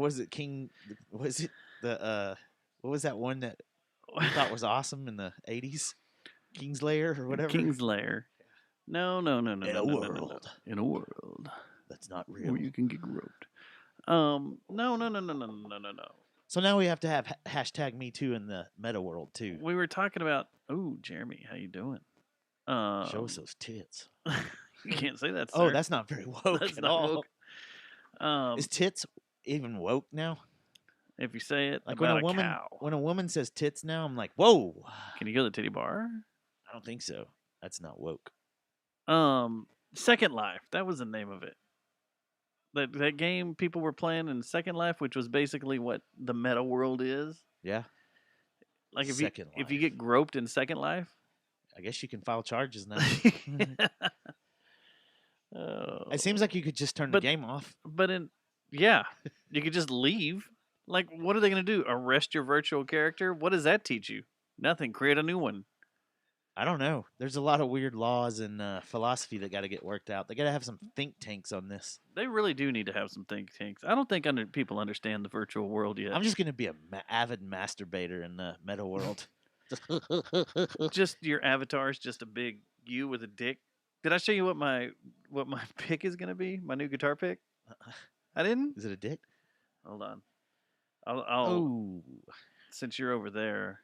was it King? Was it the what was that one that you thought was awesome in the 80s? King's Lair or whatever. King's Lair. No. In a No. world In a world that's not real. where you can get groped. No. So now we have to have hashtag Me Too in the meta world too. We were talking about. Oh, Jeremy, how you doing? Show us those tits. You can't say that. Sir. Oh, that's not very woke That's at not all. woke. Is tits even woke now? If you say it Like about when a woman says tits now, I'm like, whoa. Can you go to the titty bar? I don't think so. That's not woke. Second Life. That was the name of it. That game people were playing in Second Life, which was basically what the meta world is. Yeah. Like if Second you Life. get groped in Second Life, I guess you can file charges now. It seems like you could just turn the game off. But you could just leave. Like, what are they going to do? Arrest your virtual character? What does that teach you? Nothing. Create a new one. I don't know. There's a lot of weird laws and philosophy that got to get worked out. They got to have some think tanks on this. They really do need to have some think tanks. I don't think people understand the virtual world yet. I'm just going to be a avid masturbator in the meta world. Just your avatar is just a big you with a dick. Did I show you what my pick is going to be? My new guitar pick? I didn't? Is it a dick? Hold on. I'll since you're over there.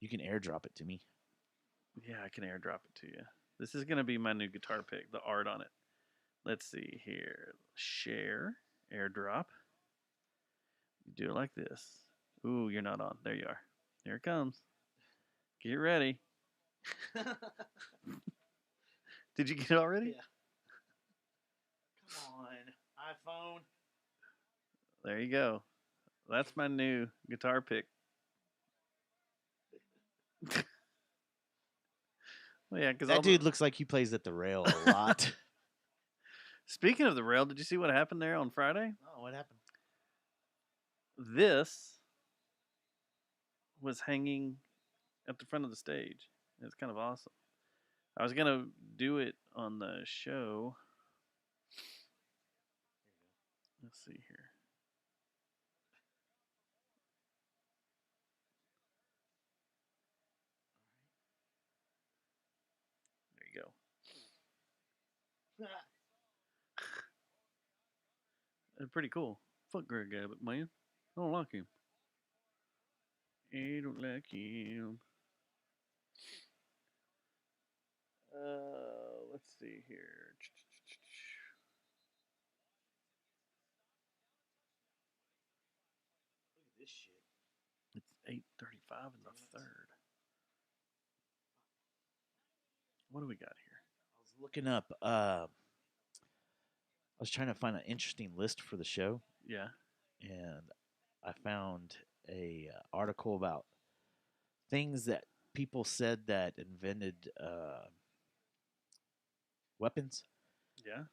You can airdrop it to me. Yeah, I can airdrop it to you. This is going to be my new guitar pick, the art on it. Let's see here. Share, airdrop. You do it like this. Ooh, you're not on. There you are. Here it comes. Get ready. Did you get it already? Yeah. Come on, iPhone. There you go. That's my new guitar pick. Well, yeah, because that dude looks like he plays at the rail a lot. Speaking of the rail, did you see what happened there on Friday? Oh, what happened? This was hanging at the front of the stage. It's kind of awesome. I was going to do it on the show. Let's see here. There you go. It's pretty cool. Fuck Greg Abbott, man. I don't like him. I don't like him. Let's see here. Look at this shit. It's 8:35 in the third. What do we got here? I was looking up. I was trying to find an interesting list for the show. Yeah. And I found a article about things that people said that invented weapons. Yeah.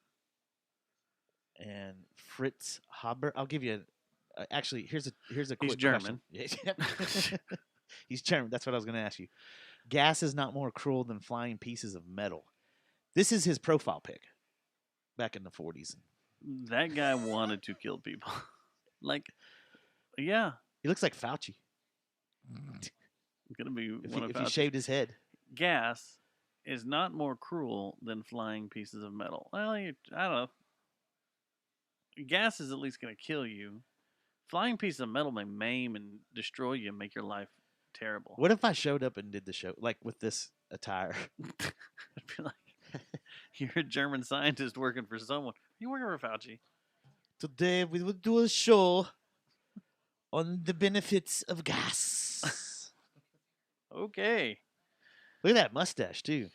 And Fritz Haber. I'll give you. Actually, here's a quick. He's German. He's German. That's what I was going to ask you. Gas is not more cruel than flying pieces of metal. This is his profile pic. Back in the 40s. That guy wanted to kill people. Like, yeah. He looks like Fauci. Gonna be if he shaved his head. Gas is not more cruel than flying pieces of metal. Well, I don't know. Gas is at least going to kill you. Flying pieces of metal may maim and destroy you and make your life terrible. What if I showed up and did the show, like, with this attire? I'd be like, you're a German scientist working for someone. You working for Fauci? Today we will do a show on the benefits of gas. Okay. Look at that mustache, too.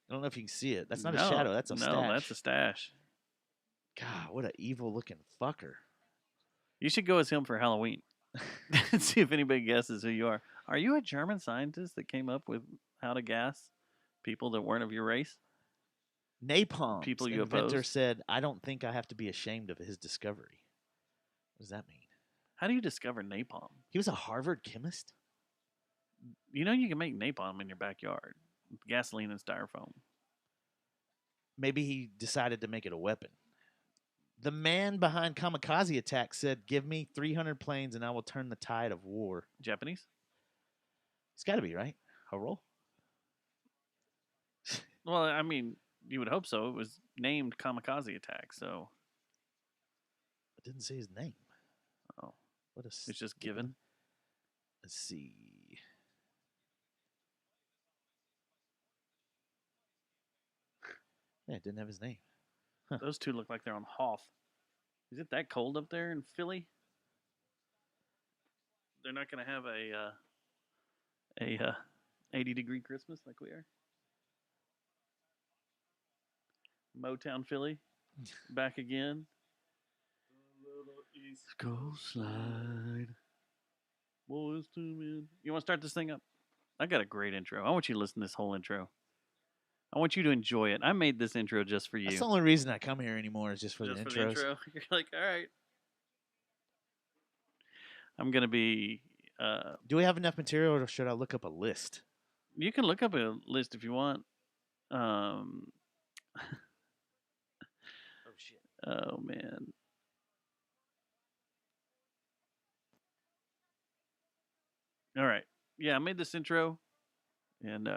I don't know if you can see it. That's not a shadow. That's a stash. No, that's a stash. God, what an evil-looking fucker. You should go as him for Halloween. See if anybody guesses who you are. Are you a German scientist that came up with how to gas people that weren't of your race? Napalm. People you inventor oppose? said, I don't think I have to be ashamed of his discovery. What does that mean? How do you discover napalm? He was a Harvard chemist? You know you can make napalm in your backyard. Gasoline and styrofoam. Maybe he decided to make it a weapon. The man behind Kamikaze Attack said, "Give me 300 planes and I will turn the tide of war." Japanese? It's got to be, right? Roll. Well, I mean, you would hope so. It was named Kamikaze Attack, so. I didn't say his name. Oh. What a It's just given. Let's see. Yeah, it didn't have his name. Huh. Those two look like they're on Hoth. Is it that cold up there in Philly? They're not going to have a 80-degree Christmas like we are. Motown Philly, back again. East Coast Slide. Boys to men. You want to start this thing up? I got a great intro. I want you to listen to this whole intro. I want you to enjoy it. I made this intro just for you. That's the only reason I come here anymore is just for the intros. The intro. You're like, all right. I'm going to be... Do we have enough material or should I look up a list? You can look up a list if you want. Oh, shit. Oh, man. All right. Yeah, I made this intro, and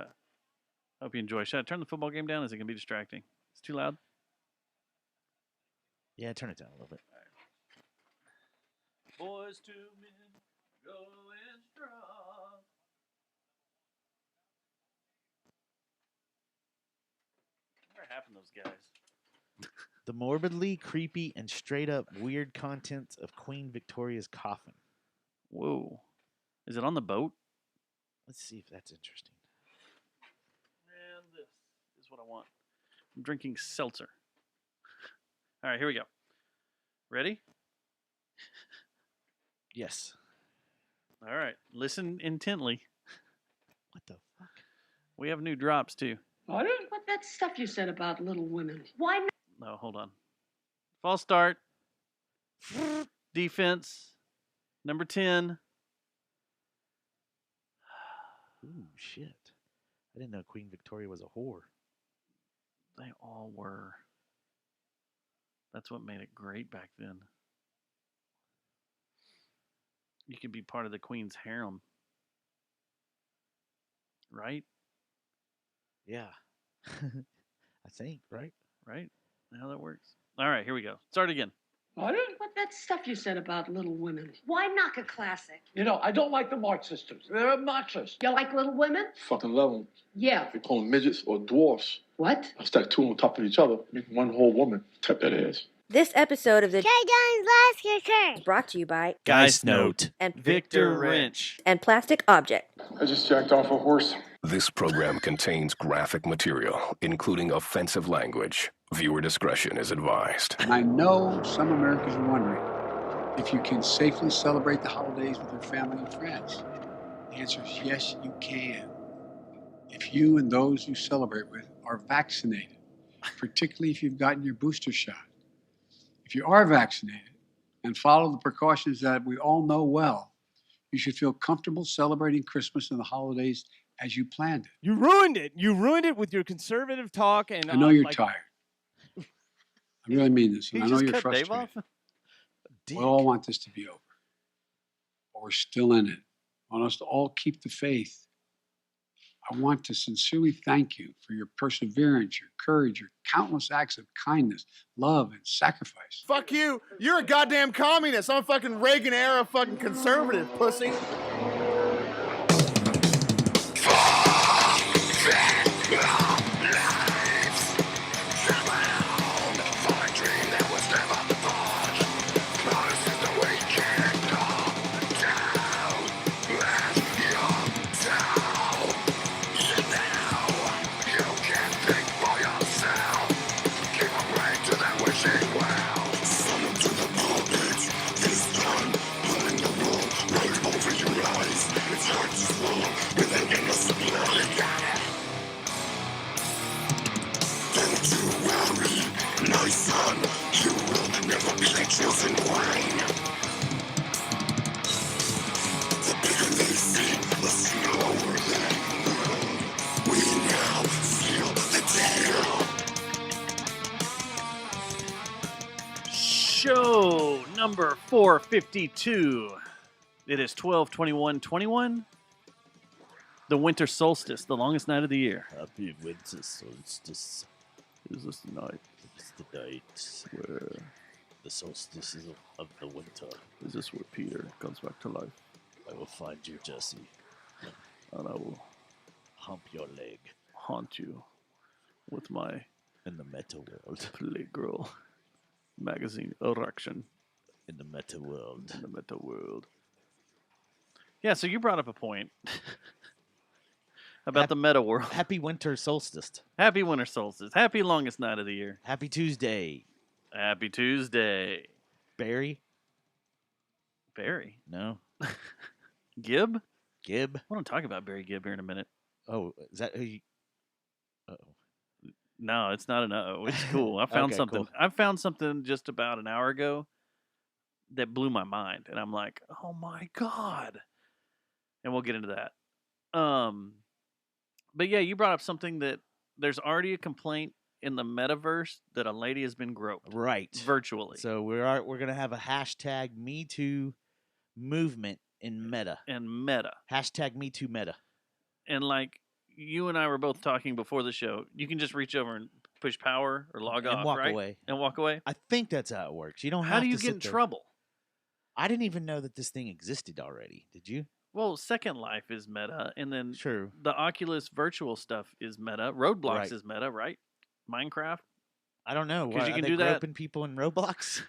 hope you enjoy. Should I turn the football game down? Is it going to be distracting? It's too loud? Yeah, turn it down a little bit. Boys to men, going strong. What happened to those guys? The morbidly creepy and straight up weird contents of Queen Victoria's coffin. Whoa. Is it on the boat? Let's see if that's interesting. Man, this is what I want. I'm drinking seltzer. All right, here we go. Ready? Yes. All right. Listen intently. What the fuck? We have new drops, too. What? What that stuff you said about Little Women? Why not? No, hold on. False start. Defense. Number 10. Ooh, shit. I didn't know Queen Victoria was a whore. They all were. That's what made it great back then. You could be part of the Queen's harem. Right? Yeah. I think, right? Right? How that works. All right, here we go. Start again. What? What that stuff you said about Little Women? Why knock a classic? You know, I don't like the March sisters. They're obnoxious. You like Little Women? Fucking love them. Yeah. They call them midgets or dwarfs. What? I stack two on top of each other, make one whole woman. Tap that ass. This episode of the Last is brought to you by Geist Note. and Victor Wrench. and Plastic Object. I just jacked off a horse. This program contains graphic material, including offensive language. Viewer discretion is advised. And I know some Americans are wondering if you can safely celebrate the holidays with your family and friends. The answer is yes, you can. If you and those you celebrate with are vaccinated, particularly if you've gotten your booster shot. If you are vaccinated and follow the precautions that we all know well, you should feel comfortable celebrating Christmas and the holidays as you planned it. You ruined it. You ruined it with your conservative talk. And I know you're tired. I really mean this. And I know you're Dave frustrated. off? We all want this to be over. But we're still in it. I want us to all keep the faith. I want to sincerely thank you for your perseverance, your courage, your countless acts of kindness, love, and sacrifice. fuck you. You're a goddamn communist. I'm a fucking Reagan era fucking conservative, pussy. Over you. number 452. It is 12/21/21. The winter solstice, the longest night of the year. Happy winter solstice. Is this the night? It's the night Where the solstice of the winter. is this where Peter comes back to life? I will find you, Jesse, And I will hump your leg haunt you with my in the meta world. Playgirl magazine erection In the meta world. in the meta world. Yeah, so you brought up a point about the meta world. Happy winter solstice. Happy winter solstice. Happy longest night of the year. Happy Tuesday. Happy Tuesday. Barry? Barry. No. Gibb? Gibb? I want to talk about Barry Gibb here in a minute. Oh, is that who you... Uh-oh. No, it's not an uh-oh. It's cool. I found Okay, something. cool. I found something just about an hour ago that blew my mind. And I'm like, oh my God. And we'll get into that. But yeah, you brought up something that there's already a complaint in the metaverse that a lady has been groped. Right. Virtually. So we're going to have a hashtag #MeToo movement in Meta. And Meta. Hashtag #MeToo Meta. And like you and I were both talking before the show, you can just reach over and push power or log And off, walk right? away. And walk away. I think that's how it works. You don't How have do you to get sit in there. trouble? I didn't even know that this thing existed already. Did you? Well, Second Life is Meta, and then True. the Oculus virtual stuff is Meta. Roblox Right. is Meta, right? Minecraft. I don't know. 'Cause Why, you are can they do that- groping people in Roblox?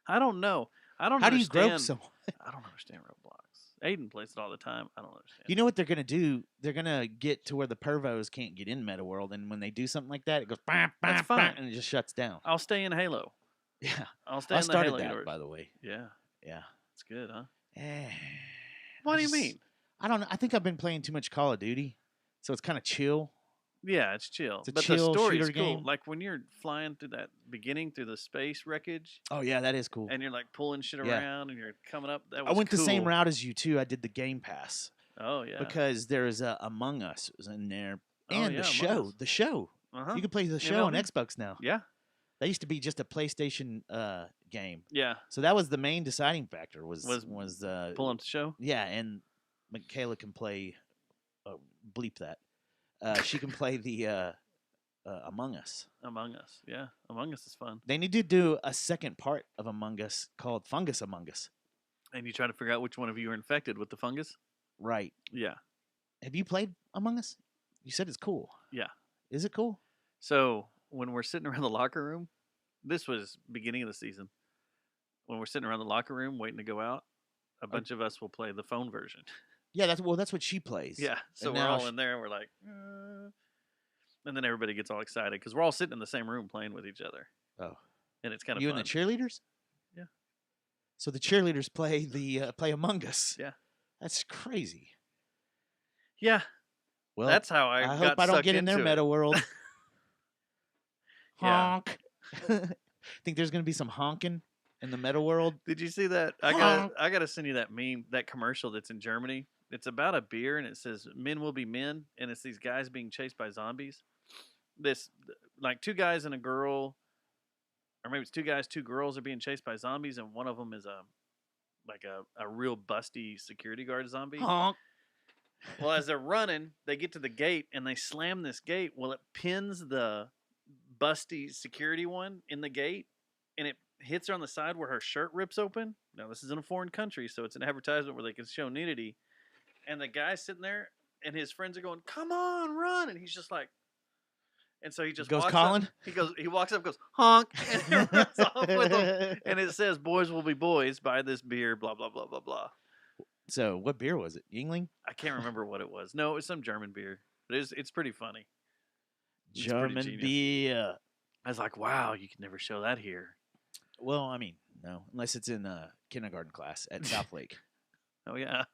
I don't know. I don't. How do you understand. grope someone? I don't understand Roblox. Aiden plays it all the time. I don't understand. You know what they're gonna do? They're gonna get to where the pervos can't get in Meta World, and when they do something like that, it goes bam, bam, That's bam, fine. and it just shuts down. I'll stay in Halo. Yeah, I'll stay I in the started Halo that universe. by the way. Yeah, Yeah. it's good, huh? Eh, What I do you just- mean? I don't know. I think I've been playing too much Call of Duty, so it's kind of chill. Yeah, it's chill. It's a but chill the story's shooter cool. game. Like when you're flying through that beginning through the space wreckage, Oh yeah, that is cool. and you're like pulling shit Yeah. around, and you're coming up. That I was went the same cool. route as you too. I did the Game Pass Oh yeah. because there's Among Us was in there, Oh, and yeah, the Among show. Us. The show. Uh-huh. You can play the show on MLB. Xbox now. Yeah. That used to be just a PlayStation game. Yeah. So that was the main deciding factor. Was Pull up the show. Yeah, and Michaela can play. Bleep that. She can play the Among Us. Among Us. Yeah. Among Us is fun. They need to do a second part of Among Us called Fungus Among Us. And you try to figure out which one of you are infected with the fungus. Right. Yeah. Have you played Among Us? You said it's cool. Yeah. Is it cool? So when we're sitting around the locker room, this was beginning of the season. When we're sitting around the locker room waiting to go out, a bunch of us will play the phone version. Yeah, that's what she plays. Yeah. So And we're now all in there and we're like, and then everybody gets all excited because we're all sitting in the same room playing with each other. Oh. And it's kind of You fun. and the cheerleaders? Yeah. So the cheerleaders play play Among Us. Yeah. That's crazy. Yeah. Well, That's how I I got hope I don't sucked get in their into it. meta world. Yeah. Honk. Think there's gonna be some honking in the meta world? Did you see that? Honk. I gotta send you that meme, that commercial that's in Germany. It's about a beer and it says "Men will be men," and it's these guys being chased by zombies. This like two guys and a girl, or maybe it's two guys, two girls are being chased by zombies, and one of them is a real busty security guard zombie. Honk. Well, as they're running, they get to the gate and they slam this gate. Well, it pins the busty security one in the gate, and it hits her on the side where her shirt rips open. Now, this is in a foreign country, so it's an advertisement where they can show nudity. And the guy's sitting there, and his friends are going, "Come on, run!" And he's just like, and so he just Goes walks calling? up. He walks up, goes honk, and he runs off with them. And it says, "Boys will be boys. Buy this beer." Blah blah blah blah blah. So what beer was it? Yingling? I can't remember what it was. No, it was some German beer. But it's pretty funny. It's pretty German genius. beer. I was like, wow, you can never show that here. Well, I mean, no, unless it's in kindergarten class at South Lake. Oh, yeah.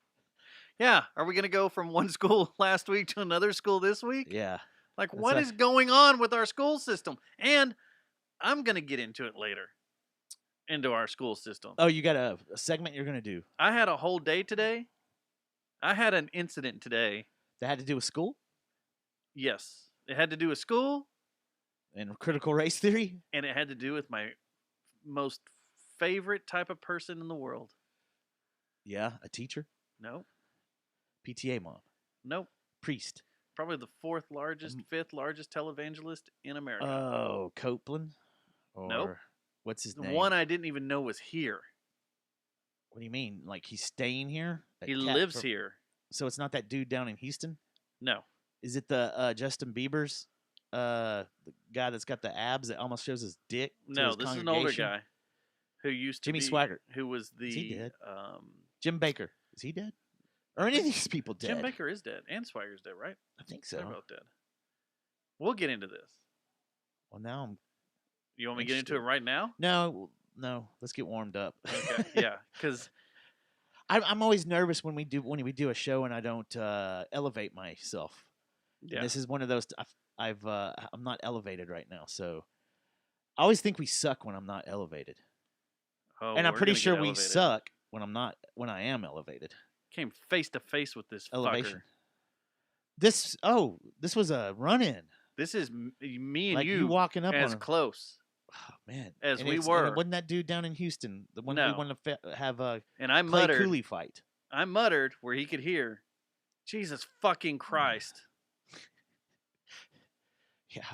Yeah. Are we going to go from one school last week to another school this week? Yeah. Like, That's what like- is going on with our school system? And I'm going to get into it later, into our school system. Oh, you got a segment you're gonna do I had a whole day today. I had an incident today. that had to do with school Yes. It had to do with school, and critical race theory. and it had to do with my most favorite type of person in the world. Yeah, a teacher, Nope. PTA mom, Nope. priest. Probably the fourth largest, fifth largest televangelist in America. Oh, Copeland? Or Nope. what's his The name? one I didn't even know was here. What do you mean? Like he's staying here? That He cat lives from- here. So it's not that dude down in Houston? No. Is it the Justin Bieber's the guy that's got the abs that almost shows his dick? To No, his this is an older congregation? guy who used to Jimmy be Swaggart. who was the Is he dead? Jim Baker. Is he dead? Or any of these people dead? Jim Baker is dead, and Swagger's dead, right? I think They're so. both dead. We'll get into this. Well, now I'm. You want me to get into it Interested. right now? No. Let's get warmed up. Okay, yeah, because I'm always nervous when we do a show and I don't elevate myself. yeah, And this is one of those. I'm not elevated right now, so I always think we suck when I'm not elevated, oh, and I'm we're pretty gonna get sure we elevated. suck when I'm not when I am elevated. Came face to face with this Elevation. fucker. This was a run-in. This is me and Like you walking up as on him. close. Oh, man, as And we it's- were. And wasn't that dude down in Houston the one No. we want to have a And I Clay muttered. Cooley fight? I muttered where he could hear. Jesus fucking Christ! Yeah.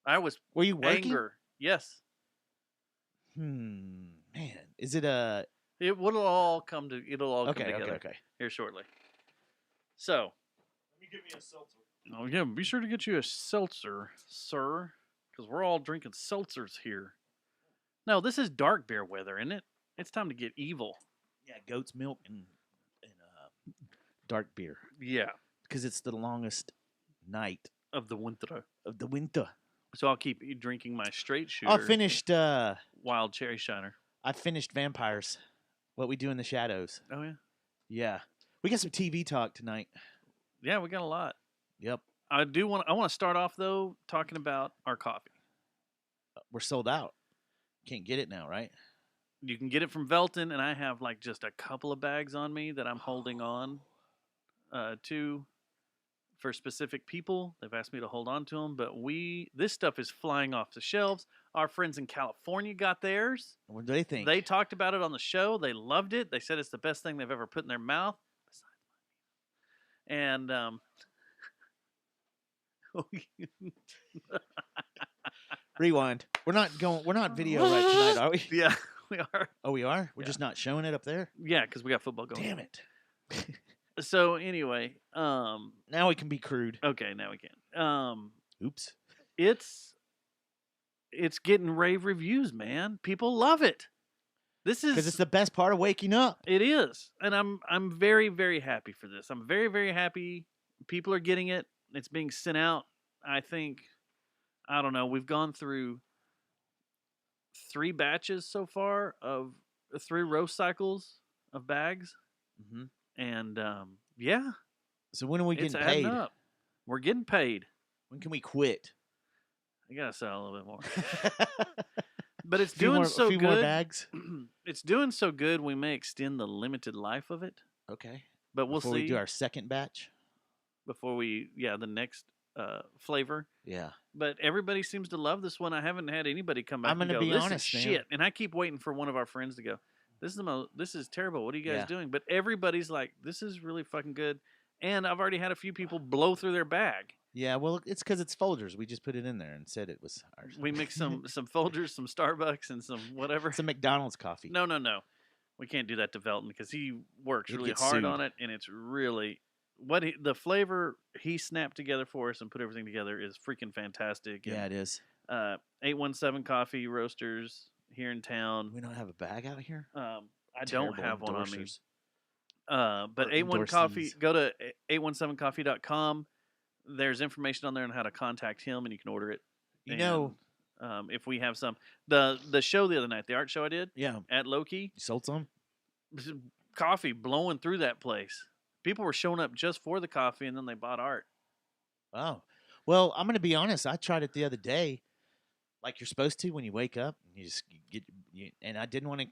I was Were you working? anger. Yes, Man, is it a it will all come to. It'll all okay? come together Okay. here shortly. So. Let me give me a seltzer. Oh yeah, be sure to get you a seltzer, sir, because we're all drinking seltzers here. No, this is dark beer weather, isn't it? It's time to get evil. Yeah, goat's milk and dark beer Yeah, because it's the longest night of the winter. of the winter. So I'll keep drinking my straight shooter. I finished. Wild cherry shiner. I finished Vampires. What We Do in the Shadows. Oh yeah, Yeah, we got some TV talk tonight. yeah, we got a lot. Yep, I want to start off though talking about our coffee. we're sold out. Can't get it now, right? You can get it from Velton, and I have like just a couple of bags on me that I'm holding on to for specific people. They've asked me to hold on to them, but this stuff is flying off the shelves. Our friends in California got theirs. What do they think? They talked about it on the show. They loved it. They said it's the best thing they've ever put in their mouth. And Rewind. We're not video right tonight, are we? yeah, we are. Oh, we are. We're Yeah. just not showing it up there. Yeah, because we got football going. Damn it. So anyway, Now we can be crude. okay, now we can. Oops. It's getting rave reviews, man. People love it. This is Because it's the best part of waking up. it is, and I'm very very happy for this. I'm very very happy. People are getting it. It's being sent out. I think I don't know. We've gone through 3 batches so far of 3 roast cycles of bags, hmm and yeah, So when are we it's getting adding paid? up. We're getting paid. When can we quit? I gotta sell a little bit more. But it's A few doing more, so a few good. more bags. It's doing so good. We may extend the limited life of it, Okay. but we'll Before see we do our second batch. before we the next flavor. Yeah. But everybody seems to love this one. I haven't had anybody come back I'm and gonna go, be "This honest, is man. shit," and I keep waiting for one of our friends to go, This is terrible. What are you guys Yeah. doing?" But everybody's like, "This is really fucking good." And I've already had a few people blow through their bag. Yeah. Well, it's because it's Folgers. We just put it in there and said it was ours. We mixed some Folgers, some Starbucks, and some whatever. It's a McDonald's coffee. No. We can't do that to Velton because he works He'd really get hard sued. on it, and it's really the flavor he snapped together for us and put everything together is freaking fantastic. Yeah, And, it is. 817 Coffee Roasters here in town. We don't have a bag out here. I don't Terrible have one on me. endorsers. But Or 81 Coffee, endorsees. go to 817coffee.com. There's information on there on how to contact him, and you can order it. You know. And, if we have some, the show the other night, the art show I did Yeah. at Loki, You sold some. coffee blowing through that place. People were showing up just for the coffee, and then they bought art. Oh. Well, I'm gonna be honest. I tried it the other day, like you're supposed to when you wake up. And you just and I didn't want to.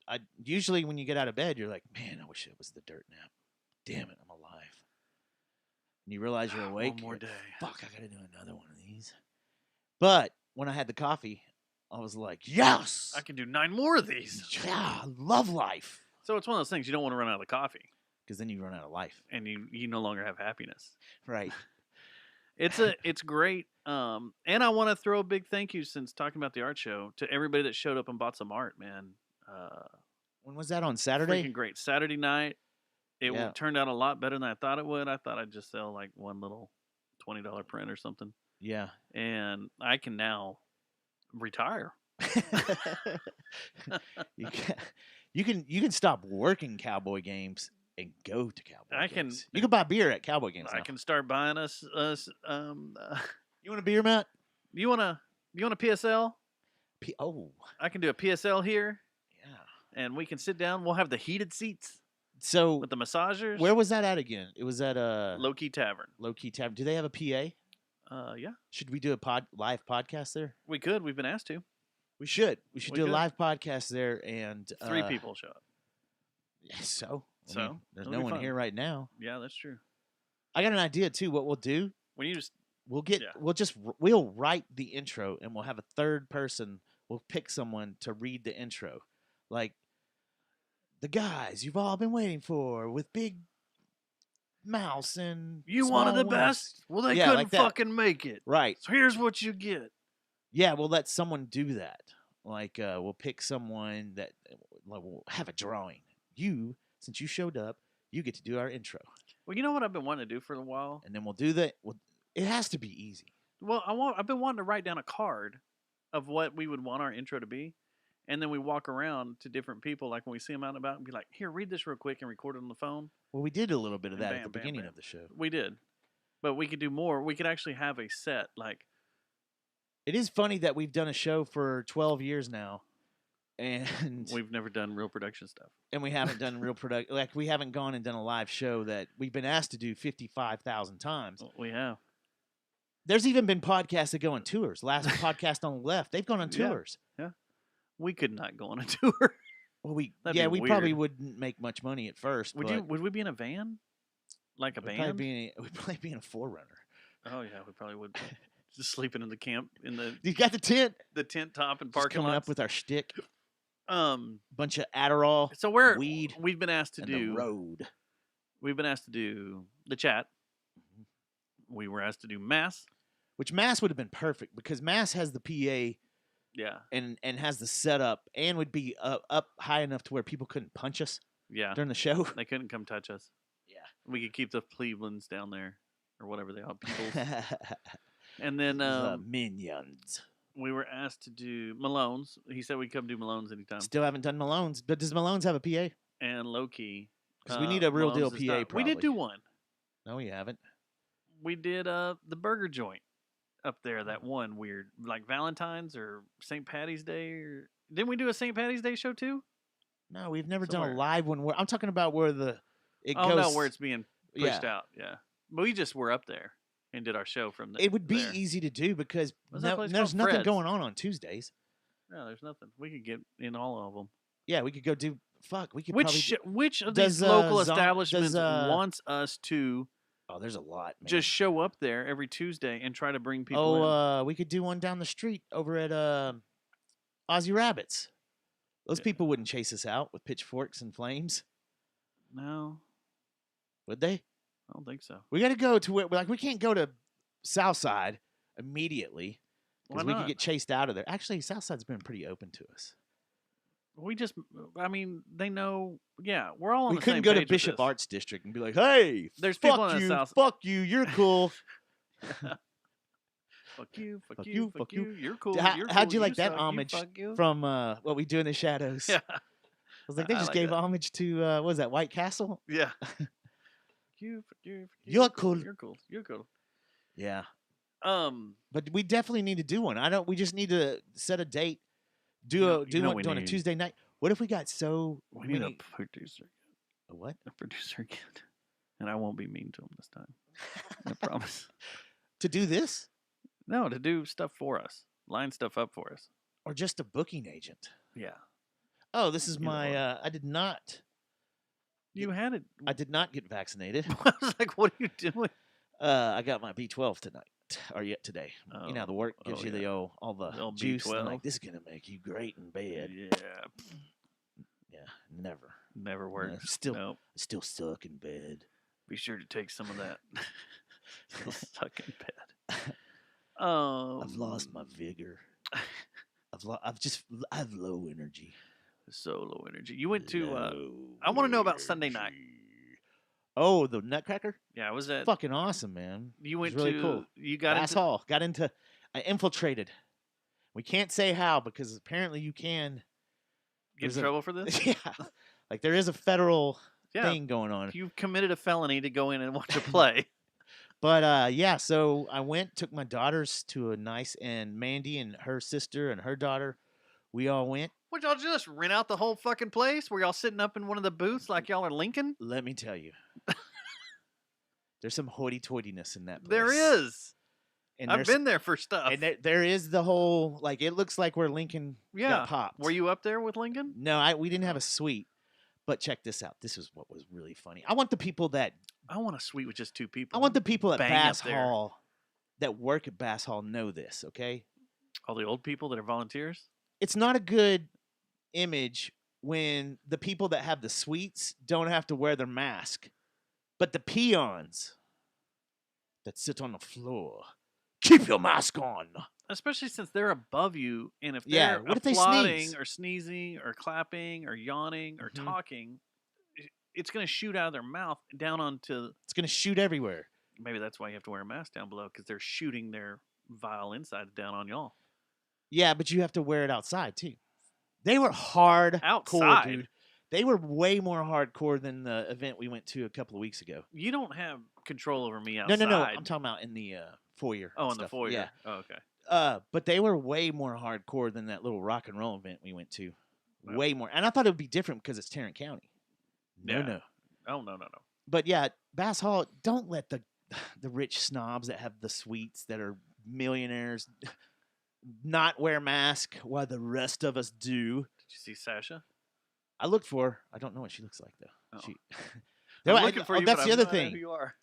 I usually when you get out of bed, you're like, man, I wish it was the dirt nap. Damn it, I'm alive. And you realize you're awake. One more you're like, day. Fuck, I gotta do another one of these. But when I had the coffee, I was like, yes, I can do 9 more of these. Yeah, I love life. So it's one of those things you don't want to run out of the coffee, because then you run out of life, and you no longer have happiness. right? It's great. And I want to throw a big thank you, since talking about the art show, to everybody that showed up and bought some art, man. When was that, on Saturday? Freaking great. Saturday night. It Yeah. turned out a lot better than I thought it would. I thought I'd just sell like one little $20 print or something. Yeah. And I can now retire. you can stop working cowboy games and go to cowboy I can- games. You can buy beer at cowboy games I now. can start buying us You want a beer, Matt? you want a PSL? Oh, I can do a PSL here, yeah. and we can sit down. We'll have the heated seats So with the massagers. where was that at again? It was at Low Key Tavern. Low Key Tavern. Do they have a PA? Yeah, Should we do a live podcast there? we could. We've been asked to. We should. We should We do could. a live podcast there, and 3 people show up. Yeah, so So, there's it'll no be one fun. here right now. Yeah, that's true. I got an idea too. What we'll do? When you just We'll write the intro, and we'll have a third person. We'll pick someone to read the intro, like the guys you've all been waiting for with Big Mouse and you small wanted the ones." best. Well, they Yeah, couldn't like that. fucking make it. Right? So here's what you get. Yeah, we'll let someone do that. Like we'll pick someone that we'll have a drawing. You, since you showed up, you get to do our intro, Well, you know what I've been wanting to do for a while. and then we'll do that. It has to be easy. Well, I've been wanting to write down a card of what we would want our intro to be, and then we walk around to different people, like when we see them out and about, and be like, "Here, read this real quick," and record it on the phone. Well, we did a little bit of And that bam, at the bam, beginning bam. of the show. We did, but we could do more. We could actually have a set, like It is funny that we've done a show for 12 years now, and we've never done real production stuff. we haven't done real product. Like we haven't gone and done a live show that we've been asked to do 55,000 times. We have. There's even been podcasts that go on tours. Last podcast on the left, they've gone on Yeah. tours. We could not go on a tour. Well, That'd be we probably weird. wouldn't make much money at first. Would but Would we be in a van? Like a we'd probably band? we'd probably be in a Forerunner. Oh yeah, we probably would. Just sleeping in the camp in You got the tent? the tent top and Just parking coming lots. up with our shtick. Um, Bunch of Adderall. so weed we've been asked to and do the road. We've been asked to do the chat. We were asked to do mass. Which Mass would have been perfect because Mass has the PA Yeah, and has the setup and would be up high enough to where people couldn't punch us yeah. during the show. They couldn't come touch us. Yeah. We could keep the Clevelands down there or whatever they are, peoples. And then The minions. we were asked to do Malone's. He said we come do Malone's anytime. Still haven't done Malone's, but does Malone's have a PA? And low key, Because we need a real deal Malone's does PA. not. Probably. We did do one. No, we haven't. We did the burger joint up there. That one weird, like Valentine's or St. Patty's Day, or didn't we do a St. Patty's Day show too? No, we've never done Somewhere. a live one. I'm talking about where it Oh goes. no, where it's being pushed Yeah. out. Yeah, but we just were up there and did our show from there. It would be easy to do because What's that place there's called? nothing Fred's. going on Tuesdays. No, there's nothing. We could get in all of them. Yeah, we could go do. Fuck, we could Which probably. which of Does, these local Zom- establishments does, wants us to Oh, there's a lot. Man. just show up there every Tuesday and try to bring people in? we could do one down the street over at Aussie Rabbits. Those Yeah. people wouldn't chase us out with pitchforks and flames, No, would they? I don't think so. We got to go to where, like, we can't go to Southside immediately Why because we not? could get chased out of there. Actually, Southside's been pretty open to us. We just, I mean, they know. Yeah, we're all on We the couldn't same go to page with Bishop this. Arts District and be like, "Hey, There's people fuck on the you, South- fuck you, you're cool." Fuck you, fuck Fuck you, you, fuck fuck you. you. You're cool. How- you're how'd cool, you like that suck, homage fuck you. From What We Do in the Shadows. Yeah, I was like, they I just like gave that. homage to what was that, White Castle? yeah. Fuck you, fuck you, fuck you. You're cool. You're cool. You're cool. Yeah, Um, but we definitely need to do one. We just need to set a date. Do You know- a you know one we on a need- Tuesday night. What if we got so we need a many? producer. A what? A producer again. And I won't be mean to him this time. I promise. To do this, No, to do stuff for us. Line stuff up for us. or just a booking agent? Yeah. Oh, this is Either my. or. I did not. You had it. I did not get vaccinated. I was like, what are you doing? I got my B12 tonight. worked or yet today. You know, the work gives you the all the old juice. And B12. like, this is gonna make you great in bed. Yeah, never. Never No, works. still stuck in bed. Be sure to take some of that. Still stuck in bed. I've lost my vigor. I have low energy. So low energy. You went to. I want to know about Sunday night. Oh, the Nutcracker. Yeah, I was at. Fucking awesome, man. You went really to. Cool. You got Bass into. Hall. I infiltrated. We can't say how because apparently you can Get in trouble for this? Yeah, like there is a federal thing going on. You've committed a felony to go in and watch a play. But yeah, so I took my daughters to a nice, and Mandy and her sister and her daughter, we all went. Would y'all just rent out the whole fucking place? Were y'all sitting up in one of the booths like y'all are Lincoln? Let me tell you, there's some hoity-toityness in that place. There is. And I've been there for stuff. And there is the whole, like, it looks like where Lincoln got popped. Were you up there with Lincoln? No, we didn't have a suite. But check this out. This is what was really funny. I want the people that... I want a suite with just 2 people. I want the people at Bang Bass up there. Hall that work at Bass Hall know this, okay? All the old people that are volunteers? It's not a good image when the people that have the suites don't have to wear their mask. But the peons that sit on the floor, keep your mask on. Especially since they're above you, and if Yeah, they're what if they applauding sneeze? or sneezing or clapping or yawning or Mhm. talking, it's going to shoot out of their mouth down onto... It's going to shoot everywhere. Maybe that's why you have to wear a mask down below, because they're shooting their vile insides down on y'all. Yeah, but you have to wear it outside, too. They were hardcore, Outside? dude. They were way more hardcore than the event we went to a couple of weeks ago. You don't have control over me outside. No. I'm talking about in the foyer. Oh, and in the stuff. foyer. Yeah. Oh, okay. But they were way more hardcore than that little rock and roll event we went to. Well. Way more. And I thought it would be different because it's Tarrant County. Yeah. No. Oh, no. But yeah, Bass Hall, don't let the rich snobs that have the suites that are millionaires not wear masks while the rest of us do. Did you see Sasha? I looked for her. I don't know what she looks like, though. Oh. She, I'm looking for you, that's but the I other have no idea thing. who you are.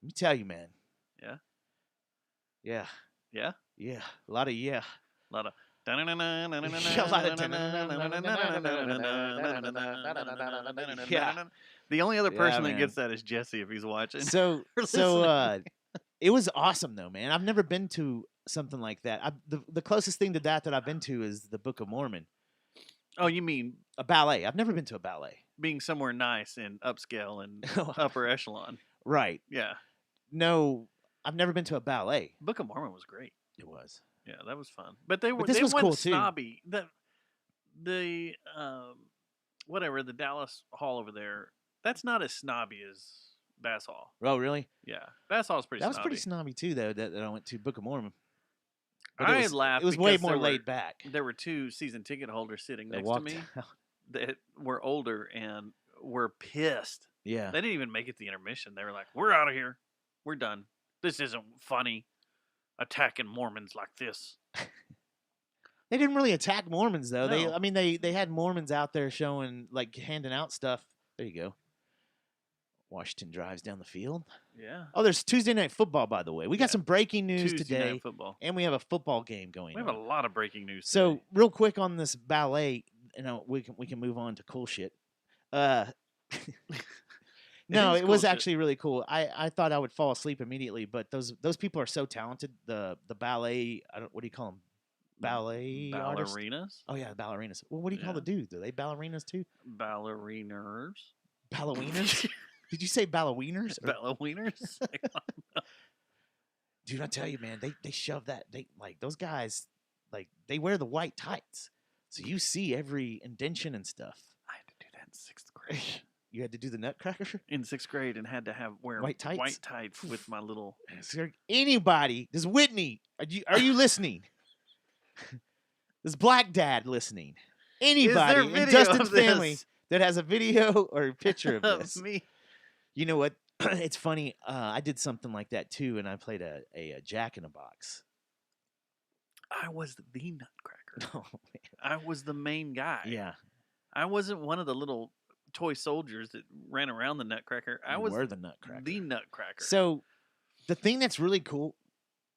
Let me tell you, man. Yeah? Yeah. Yeah? Yeah. A lot of yeah. A lot of... Yeah. The only other person that man. gets that is Jesse if he's watching. So Or listening. it was awesome though, man. I've never been to something like that. The closest thing to that I've been to is the Book of Mormon, Oh, you mean a ballet. I've never been to a ballet. being somewhere nice and upscale and upper echelon. Right. Yeah. No, I've never been to a ballet. Book of Mormon was great. It was. Yeah, that was fun. But they were this they was went cool, too. snobby. The whatever, the Dallas Hall over there, that's not as snobby as Bass Hall. Oh, really? Yeah. Bass Hall is pretty That snobby. was pretty snobby too, though. That I went to Book of Mormon. But I laughed. It was way because more there were- laid back. There were 2 season ticket holders sitting They next to walked me out. that were older and were pissed. Yeah. They didn't even make it to the intermission. They were like, "We're out of here. We're done. This isn't funny. Attacking Mormons like this." They didn't really attack Mormons though. No. They had Mormons out there showing, like, handing out stuff. There you go. Washington drives down the field. Yeah. Oh, there's Tuesday Night Football, by the way. We got Yeah. some breaking news Tuesday today, Night Football. and we have a football game going We on. have a lot of breaking news. So, today. real quick on this ballet, we can move on to cool shit. No, is it cool was shit. actually really cool. I thought I would fall asleep immediately, but those people are so talented. The ballet, what do you call them? Ballet artists? ballerinas. Oh yeah, ballerinas. Well, what do you call Yeah. the dudes? Are they ballerinas too? Ballerinas. Ballerinas? Did you say ballerinas? Ballerinas. Dude, I tell you, man, they shove that. They like those guys. Like they wear the white tights, so you see every indention and stuff. I had to do that in 6th grade. You had to do the Nutcracker. In 6th grade, and had to wear White tights? with my little. Is there anybody? Does Whitney? Are you listening? Does Black Dad listening? Anybody in video Dustin's of this? family that has a video or a picture of Of this? me. You know what? It's funny. I did something like that too, and I played a Jack in a Box. I was the Nutcracker. Oh I was the main guy. yeah, I wasn't one of the little toy soldiers that ran around the Nutcracker. I you was were the Nutcracker. the Nutcracker. So, the thing that's really cool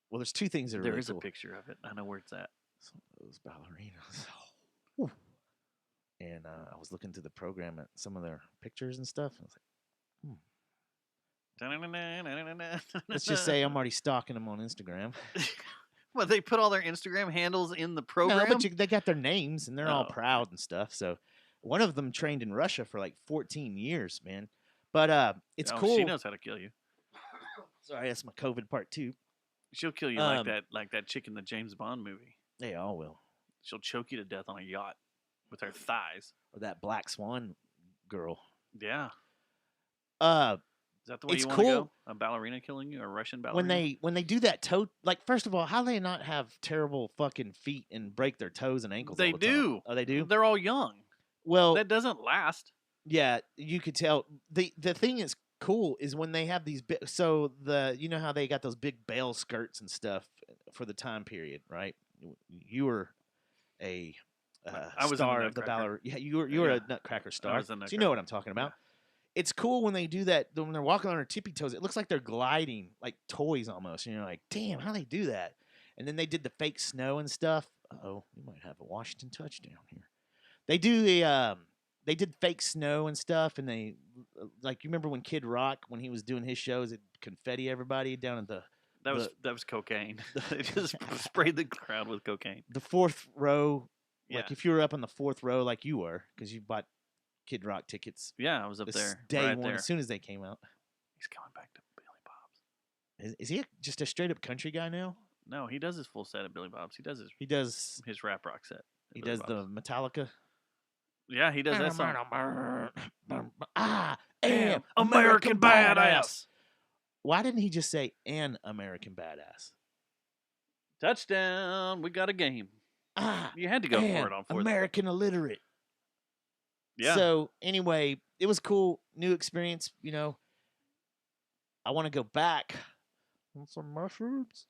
Well, there's two things that are There really is cool. a picture of it. I know where it's at. Some of those ballerinas. Whew. And I was looking through the program at some of their pictures and stuff. And I was like, let's just say I'm already stalking them on Instagram. Well, they put all their Instagram handles in the program. No, but they got their names and they're all Oh. proud and stuff. So one of them trained in Russia for like 14 years, man. But it's cool. She knows how to kill you. Sorry, that's my COVID part too. She'll kill you like that chick in the James Bond movie. They all will. She'll choke you to death on a yacht with her thighs. Or that Black Swan girl. Yeah. Is that the way it's you want to cool. go? A ballerina killing you, a Russian ballerina? When they do that toe, like first of all, how do they not have terrible fucking feet and break their toes and ankles? They all the time? do. Oh, they do. They're all young. Well, That doesn't last. yeah, you could tell. The thing is cool is when they have these so you know how they got those big bale skirts and stuff for the time period, right? You were a I was in the star of the Nutcracker. ballerina. Yeah, you were a Nutcracker star. was a So you know Nutcracker. what I'm talking about. It's cool when they do that, when they're walking on their tippy toes. It looks like they're gliding, like toys almost. And you're like, damn, how they do that? And then they did the fake snow and stuff. Uh-oh, we might have a Washington touchdown here. They did fake snow and stuff, and they, like, you remember when Kid Rock, when he was doing his shows, it confetti everybody down at That was cocaine. They just sprayed the crowd with cocaine. the fourth row. Like Yeah. if you were up on the fourth row, like you were, because you bought Kid Rock tickets. Yeah, I was up this there. Day right one, there. as soon as they came out. He's coming back to Billy Bob's. Is he just a straight up country guy now? No, he does his full set at Billy Bob's. He does his rap rock set. He at Billy does the Bob's. Metallica. Yeah, he does that song. I am Am American Badass. Why didn't he just say an American Badass? Touchdown. We got a game. I You had to go am for it on fourth. American illiterate. Yeah. So anyway, it was cool, new experience. You know, I want to go back on some mushrooms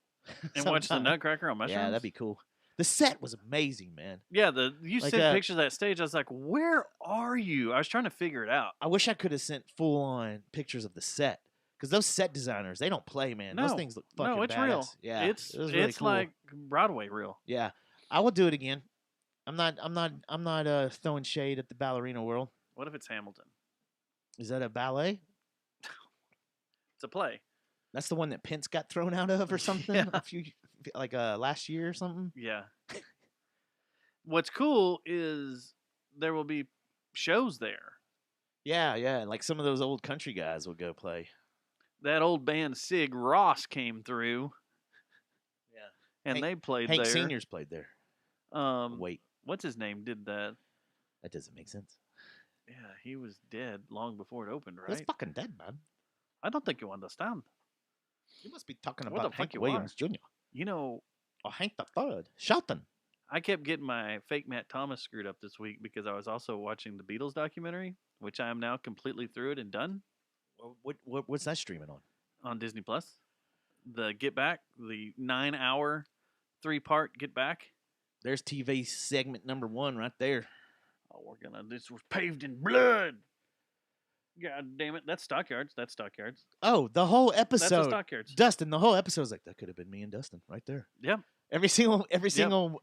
and watch the sometime. Nutcracker on mushrooms. Yeah, that'd be cool. The set was amazing, man. Yeah, you Like, sent pictures of that stage. I was like, where are you? I was trying to figure it out. I wish I could have sent full on pictures of the set because those set designers, they don't play, man. Those No. things look fucking No, it's badass. real. Yeah, It's it was really cool. like Broadway real. Yeah, I will do it again. I'm not throwing shade at the ballerina world. What if it's Hamilton? Is that a ballet? It's a play. That's the one that Pence got thrown out of or something Yeah. a few last year or something. Yeah. What's cool is there will be shows there. Yeah, like some of those old country guys will go play. That old band Sig Ross came through. Yeah. And they played Hank there. Senior's played there. Wait, What's his name did that? that doesn't make sense. Yeah, he was dead long before it opened, He's right? fucking dead, man. I don't think you understand. You must be talking What about the Hank fuck you Williams Jr. You know, or Hank the Third. Shelton. I kept getting my fake Matt Thomas screwed up this week because I was also watching the Beatles documentary, which I am now completely through it and done What's that streaming on? Disney Plus. The Get Back, the 9-hour 3-part Get Back. There's TV segment number 1 right there. Oh, this was paved in blood. God damn it. That's Stockyards. Oh, the whole That's the episode. Stockyards. Dustin, the whole episode was like, that could have been me and Dustin right there. Yep. Every single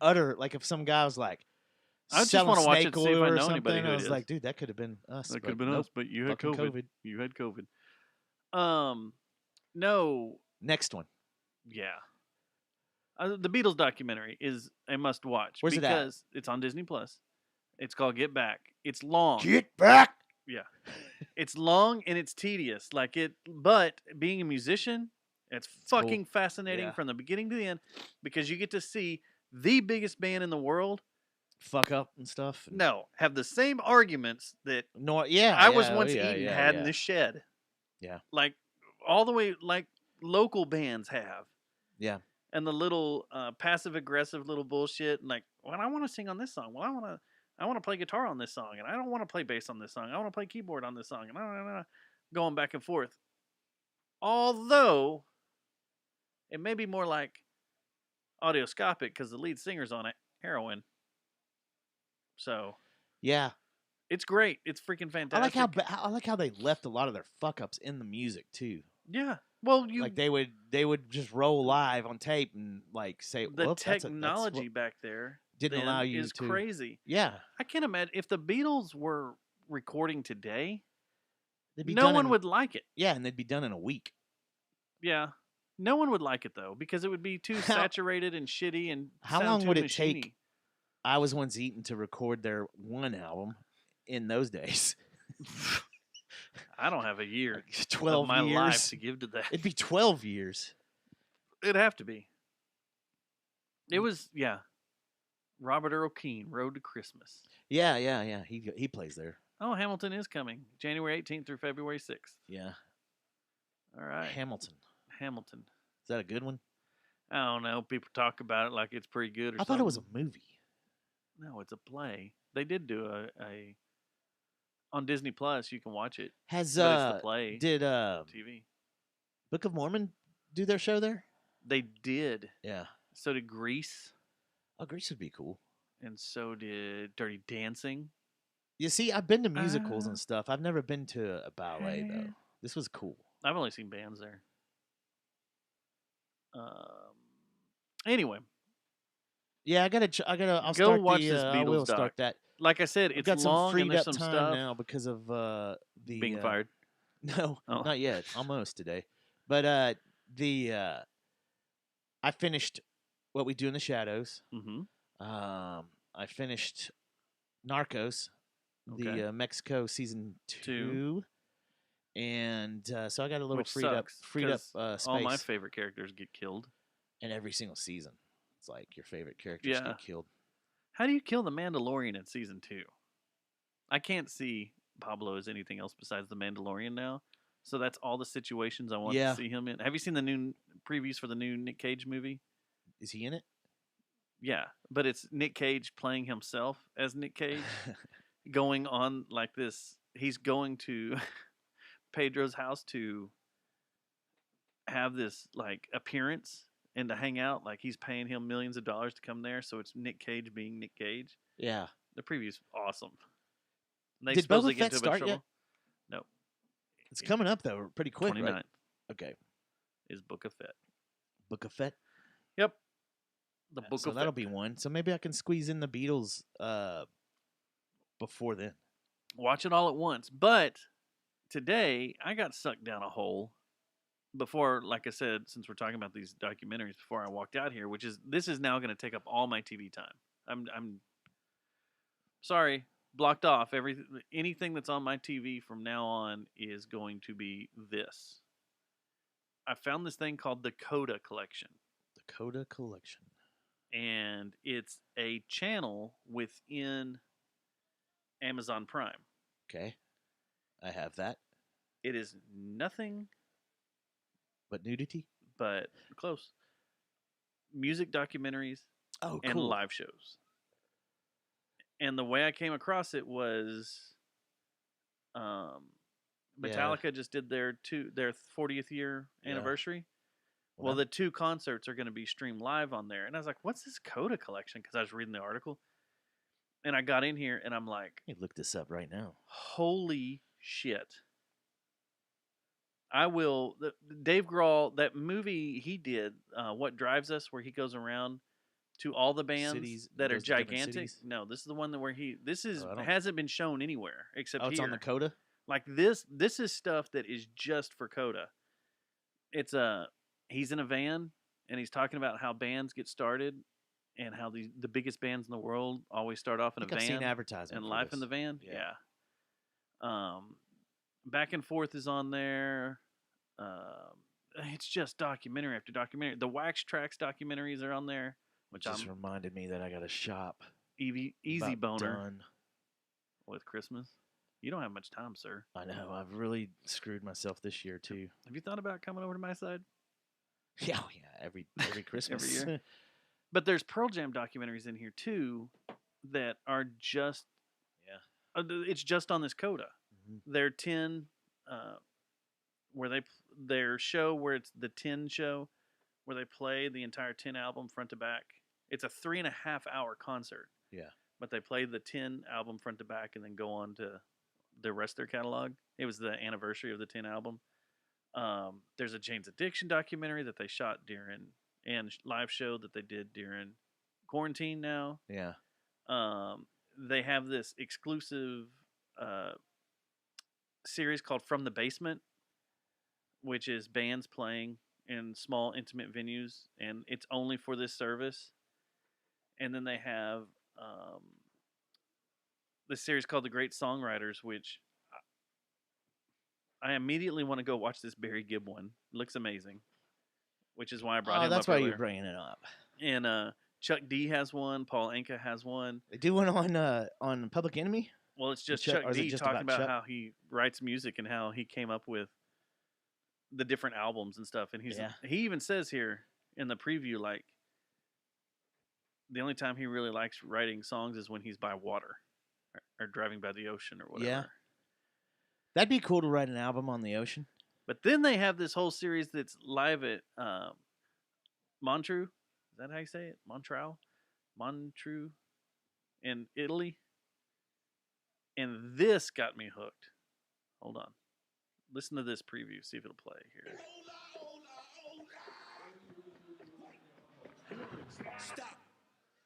utter, like if some guy was like, I just selling want to watch snake it to see if oil I or know anybody something, who I it was is. like, dude, that could have been us. That could have but been nope, us, but you had fucking COVID. You had COVID. No. Next one. Yeah. The Beatles documentary is a must watch. Where's it at? because it's on Disney Plus. It's called Get Back. It's long. Get back. Yeah. It's long and it's tedious. But being a musician, it's fucking fascinating Yeah. from the beginning to the end because you get to see the biggest band in the world Fuck up and stuff. have the same arguments that No, yeah. I was yeah, once yeah, eating yeah, had yeah. in this shed. Yeah. Like all the way like local bands have. Yeah. And the little passive aggressive little bullshit and like, well, I want to sing on this song. Well, I want to play guitar on this song and I don't want to play bass on this song. I want to play keyboard on this song and going back and forth. Although it may be more like audioscopic because the lead singer's on it, heroin. So Yeah. it's great. It's freaking fantastic. I like how they left a lot of their fuck ups in the music too. Yeah. Well, Like they would just roll live on tape and like say, the "Whoop, technology back there didn't then allow you is to." crazy. Yeah, I can't imagine if the Beatles were recording today, they'd be no done one in, would like it. Yeah, and they'd be done in a week. Yeah. No one would like it though because it would be too saturated and shitty and How sound long too would it machiney. take I Was Once Eaten to record their one album in those days? I don't have a year Like 12 of my years life to give to that. It'd be 12 years. It'd have to be. It was, yeah. Robert Earl Keen, Road to Christmas. Yeah. He plays there. Oh, Hamilton is coming. January 18th through February 6th. Yeah. All right. Hamilton. Is that a good one? I don't know. People talk about it like it's pretty good or I something. thought it was a movie. No, it's a play. They did do a on Disney Plus. You can watch it. But it's the play. Did TV. Book of Mormon do their show there? They did. Yeah. So did Grease. Oh, Grease would be cool. And so did Dirty Dancing. You see, I've been to musicals and stuff. I've never been to a ballet though. This was cool. I've only seen bands there. Anyway. Yeah, I'll Go start watch the, this I Beatles will doc. start that. Like I said, I've it's got some long and freed there's up some time stuff. now because of the Being fired. No, Oh. not yet. Almost today. But I finished What We Do in the Shadows. Mm-hmm. I finished Narcos, Okay. the Mexico season 2. And so I got a little Which freed sucks, up 'cause space. all my favorite characters get killed. And every single season, it's like your favorite characters get killed. How do you kill the Mandalorian in season 2? I can't see Pablo as anything else besides the Mandalorian now. So that's all the situations I want to see him in. Have you seen the new previews for the new Nick Cage movie? Is he in it? Yeah, but it's Nick Cage playing himself as Nick Cage, going on like this. He's going to Pedro's house to have this like appearance and to hang out. Like he's paying him millions of dollars to come there. So it's Nick Cage being Nick Cage. Yeah. The preview's awesome. And they Did supposedly Boba get Fett into a start trouble. yet? No. It's coming up though, pretty quick, 29th right? Okay. is Book of Fett. Book of Fett. Yep. The Book so of that'll Fett. be one. So maybe I can squeeze in the Beatles before then. Watch it all at once. But today I got sucked down a hole before, like I said, since we're talking about these documentaries, before I walked out here, this is now going to take up all my TV time. I'm sorry, blocked off. Anything that's on my TV from now on is going to be this. I found this thing called the Coda Collection. The Coda Collection. And it's a channel within Amazon Prime. Okay. I have that. It is nothing but nudity? But close. Music documentaries and cool. live shows. And the way I came across it was Metallica just did their 40th year anniversary. Well, the 2 concerts are going to be streamed live on there. And I was like, what's this Coda Collection? Because I was reading the article. And I got in here and I'm like, let me look this up right now. Holy shit. I will. Dave Grohl, that movie he did, What Drives Us, where he goes around to all the bands that are gigantic. No, this is the one where hasn't been shown anywhere except here. It's on the Coda? Like this is stuff that is just for Coda. It's he's in a van and he's talking about how bands get started and how the biggest bands in the world always start off in a van. I've seen advertising and for Life this. in the Van. Yeah. Back and Forth is on there. It's just documentary after documentary. The Wax Tracks documentaries are on there, which just reminded me that I got to shop. Easy About boner done. with Christmas. You don't have much time, sir. I know. I've really screwed myself this year too. Have you thought about coming over to my side? Yeah, every Christmas. Every year. But there's Pearl Jam documentaries in here too that are just it's just on this Coda. Mm-hmm. They're 10 where their show where it's the 10 show where they play the entire 10 album front to back. It's a 3.5 hour concert. Yeah. But they play the 10 album front to back and then go on to the rest of their catalog. It was the anniversary of the 10 album. There's a Jane's Addiction documentary that they shot during and live show that they did during quarantine now. Yeah. They have this exclusive series called From the Basement, which is bands playing in small, intimate venues, and it's only for this service. And then they have this series called The Great Songwriters, which I immediately want to go watch this Barry Gibb one. It looks amazing, which is why I brought him up. That's why earlier. you're bringing it up. And Chuck D has one. Paul Anka has one. They do one on Public Enemy. Well, it's just Chuck- Chuck or is it D just talking about about Chuck? how he writes music and how he came up with the different albums and stuff. And he even says here in the preview, like, the only time he really likes writing songs is when he's by water or driving by the ocean or whatever. Yeah. That'd be cool to write an album on the ocean. But then they have this whole series that's live at Montreux. Is that how you say it? Montreux in Italy. And this got me hooked. Hold on. Listen to this preview. See if it'll play here. Stop.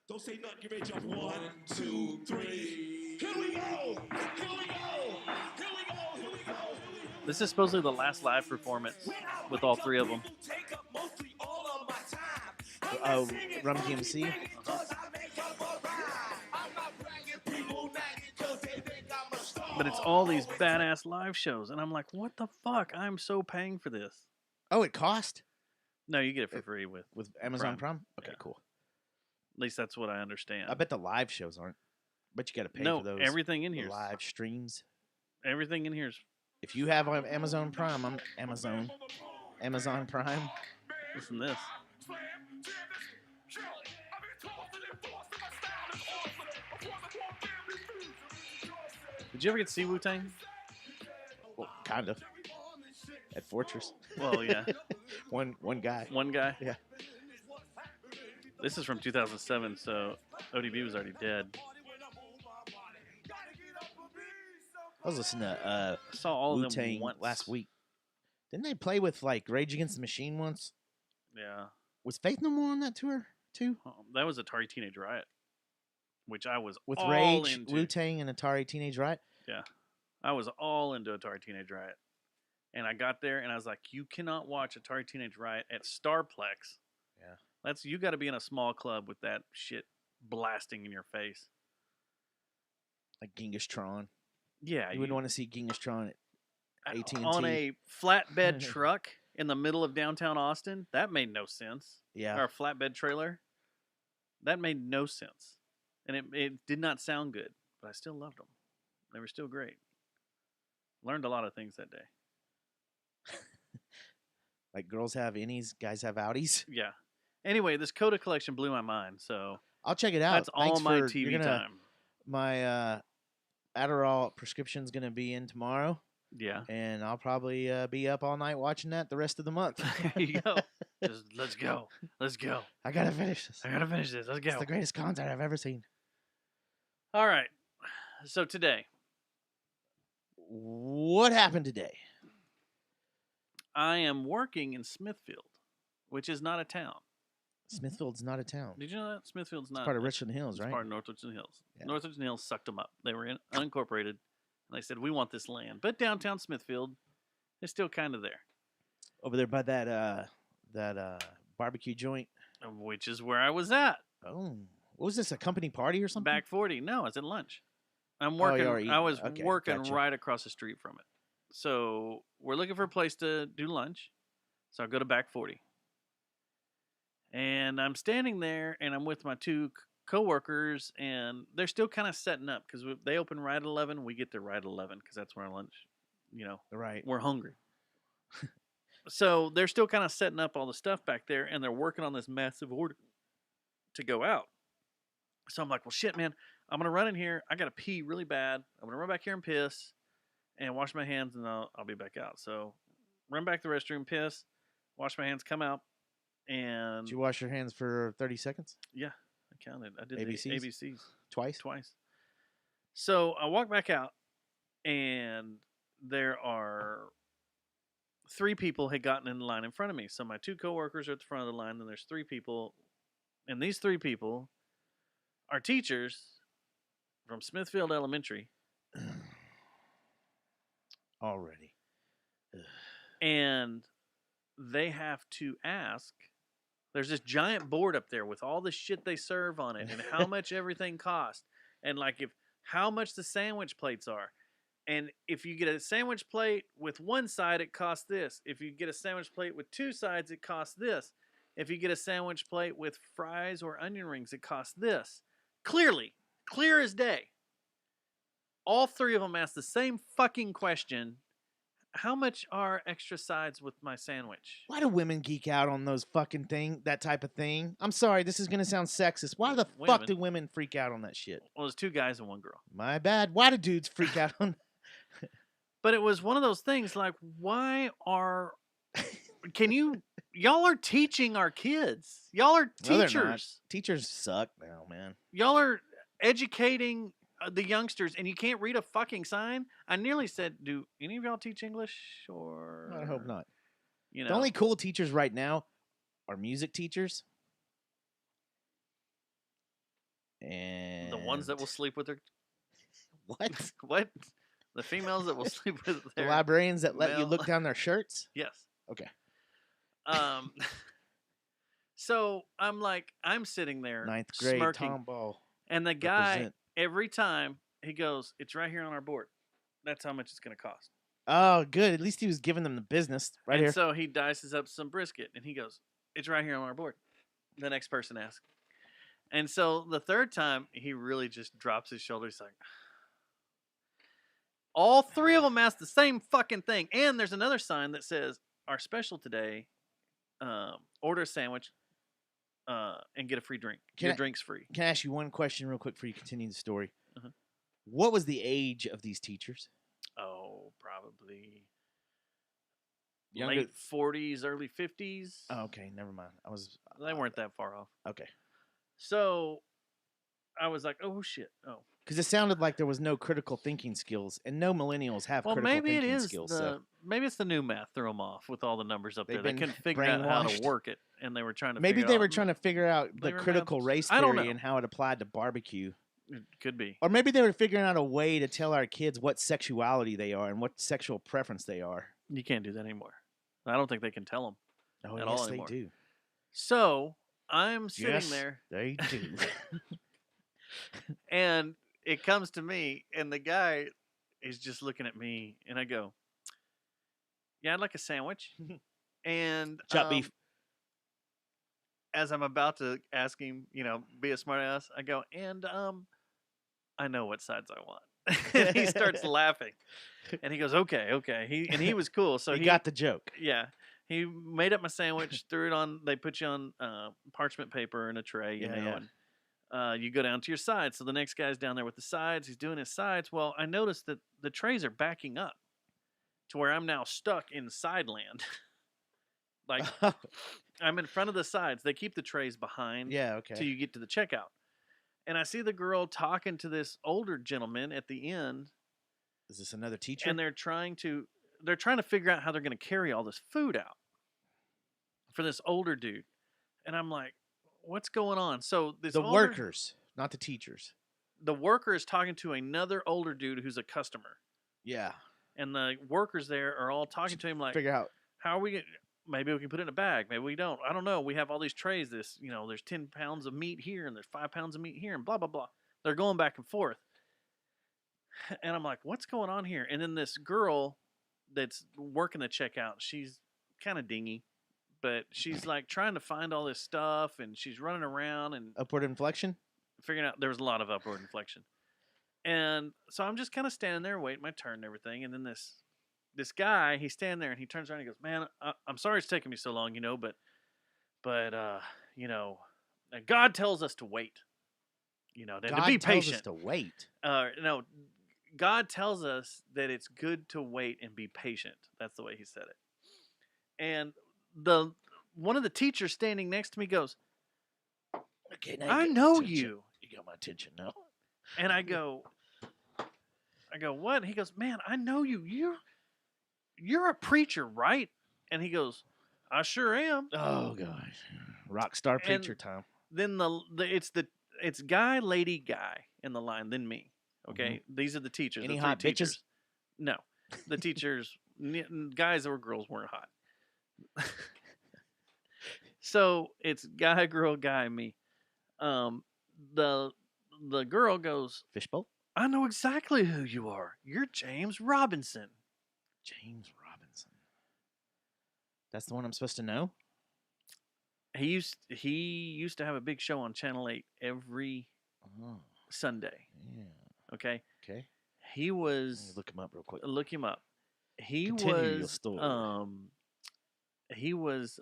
Don't say nothing. Get ready to jump. 1, 2, 3. Here we go. Here we go. Here we go. Here we go. This is supposedly the last live performance with all three of them. Rum DMC. But it's all these badass live shows. And I'm like, what the fuck? I'm so paying for this. Oh, it cost? No, you get it for free with Amazon Prime? Okay, Yeah. cool. At least that's what I understand. I bet the live shows aren't. But you got to pay No, for those. everything in the here. live streams. Everything in here is. If you have Amazon Prime, I'm Amazon Prime. Listen to this. Did you ever get to see Wu-Tang? Well, kind of. At Fortress. Well, yeah. one guy. One guy? Yeah. This is from 2007, so ODB was already dead. I was listening to I saw all of them Wu-Tang once. last week. Didn't they play with like Rage Against the Machine once? Yeah. Was Faith No More on that tour too? That was Atari Teenage Riot, which I was With all Rage, into. Wu-Tang, and Atari Teenage Riot? Yeah. I was all into Atari Teenage Riot. And I got there and I was like, you cannot watch Atari Teenage Riot at Starplex. Yeah. You got to be in a small club with that shit blasting in your face. Like Genghis Tron. Yeah. You wouldn't want to see Genghis Tron at AT&T. On a flatbed truck in the middle of downtown Austin? That made no sense. Yeah. Or a flatbed trailer? That made no sense. And it did not sound good, but I still loved them. They were still great. Learned a lot of things that day. Like girls have innies, guys have outies. Yeah. Anyway, this Coda collection blew my mind, so I'll check it out. that's all Thanks my for- TV you're gonna- time. My Adderall prescription's going to be in tomorrow. Yeah. And I'll probably be up all night watching that the rest of the month. There you go. Just, let's go. Let's go. I got to finish this. I got to finish this. Let's It's go. the greatest concert I've ever seen. All right. So today, What happened today? I am working in Smithfield, which is not a town. Smithfield's not a town. Did you know that? Smithfield's not. It's part of Richland Hills, It's right? part of North Richland Hills. Yeah. North Richland Hills sucked them up. They were unincorporated, and they said, we want this land. But downtown Smithfield is still kind of there, Over there by that barbecue joint. which is where I was at. Oh, what was this? A company party or something? Back 40. No, it's at lunch. I'm Oh, working. you already I was okay, working gotcha. right across the street from it. So we're looking for a place to do lunch. So I go to Back 40. And I'm standing there, and I'm with my two coworkers, and they're still kind of setting up because they open right at 11. We get there right at 11 because that's when our lunch, Right. we're hungry. So they're still kind of setting up all the stuff back there, and they're working on this massive order to go out. So I'm like, well, shit, man, I'm going to run in here. I got to pee really bad. I'm going to run back here and piss and wash my hands, and I'll be back out. So run back to the restroom, piss, wash my hands, come out. And Did you wash your hands for 30 seconds? yeah, I counted. I did ABCs? the ABCs Twice? So I walk back out, and there are 3 people had gotten in the line in front of me. So my 2 coworkers are at the front of the line, and there's 3 people. And these 3 people are teachers from Smithfield Elementary. Already. And they have to ask. There's this giant board up there with all the shit they serve on it and how much everything costs. And like how much the sandwich plates are. And if you get a sandwich plate with one side, it costs this. If you get a sandwich plate with 2 sides, it costs this. If you get a sandwich plate with fries or onion rings, it costs this. Clear as day. All 3 of them ask the same fucking question. How much are extra sides with my sandwich? Why do women geek out on those fucking that type of thing? I'm sorry, this is going to sound sexist. Why the fuck do women freak out on that shit? Well, there's 2 guys and 1 girl. My bad. Why do dudes freak out on But it was one of those things like, y'all are teaching our kids. Y'all are teachers. No, teachers suck now, man. Y'all are educating the youngsters, and you can't read a fucking sign. I nearly said, do any of y'all teach English? Or I hope not. You know, the only cool teachers right now are music teachers. And the ones that will sleep with their... What? What? The females that will sleep with their... The librarians that let you look down their shirts? Yes. Okay. So I'm sitting there 9th grade smirking. Tom Ball. And the guy, every time, he goes, it's right here on our board. That's how much it's going to cost. Oh, good. At least he was giving them the business right here. And so he dices up some brisket, and he goes, it's right here on our board. The next person asks. And so the 3rd time, he really just drops his shoulder. He's like, all 3 of them ask the same fucking thing. And there's another sign that says, our special today, order a sandwich and get a free drink. Your drink's free. Can I ask you one question real quick before you continue the story? Uh-huh. What was the age of these teachers? Oh, probably Younger? Late 40s, early 50s. Oh, okay, never mind. They weren't that far off. Okay. So I was like, oh, shit. Oh. Because it sounded like there was no critical thinking skills, and no millennials have critical thinking skills. Maybe it's the new math threw them off with all the numbers up there. They couldn't figure out how to brainwashed. work it, and they were trying to Maybe they were trying to figure out the critical maths. race I don't theory know. and how it applied to barbecue. It could be. Or maybe they were figuring out a way to tell our kids what sexuality they are and what sexual preference they are. You can't do that anymore. I don't think they can tell them Oh, at yes, all they anymore. do. So I'm sitting Yes, there. They do. And it comes to me, and the guy is just looking at me, and I go, yeah, I'd like a sandwich. And Chop beef. As I'm about to ask him, be a smart ass, I go, and I know what sides I want. And he starts laughing. And he goes, okay. He was cool. So he got the joke. Yeah. He made up my sandwich, threw it on, they put you on parchment paper in a tray, you know, and you go down to your sides. So the next guy's down there with the sides. He's doing his sides. Well, I noticed that the trays are backing up to where I'm now stuck in side land. Like, I'm in front of the sides. They keep the trays behind till you get to the checkout. And I see the girl talking to this older gentleman at the end. Is this another teacher? And they're trying to figure out how they're going to carry all this food out for this older dude. And I'm like, what's going on? So the workers, not the teachers. The worker is talking to another older dude who's a customer. Yeah. And the workers there are all talking to him like, figure out how are we going to... Maybe we can put it in a bag. Maybe we don't. I don't know. We have all these trays. There's 10 pounds of meat here and there's 5 pounds of meat here and blah, blah, blah. They're going back and forth. And I'm like, what's going on here? And then this girl that's working the checkout, she's kind of dingy, but she's like trying to find all this stuff and she's running around and upward inflection, figuring out there was a lot of upward inflection. And so I'm just kind of standing there waiting my turn and everything. And then this guy, he's standing there and he turns around and he goes, man, I'm sorry it's taking me so long, but God tells us to wait, to be patient. God tells us to wait. No, God tells us that it's good to wait and be patient. That's the way he said it. And one of the teachers standing next to me goes, okay, I know you. You got my attention now. And I go, what? And he goes, man, I know you. You're a preacher, right? And he goes, I sure am. Oh gosh, rock star preacher time. Then it's guy, lady, guy in the line, then me. Okay, these are the teachers. Any the hot three bitches? teachers. No, the teachers, guys or girls weren't hot. So it's guy, girl, guy, me. The girl goes, Fishbowl. I know exactly who you are. You're James Robinson. James Robinson. That's the one I'm supposed to know. He used to have a big show on Channel 8 every Sunday. Yeah. Okay. Okay. He was look him up real quick. Look him up. He Continue your was story. he was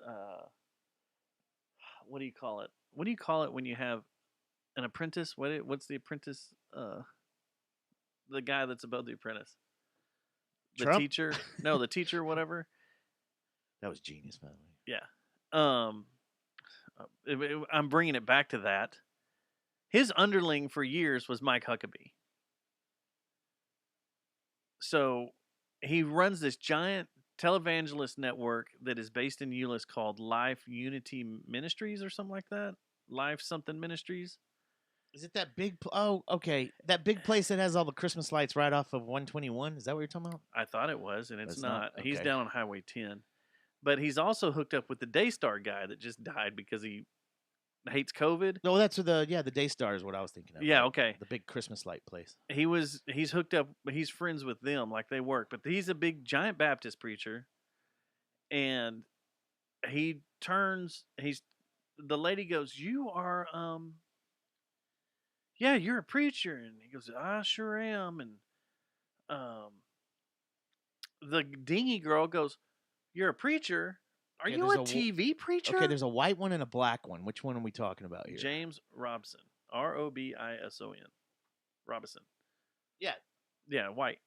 what do you call it? What do you call it when you have an apprentice? What's the apprentice? The guy that's above the apprentice. The Trump? teacher? No, the teacher, whatever. That was genius, by the way. Yeah. I'm bringing it back to that. His underling for years was Mike Huckabee. So he runs this giant televangelist network that is based in Euless called Life Unity Ministries or something like that. Life something Ministries. Is it that big? Oh, okay. That big place that has all the Christmas lights right off of 121. Is that what you're talking about? I thought it was, and it's That's not. not? He's Okay. down on Highway 10. But he's also hooked up with the Daystar guy that just died because he hates COVID. No, that's the Daystar is what I was thinking of. Yeah, the- okay. The big Christmas light place. He's hooked up. He's friends with them, like they work. But he's a big giant Baptist preacher, and he turns. The lady goes, "You are yeah, you're a preacher," and he goes, "I sure am." And the dingy girl goes, "You're a preacher? Are Yeah, you there's a TV preacher?" Okay, there's a white one and a black one. Which one are we talking about here? James Robson, Robison. Robinson. Yeah. Yeah, white.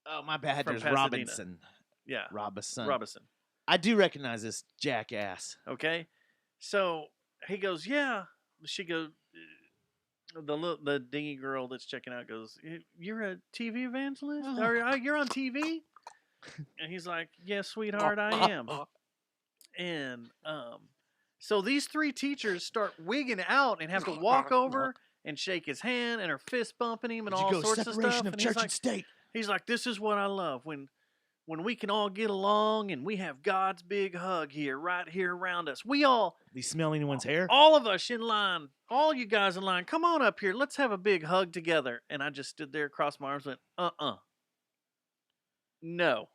Oh, my bad. From There's Pasadena. Robinson. Yeah, Robinson. Robinson. I do recognize this jackass. Okay, so he goes, "Yeah." She goes, the dingy girl that's checking out goes, "You're a TV evangelist? Oh. Or you're on TV?" And he's like, "Yeah, sweetheart, I am." And so these three teachers start wigging out and have to walk over and shake his hand and are fist bumping him and all sorts of stuff. Of And church and state. he's like, "This is what I love when we can all get along and we have God's big hug right here around us. We all, They smell anyone's hair? all of us in line, all you guys in line, come on up here. Let's have a big hug together." And I just stood there, crossed my arms, went, no.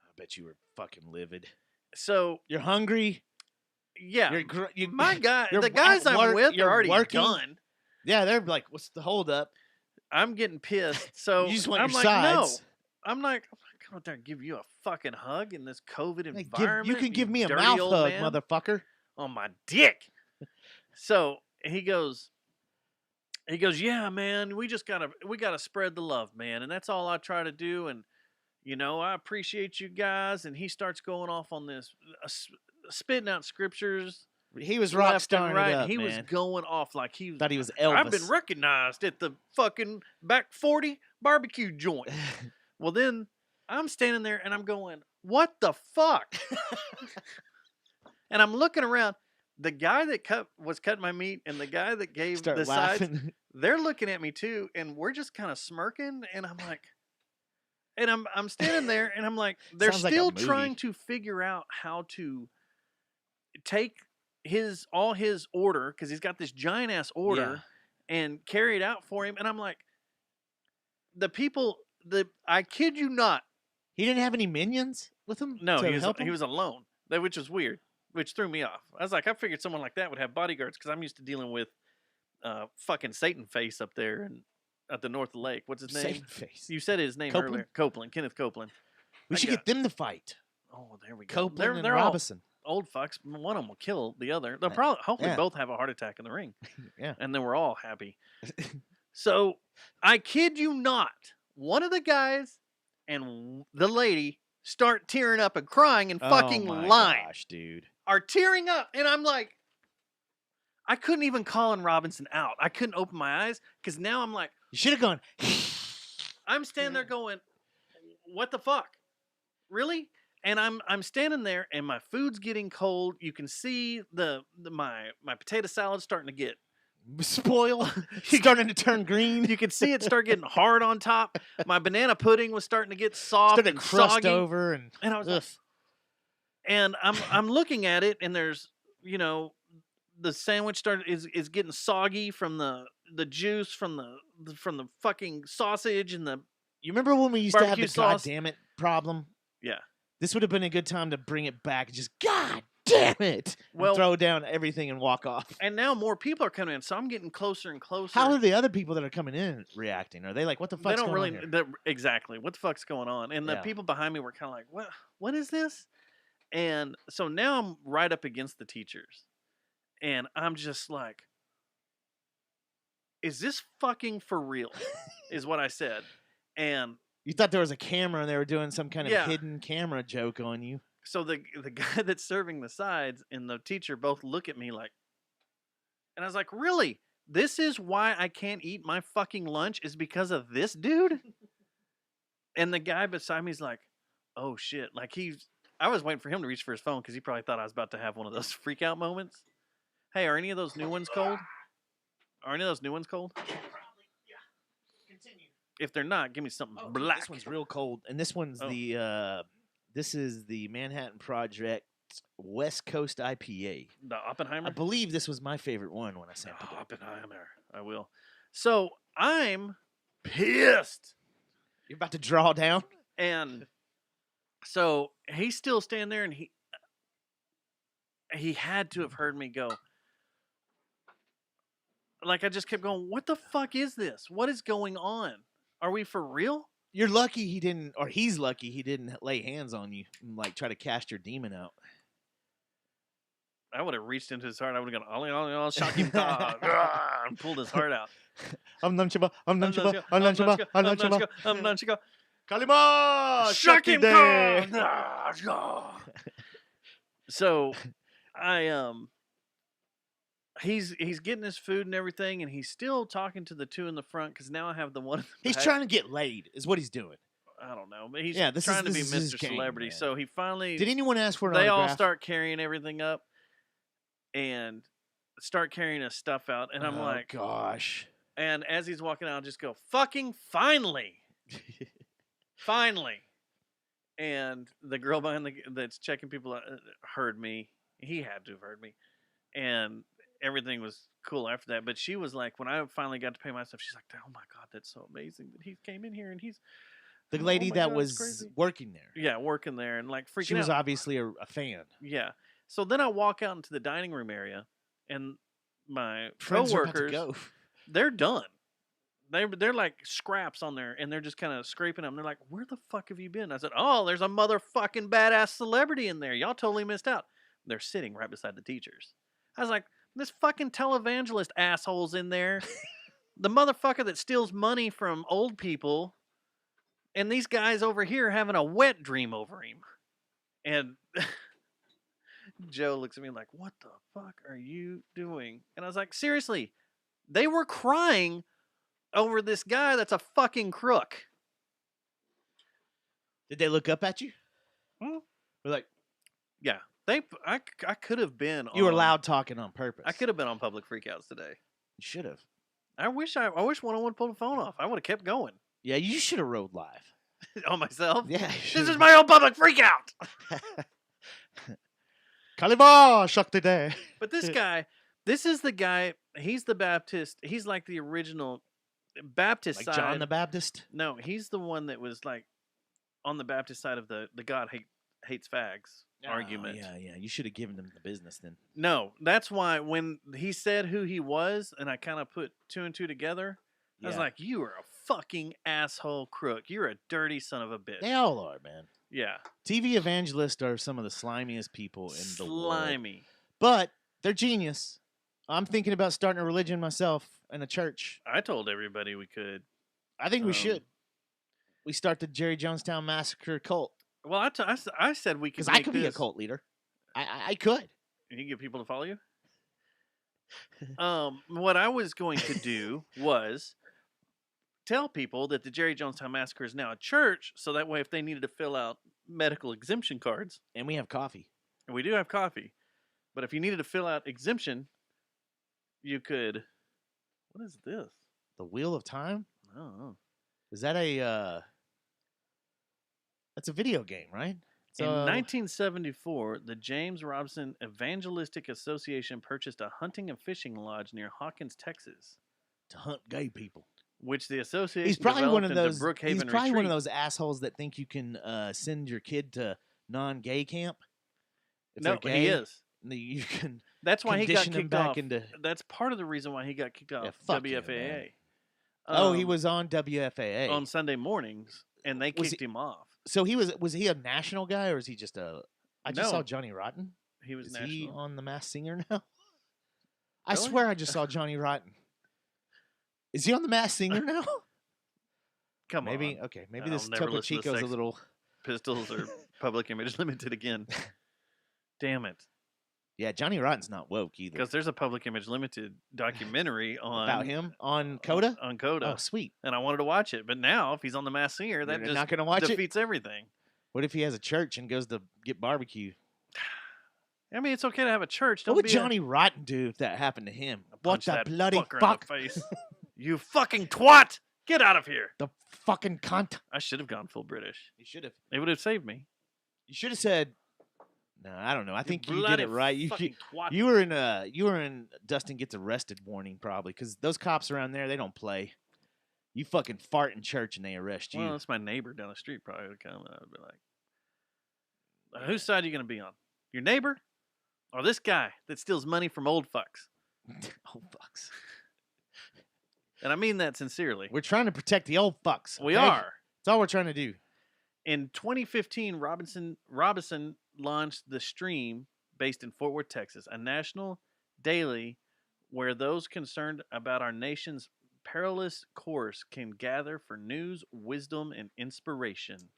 I bet you were fucking livid. So You're hungry. yeah, You, my guy, you're the guys at I'm work, with are you're already working. done. Yeah, they're like, what's the holdup? I'm getting pissed. So You just want I'm your like, sides. no. I'm like, come out there and give you a fucking hug in this COVID Hey, environment. you can give me a dirty mouth old hug, man. motherfucker. On my dick. So he goes, "Yeah, man, we gotta spread the love, man, and that's all I try to do. And I appreciate you guys." And he starts going off on this, spitting out scriptures. He was rock left and starring right. it up, He man. was going off like he Thought he was Elvis. I've been recognized at the fucking back 40 barbecue joint. Well, then I'm standing there and I'm going, "What the fuck?" And I'm looking around. The guy that was cutting my meat and the guy that gave Start the sides, laughing. they're looking at me too, and we're just kind of smirking. And I'm like, and I'm standing there, and I'm like, they're Sounds like a still movie. trying to figure out how to take all his order, because he's got this giant ass order, and carry it out for him. And I'm like, I kid you not. He didn't have any minions with him? No, to he help him? was alone, which was weird, which threw me off. I was like, I figured someone like that would have bodyguards, because I'm used to dealing with fucking Satan face up there at the north of the lake. What's his name? Satan face. You said his name Copeland? earlier. Copeland, Kenneth Copeland. We should get them to fight. Oh, there we go. Copeland and they're all Robinson. old fucks. One of them will kill the other. They'll probably, hopefully, Yeah. both have a heart attack in the ring. Yeah. And then we're all happy. So, I kid you not, one of the guys and the lady start tearing up and crying in fucking oh my line. gosh, dude. Are tearing up. And I'm like, I couldn't even Colin Robinson out. I couldn't open my eyes, because now I'm like, You should have gone. I'm standing there going, what the fuck? Really? And I'm standing there, and my food's getting cold. You can see my potato salad starting to get spoil, starting to turn green. You can see it start getting hard on top. My banana pudding was starting to get soft started and crust soggy. over, and I was like, and I'm looking at it, and there's the sandwich is getting soggy from the juice from the fucking sausage and the. You remember when we used to have the sauce? God damn it problem? Yeah. This would have been a good time to bring it back. Just God damn it! Well, throw down everything and walk off. And now more people are coming in, so I'm getting closer and closer. How are the other people that are coming in reacting? Are they like, "What the fuck's going on here?" Exactly. What the fuck's going on? And the people behind me were kind of like, What is this?" And so now I'm right up against the teachers, and I'm just like, "Is this fucking for real?" Is what I said. And you thought there was a camera and they were doing some kind of hidden camera joke on you. So the guy that's serving the sides and the teacher both look at me like, and I was like, really? This is why I can't eat my fucking lunch is because of this dude? And the guy beside me is like, oh shit. Like I was waiting for him to reach for his phone because he probably thought I was about to have one of those freak out moments. Hey, are any of those new ones cold? Are any of those new ones cold? If they're not, give me something black. This one's real cold, and this one's this is the Manhattan Project West Coast IPA. The Oppenheimer? I believe this was my favorite one when I sampled it. Oppenheimer. I will. So I'm pissed. You're about to draw down? And so he's still standing there, and he had to have heard me go. Like, I just kept going, what the fuck is this? What is going on? Are we for real? You're lucky he didn't, or he's lucky he didn't lay hands on you and, like, try to cast your demon out. I would have reached into his heart. I would have gone, I'll shock him, and pulled his heart out. I'm Nunchaba. Kalima! Shock him, So, He's getting his food and everything, and he's still talking to the two in the front because now I have the one. He's trying to get laid, is what he's doing. I don't know, but he's trying to be Mr. Celebrity. So he finally. Did anyone ask for an They autograph? all start carrying everything up, and start carrying his stuff out, and I'm like, gosh. And as he's walking out, I'll just go, fucking finally, finally. And the girl behind that's checking people out heard me. He had to have heard me, and. Everything was cool after that, but she was like, when I finally got to pay my stuff, she's like, oh my God, that's so amazing that he came in here and he's the lady that was working there. Yeah, working there and like freaking out. She was obviously a fan. Yeah. So then I walk out into the dining room area and my Friends coworkers, go. They're done. They're like scraps on there and they're just kind of scraping them. They're like, where the fuck have you been? I said, oh, there's a motherfucking badass celebrity in there. Y'all totally missed out. They're sitting right beside the teachers. I was like, this fucking televangelist asshole's in there. The motherfucker that steals money from old people. And these guys over here having a wet dream over him. And Joe looks at me like, what the fuck are you doing? And I was like, seriously, they were crying over this guy that's a fucking crook. Did they look up at you? Hmm? We're like, yeah. I could have been. You were loud talking on purpose. I could have been on public freakouts today. You should have. I wish one would pull the phone off. I would have kept going. Yeah, you should have rode live. On myself? Yeah. This is my own public freakout. Kalima shock today. But this guy, this is the guy. He's the Baptist. He's like the original Baptist like side. John the Baptist? No, he's the one that was like on the Baptist side of the God hates fags argument. Yeah. You should have given them the business then. No, that's why when he said who he was, and I kind of put two and two together, I was like, you are a fucking asshole crook. You're a dirty son of a bitch. They all are, man. Yeah. TV evangelists are some of the slimiest people in the world. Slimy. But they're genius. I'm thinking about starting a religion myself and a church. I told everybody we could. I think we should. We start the Jerry Jonestown Massacre cult. Well, I said we could. Because I could be a cult leader. I could. You can get people to follow you? What I was going to do was tell people that the Jerry Jonestown Massacre is now a church, so that way if they needed to fill out medical exemption cards. And we have coffee. And we do have coffee. But if you needed to fill out exemption, you could. What is this? The Wheel of Time? I don't know. Is that that's a video game, right? In 1974, the James Robinson Evangelistic Association purchased a hunting and fishing lodge near Hawkins, Texas, to hunt gay people. which the association He's probably one of developed those. into Brookhaven He's probably one of Retreat. those assholes that think you can send your kid to non-gay camp. If No, they're he gay, is. You can. That's why he got condition him kicked back off. into. That's part of the reason why he got kicked off fuck you, WFAA. man. Oh, he was on WFAA on Sunday mornings, and they Was kicked him off. So he was he a national guy or is he just a? I just No. saw Johnny Rotten. He was Is national. he on The Masked Singer now? I Really? swear I just saw Johnny Rotten. Is he on The Masked Singer now? Come maybe on. okay. Maybe I'll this never Topo listen to Chico's a Sex little. Pistols or Public Image Limited again. Damn it. Yeah, Johnny Rotten's not woke either. Because there's a Public Image Limited documentary on About him on Coda. On Coda. Oh, sweet. And I wanted to watch it. But now, if he's on The Masked Singer, that You're just not gonna watch it? defeats everything. What if he has a church and goes to get barbecue? I mean, it's okay to have a church. Don't What would be Johnny Rotten do if that happened to him? What punch the that bloody fucker fuck? in the face. You fucking twat! Get out of here. The fucking cunt. I should have gone full British. You should have. It would have saved me. You should have said. No, I don't know. I think you did bloody it right. fucking twat. You were in Dustin Gets Arrested warning probably because those cops around there they don't play. You fucking fart in church and they arrest you. Well, that's my neighbor down the street probably would come and I would be like, whose side are you going to be on? Your neighbor or this guy that steals money from old fucks? Old fucks. And I mean that sincerely. We're trying to protect the old fucks. We okay? are. That's all we're trying to do. In 2015, Robinson launched The Stream, based in Fort Worth, Texas, a national daily where those concerned about our nation's perilous course can gather for news, wisdom, and inspiration.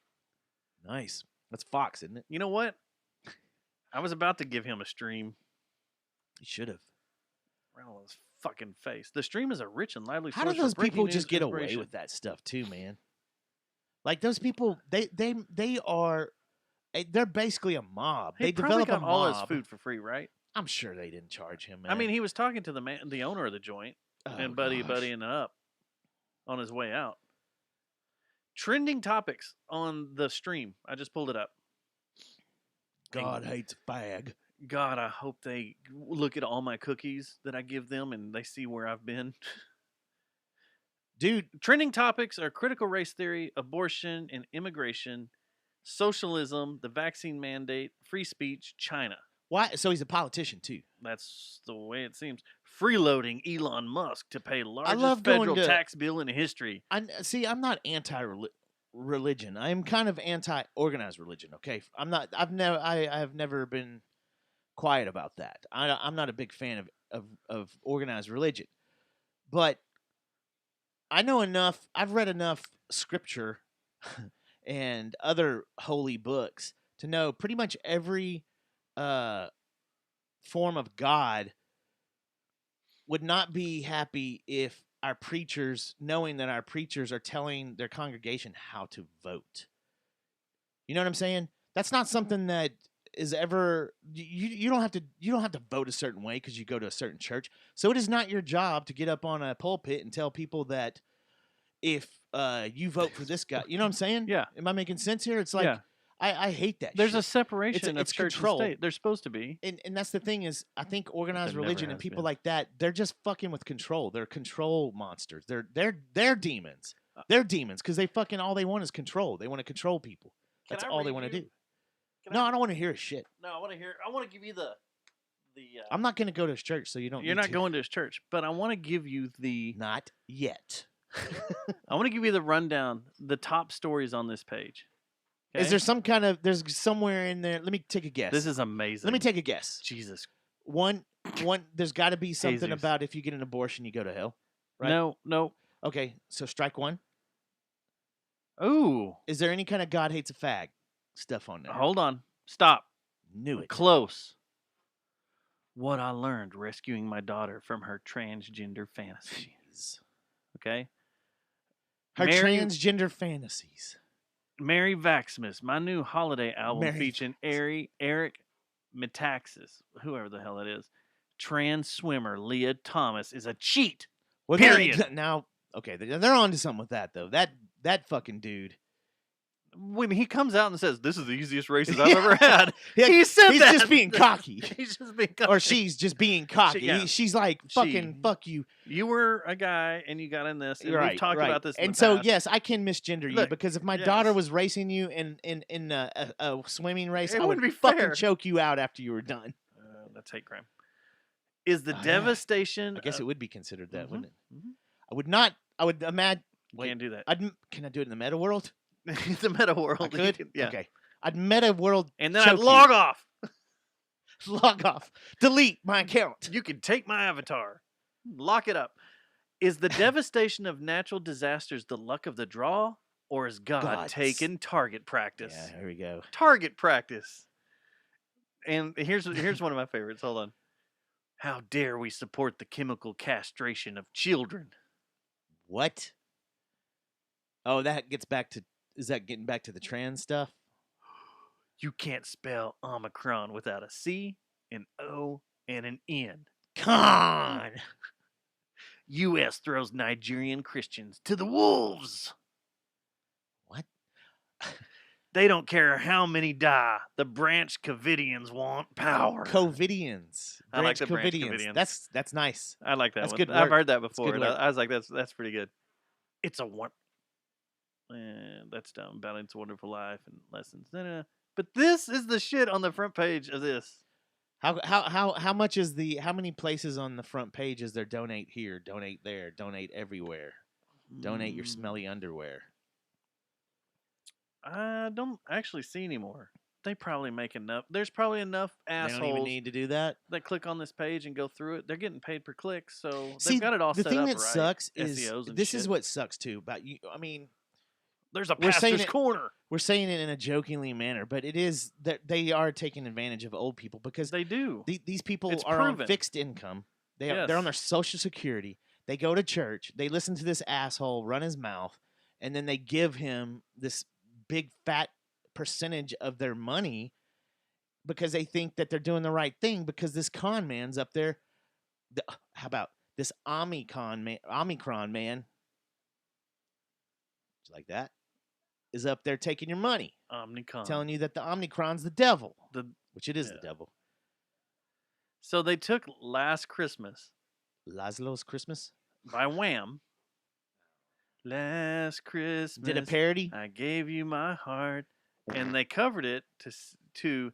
Nice. That's Fox, isn't it? You know what? I was about to give him a stream. You should have. Right on his fucking face. The Stream is a rich and lively How source do those for breaking people news just get and away inspiration. with that stuff too, man? Like those people, they are, they're basically a mob. He They probably develop got a all mob. his food for free, right? I'm sure they didn't charge him. Man. I mean, he was talking to the owner of the joint and buddying it up on his way out. Trending topics on The Stream. I just pulled it up. God hates fag. God, I hope they look at all my cookies that I give them and they see where I've been. Dude, trending topics are critical race theory, abortion and immigration, socialism, the vaccine mandate, free speech, China. Why? So he's a politician too. That's the way it seems. Freeloading Elon Musk to pay largest love going federal to- tax bill in history. See, I'm not anti-religion. I am kind of anti-organized religion. Okay, I'm not. I have never been quiet about that. I'm not a big fan of organized religion, but I know enough. I've read enough scripture and other holy books to know pretty much every form of God would not be happy if our preachers, knowing that our preachers are telling their congregation how to vote. You know what I'm saying? That's not something that is ever you don't have to vote a certain way because you go to a certain church. So it is not your job to get up on a pulpit and tell people that if you vote for this guy, you know what I'm saying? Yeah. Am I making sense here? It's like Yeah. I hate that. There's shit. a separation of it's church control. and state. They're supposed to be. And that's the thing is, I think organized There never religion and has people been. like that, they're just fucking with control. They're control monsters. They're demons. They're demons because they fucking all they want is control. They want to control people. That's all they want to do. No, I don't want to hear his shit. No, I want to hear. I want to give you the. I'm not going to go to his church, so you don't. You're need not to. going to his church, but I want to give you the. Not yet. I want to give you the rundown, the top stories on this page. Is there some kind of? There's somewhere in there. Let me take a guess. This is amazing. Let me take a guess. Jesus. One. There's got to be something Jesus. about if you get an abortion, you go to hell. Right? No. Okay, so strike one. Ooh. Is there any kind of God hates a fag stuff on there? Hold on. Stop. Knew it. Close. What I learned rescuing my daughter from her transgender fantasy. Jeez. Okay. Her Mary- transgender fantasies. Merry Vaxmas, my new holiday album Merry featuring Eric Metaxas, whoever the hell that is. Trans swimmer Leah Thomas is a cheat. Well, Period. Now, okay, they're on to something with that though. That fucking dude. When he comes out and says, "This is the easiest races I've ever had," Yeah, he said he's that. just being cocky. He's just being cocky. Or she's just being cocky. yeah. She's like, fucking fuck you. You were a guy and you got in this, and Right, we've talked right. about this. And so, yes, I can misgender you Look, because if my yes. daughter was racing you in a swimming race, It I would wouldn't be fucking fair. choke you out after you were done. That's hate crime. Is the Oh, yeah. devastation? I guess it would be considered that, wouldn't it? Mhm. I would not. I would imagine. Can't do that. Can I do it in the meta world? The meta world. I could. Yeah. Okay. I'd meta world, And then I'd log off. log off, delete my account. You can take my avatar, lock it up. Is the devastation of natural disasters the luck of the draw, or is God God's. taking target practice? Yeah, here we go. Target practice. And here's one of my favorites. Hold on. How dare we support the chemical castration of children? What? Oh, that gets back to. Is that getting back to the trans stuff? You can't spell Omicron without a C, an O, and an N. Come on. U.S. throws Nigerian Christians to the wolves. What? They don't care how many die. The Branch Covidians want power. Covidians. I like Branch the Branch Covidians. That's nice. I like that That's one. good I've work. heard that That's before. good And work. I was like, that's pretty good. It's a one. That's dumb. Balanced Wonderful Life and lessons. No. But this is the shit on the front page of this. How much is how many places on the front page is there? Donate here, donate there, donate everywhere, donate your smelly underwear. I don't actually see anymore. They probably make enough. There's probably enough They assholes don't even need to do that. that click on this page and go through it. They're getting paid per click, so See, they've got it all the set thing up that right. sucks is SEOs and this shit. is what sucks too about you. I mean, There's a we're saying pastor's it- corner. we're saying it in a jokingly manner, but it is that they are taking advantage of old people because They do. these people It's are proven. on fixed income. They're Yes. on their Social Security. They go to church. They listen to this asshole run his mouth, and then they give him this big fat percentage of their money because they think that they're doing the right thing because this con man's up there. How about this Omicron man? Like that is up there taking your money, Omnicom. telling you that the Omicron's the devil, which it is yeah. the devil. So they took Last Christmas Laszlo's Christmas. by Wham. Last Christmas. Did a parody? I gave you my heart. And they covered it to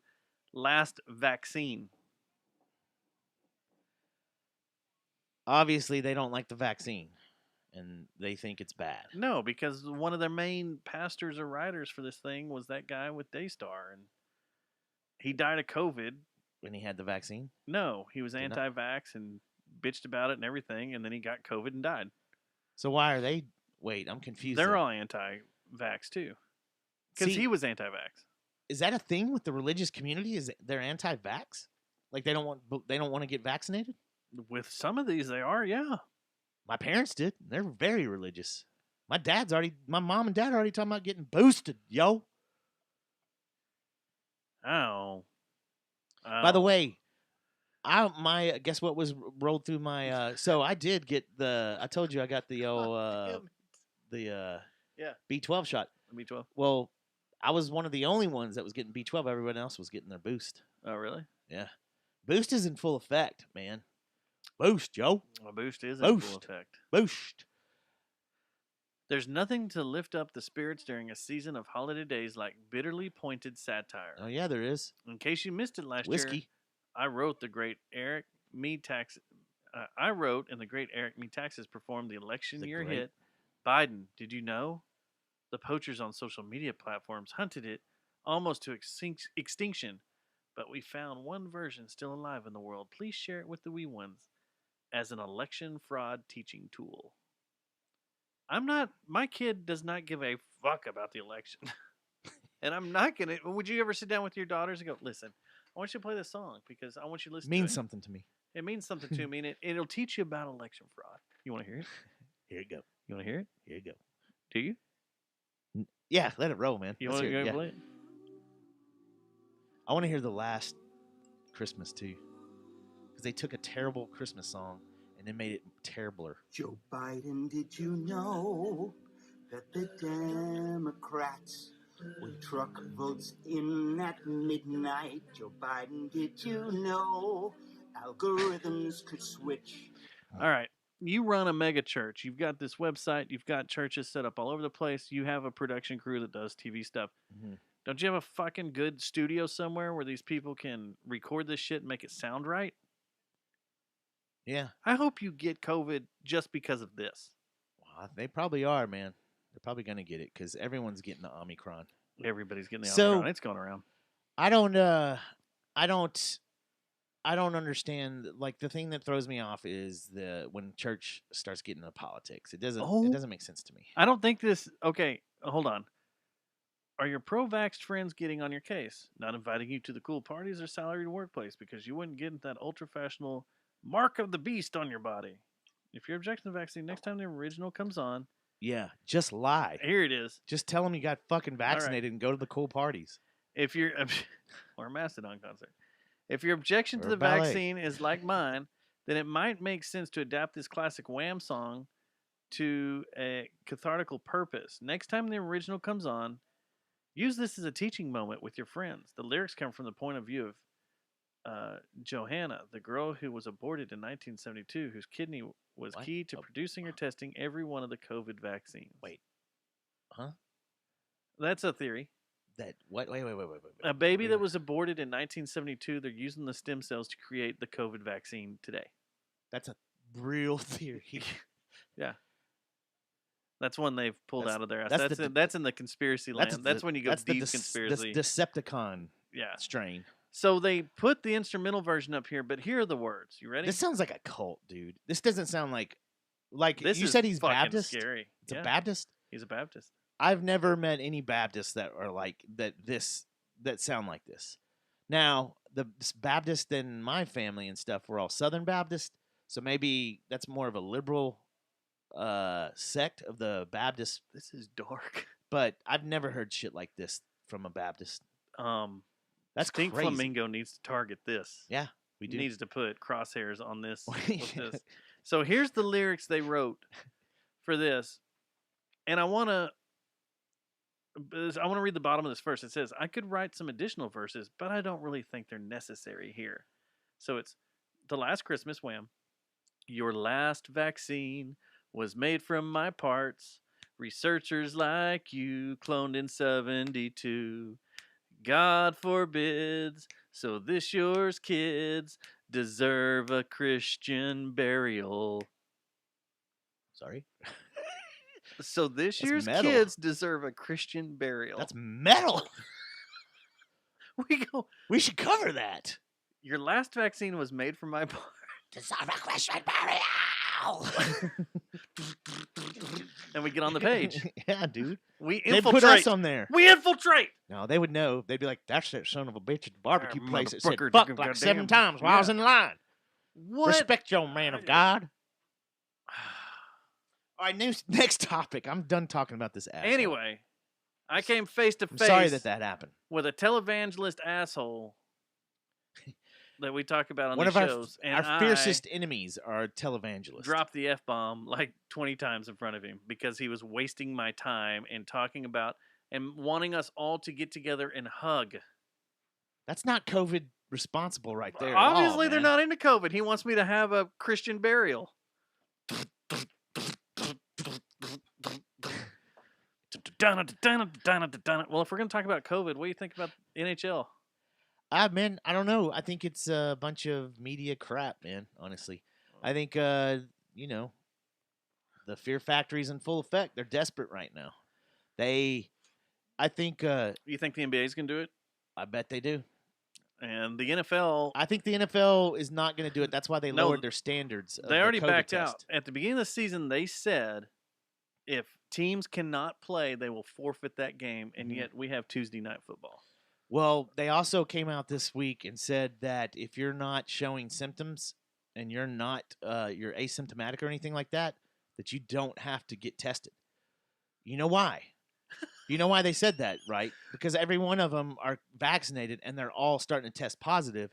Last Vaccine. Obviously, they don't like the vaccine, and they think it's bad. No, because one of their main pastors or writers for this thing was that guy with Daystar. And he died of COVID. When he had the vaccine? No, he was Did not? anti-vax and bitched about it and everything. And then he got COVID and died. So why are they... Wait, I'm confused. They're then. all anti-vax too. Because See, he was anti-vax. Is that a thing with the religious community? Is they're anti-vax? Like they don't want to get vaccinated? With some of these, they are, yeah. My parents did. They're very religious. My mom and dad are already talking about getting boosted, yo. Oh. By the way, guess what was rolled through my so I did get I told you I got the B12 shot. B12. Well, I was one of the only ones that was getting B12. Everyone else was getting their boost. Oh, really? Yeah. Boost is in full effect, man. Boost, yo. A boost is in full Boost. effect. Boost. There's nothing to lift up the spirits during a season of holiday days like bitterly pointed satire. Oh, yeah, there is. In case you missed it last year, Whiskey. I wrote the great Eric Me Taxes. I wrote and the great Eric Me Taxes performed the election The year great- hit. Biden, did you know? The poachers on social media platforms hunted it almost to extinction, but we found one version still alive in the world. Please share it with the wee ones as an election fraud teaching tool. My kid does not give a fuck about the election. And I'm not going to, would you ever sit down with your daughters and go, listen, I want you to play this song because I want you to listen to it. It means something to me. It means something to me, and it'll teach you about election fraud. You want to hear it? Here you go. You want to hear it? Here you go. Do you? Yeah, let it roll, man. You Let's want to hear go it, yeah. play it? I want to hear the last Christmas too, because they took a terrible Christmas song and then made it terribler. Joe Biden, did you know that the Democrats will truck votes in at midnight? Joe Biden, did you know algorithms could switch? All right. You run a mega church. You've got this website. You've got churches set up all over the place. You have a production crew that does TV stuff. Mm-hmm. Don't you have a fucking good studio somewhere where these people can record this shit and make it sound right? Yeah. I hope you get COVID just because of this. Well, they probably are, man. They're probably going to get it because everyone's getting the Omicron. Everybody's getting the So- Omicron. It's going around. I don't understand. Like, the thing that throws me off is when church starts getting into politics. It doesn't make sense to me. I don't think this. Okay, hold on. Are your pro-vaxxed friends getting on your case? Not inviting you to the cool parties or salaried workplace because you wouldn't get that ultra-fashionable mark of the beast on your body. If you're objecting to the vaccine, next time the original comes on, Yeah, just lie. here it is. Just tell them you got fucking vaccinated and go to the cool parties. If you're or a Mastodon concert. If your objection to Or the ballet. vaccine is like mine, then it might make sense to adapt this classic Wham song to a cathartical purpose. Next time the original comes on, use this as a teaching moment with your friends. The lyrics come from the point of view of Johanna, the girl who was aborted in 1972, whose kidney was What? key to producing or testing every one of the COVID vaccines. Wait. Huh? That's a theory. That what? Wait. A baby that was aborted in 1972, they're using the stem cells to create the COVID vaccine today. That's a real theory. Yeah. That's one they've pulled That's- out of their ass. that's That's in the conspiracy land. That's when you go that's deep the conspiracy. Decepticon Yeah. strain. So they put the instrumental version up here, but here are the words. You ready? This sounds like a cult, dude. This doesn't sound like This you is said he's fucking Baptist. scary. It's Yeah. a Baptist. He's a Baptist. I've never met any Baptists that are like that. That sound like this. Now the Baptists in my family and stuff were all Southern Baptist, so maybe that's more of a liberal sect of the Baptist. This is dark. But I've never heard shit like this from a Baptist. That's Stink crazy. Flamingo needs to target this. Yeah, we do. Needs to put crosshairs on this. With this. So here's the lyrics they wrote for this, and I want to read the bottom of this first. It says, "I could write some additional verses, but I don't really think they're necessary here." So it's The Last Christmas, Wham. Your last vaccine was made from my parts. Researchers like you cloned in 72. God forbids, so this yours kids deserve a Christian burial. Sorry. So this That's year's metal. kids deserve a Christian burial. That's metal. We should cover that. Your last vaccine was made from my part. Deserve a Christian burial. And we get on the page. Yeah, dude. We They infiltrate. put us on there. We infiltrate. No, they would know. They'd be like, "That's that son of a bitch at the barbecue Ah, place that said motherfucker, fuck goddamn- like 7 times while I was yeah. in line." What? Respect your man of God. All right, next topic. I'm done talking about this asshole. Anyway, I came face to I'm face. sorry that happened. With a televangelist asshole that we talk about on One these of shows, and our fiercest enemies are televangelists. dropped the F-bomb like 20 times in front of him because he was wasting my time and talking about and wanting us all to get together and hug. That's not COVID responsible right there. Obviously, at all, they're man. not into COVID. He wants me to have a Christian burial. Well, if we're going to talk about COVID, what do you think about NHL? Man, I don't know. I think it's a bunch of media crap, man, honestly. I think, the fear factory's in full effect. They're desperate right now. I think... You think the NBA's going to do it? I bet they do. And the NFL... I think the NFL is not going to do it. That's why they No, lowered their standards. Of They already the COVID backed test. out. At the beginning of the season, they said if teams cannot play, they will forfeit that game, and yet we have Tuesday night football. Well, they also came out this week and said that if you're not showing symptoms and you're not you're asymptomatic or anything like that, that you don't have to get tested. You know why? You know why they said that, right? Because every one of them are vaccinated, and they're all starting to test positive,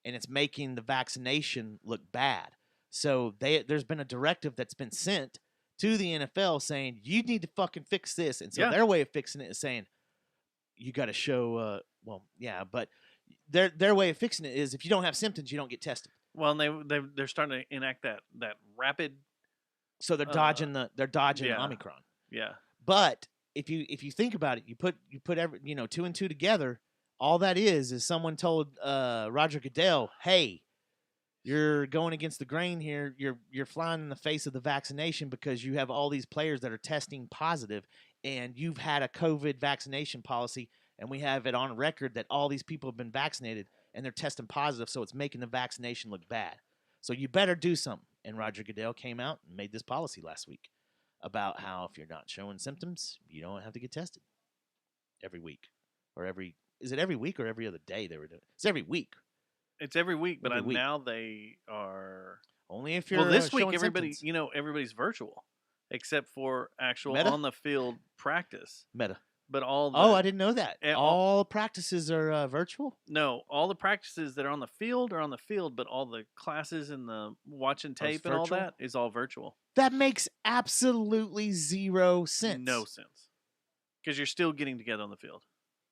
and it's making the vaccination look bad. So there's been a directive that's been sent to the NFL saying, you need to fucking fix this. And so their way of fixing it is saying, you got to show, but their way of fixing it is if you don't have symptoms, you don't get tested. Well, and they're starting to enact that rapid. So they're dodging Omicron. Yeah. But if you think about it, you put every 2 and 2 together. All that is someone told Roger Goodell, hey, you're going against the grain here. You're flying in the face of the vaccination because you have all these players that are testing positive, and you've had a COVID vaccination policy, and we have it on record that all these people have been vaccinated and they're testing positive, so it's making the vaccination look bad. So you better do something. And Roger Goodell came out and made this policy last week about how if you're not showing symptoms, you don't have to get tested every week or is it every week or every other day they were doing? It's every week. It's every week, but now they are only if you're this week. showing Everybody, symptoms. Everybody's virtual except for actual Meta? on the field practice. Meta. But all I didn't know that. All practices are virtual? No, all the practices that are on the field are on the field, but all the classes and the watching tape and all that is all virtual. That makes absolutely zero sense. No sense. Because you're still getting together on the field.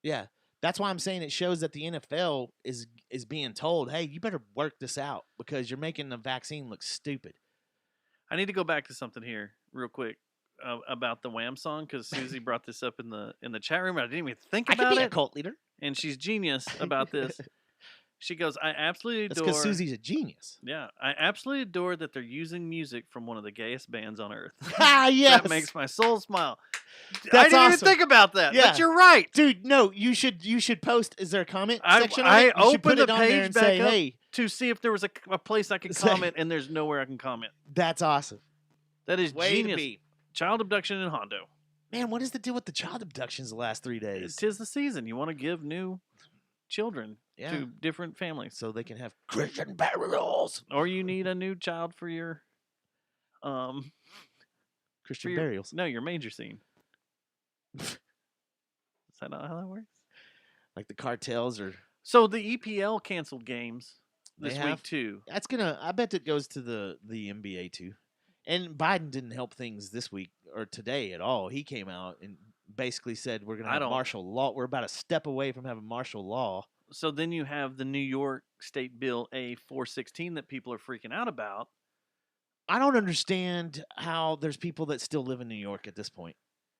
Yeah. That's why I'm saying it shows that the NFL is being told, hey, you better work this out because you're making the vaccine look stupid. I need to go back to something here real quick. About the Wham song because Susie brought this up in the chat room. I didn't even think about it. I could be a cult leader, and she's genius about this. She goes, "I absolutely adore." That's because Susie's a genius. Yeah, I absolutely adore that they're using music from one of the gayest bands on earth. Yes, that makes my soul smile. That's I didn't awesome. even think about that. Yeah. But you're right, dude. No, you should post. Is there a comment section? I opened the page back up to see if there was a place I could comment, and there's nowhere I can comment. That's awesome. That is Way genius. To be. Child abduction in Hondo. Man, what is the deal with the child abductions the last 3 days? 'Tis the season. You want to give new children to different families. So they can have Christian burials. Or you need a new child for your Christian burials. No, your major scene. Is that not how that works? Like the cartels or... So the EPL canceled games this week too. That's I bet it goes to the NBA too. And Biden didn't help things this week or today at all. He came out and basically said we're going to have martial law. We're about a step away from having martial law. So then you have the New York State Bill A416 that people are freaking out about. I don't understand how there's people that still live in New York at this point.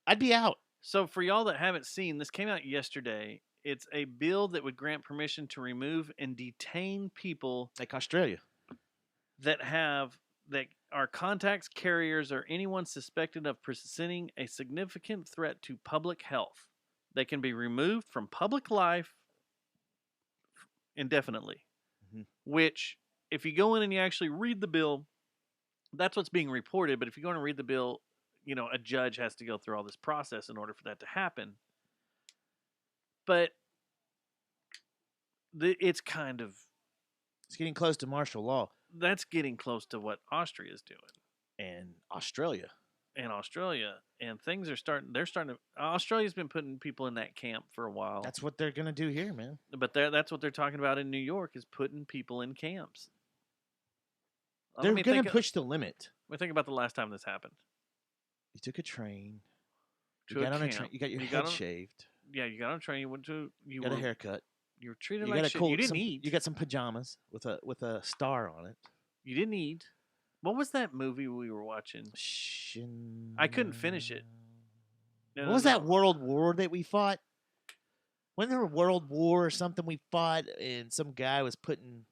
I'd be out. So for y'all that haven't seen, this came out yesterday. It's a bill that would grant permission to remove and detain people like Australia that are contacts, carriers, or anyone suspected of presenting a significant threat to public health. They can be removed from public life indefinitely. Mm-hmm. Which, if you go in and you actually read the bill, that's what's being reported. But if you go in and read the bill, a judge has to go through all this process in order for that to happen. But it's getting close to martial law. That's getting close to what Austria is doing. And Australia. And things are Australia's been putting people in that camp for a while. That's what they're going to do here, man. But that's what they're talking about in New York is putting people in camps. They're going to push the limit. Think about the last time this happened. You took a train. You got on a train. You got your head shaved. Yeah, you got on a train. You got a haircut. You were treated like shit. You didn't eat. You got some pajamas with a star on it. You didn't eat. What was that movie we were watching? I couldn't finish it. What was that World War that we fought? Wasn't there a World War or something we fought and some guy was putting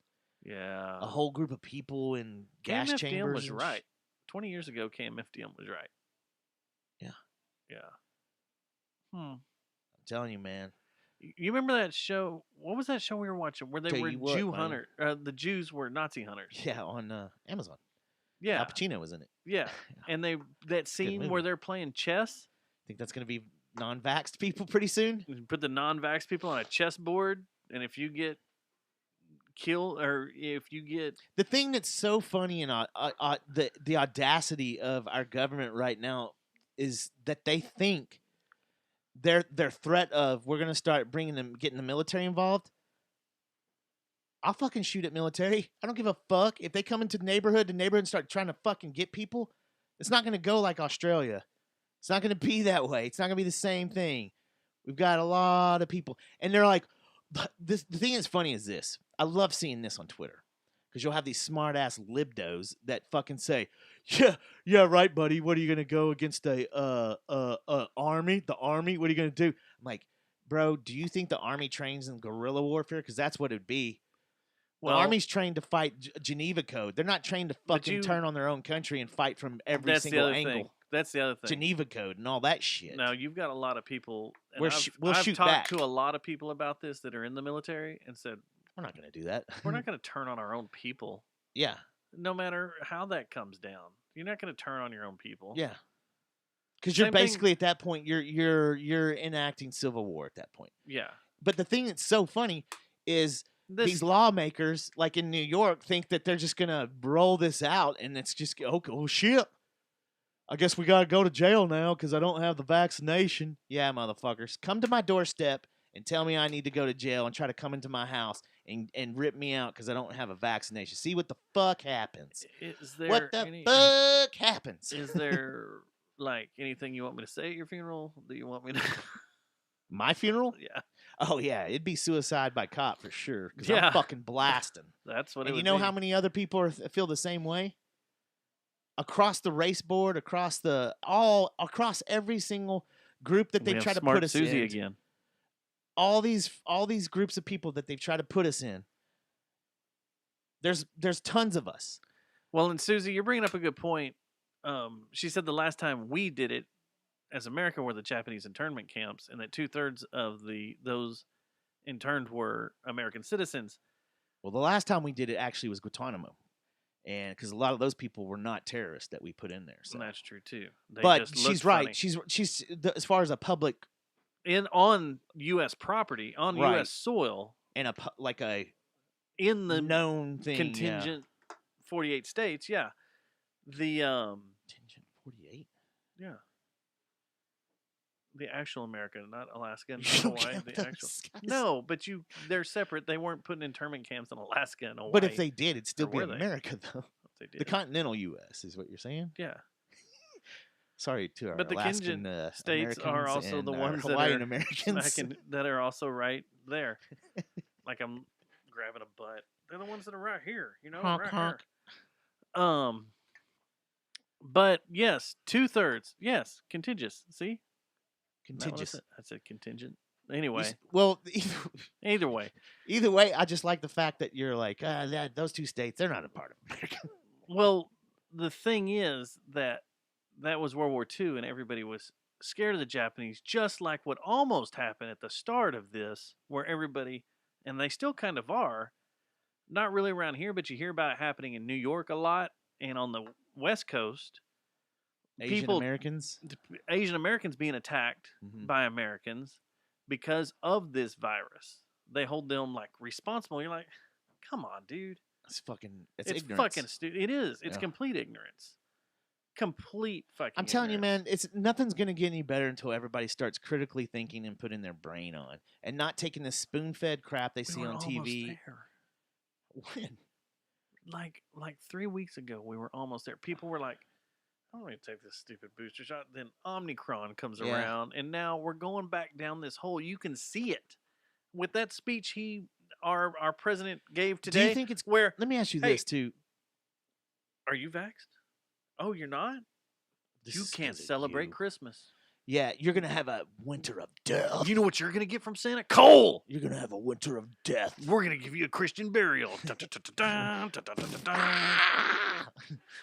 a whole group of people in gas KMFDM chambers? Was right. 20 years ago, KMFDM was right. Yeah. I'm telling you, man. You remember that show? What was that show we were watching where they were Jew hunters? The Jews were Nazi hunters. Yeah, on Amazon. Yeah, Al Pacino was in it. Yeah, and that scene where they're playing chess. Think that's going to be non-vaxxed people pretty soon? Put the non-vaxxed people on a chessboard, and if you get killed or if you get the thing that's so funny and the audacity of our government right now is that they think their threat of we're gonna start getting the military involved. I'll fucking shoot at military. I don't give a fuck if they come into the neighborhood and start trying to fucking get people. It's not gonna go like Australia. It's not gonna be that way. It's not gonna be the same thing. We've got a lot of people, and they're like, the thing that's funny is this. I love seeing this on Twitter. Because you'll have these smart-ass libdos that fucking say, yeah, right, buddy. What are you going to go against the army? The army? What are you going to do? I'm like, bro, do you think the army trains in guerrilla warfare? Because that's what it'd be. The army's trained to fight Geneva Code. They're not trained to fucking turn on their own country and fight from every single angle. Thing. That's the other thing. Geneva Code and all that shit. Now, you've got a lot of people. And we'll I've shoot talked back. to a lot of people about this that are in the military and said, we're not going to do that. We're not going to turn on our own people. Yeah. No matter how that comes down, you're not going to turn on your own people. Yeah. Because you're basically at that point, you're enacting civil war at that point. Yeah. But the thing that's so funny is these lawmakers, like in New York, think that they're just going to roll this out, and it's just, oh shit. I guess we got to go to jail now because I don't have the vaccination. Yeah, motherfuckers. Come to my doorstep and tell me I need to go to jail and try to come into my house and rip me out because I don't have a vaccination. See what the fuck happens. What the fuck happens? Is there, like, anything you want me to say at your funeral? Do you want me to... My funeral? Yeah. Oh, yeah. It'd be suicide by cop for sure because I'm fucking blasting. That's what it and would you know be. how many other people feel the same way? Across the race board, across every single group that they try to put us Susie in. Again. All these groups of people that they've tried to put us in. There's tons of us. Well, and Susie, you're bringing up a good point. She said the last time we did it as America were the Japanese internment camps, and that 2/3 of those interned were American citizens. Well, the last time we did it actually was Guantanamo, and because a lot of those people were not terrorists that we put in there. So. And that's true too. But she's right. She's as far as a public. On U.S. property, on U.S. soil, and in the known thing, contingent 48 states, the contingent 48, the actual America, not Alaska, not Hawaii. The actual no, but they're separate. They weren't putting internment camps in Alaska and Hawaii. But if they did, it'd still be America, though. They did. The continental U.S. is what you're saying. Yeah. Sorry to our but the Alaskan states Americans are also the ones Hawaiian Americans that are also right there. Like I'm grabbing a butt. They're the ones that are right here, right here. But yes, 2/3. Yes, contagious. See, contagious. I said contingent. Anyway, well, either way, I just like the fact that you're like those two states. They're not a part of America. Well, the thing is that was World War II, and everybody was scared of the Japanese, just like what almost happened at the start of this, where everybody, and they still kind of are, not really around here, but you hear about it happening in New York a lot, and on the West Coast, Asian Americans being attacked by Americans because of this virus. They hold them like responsible. You're like, come on, dude. It's ignorance. Fucking stupid. It is. It's complete ignorance. Complete fucking. I'm telling you, man, nothing's gonna get any better until everybody starts critically thinking and putting their brain on, and not taking this spoon-fed crap they see on TV. When? Like 3 weeks ago, we were almost there. People were like, "I'm going to take this stupid booster shot." Then Omicron comes around, and now we're going back down this hole. You can see it with that speech our president gave today. Do you think it's where? Let me ask you this too: are you vaxxed? Oh, you're not? You can't celebrate Christmas. Yeah, you're going to have a winter of death. You know what you're going to get from Santa? Coal! You're going to have a winter of death. We're going to give you a Christian burial.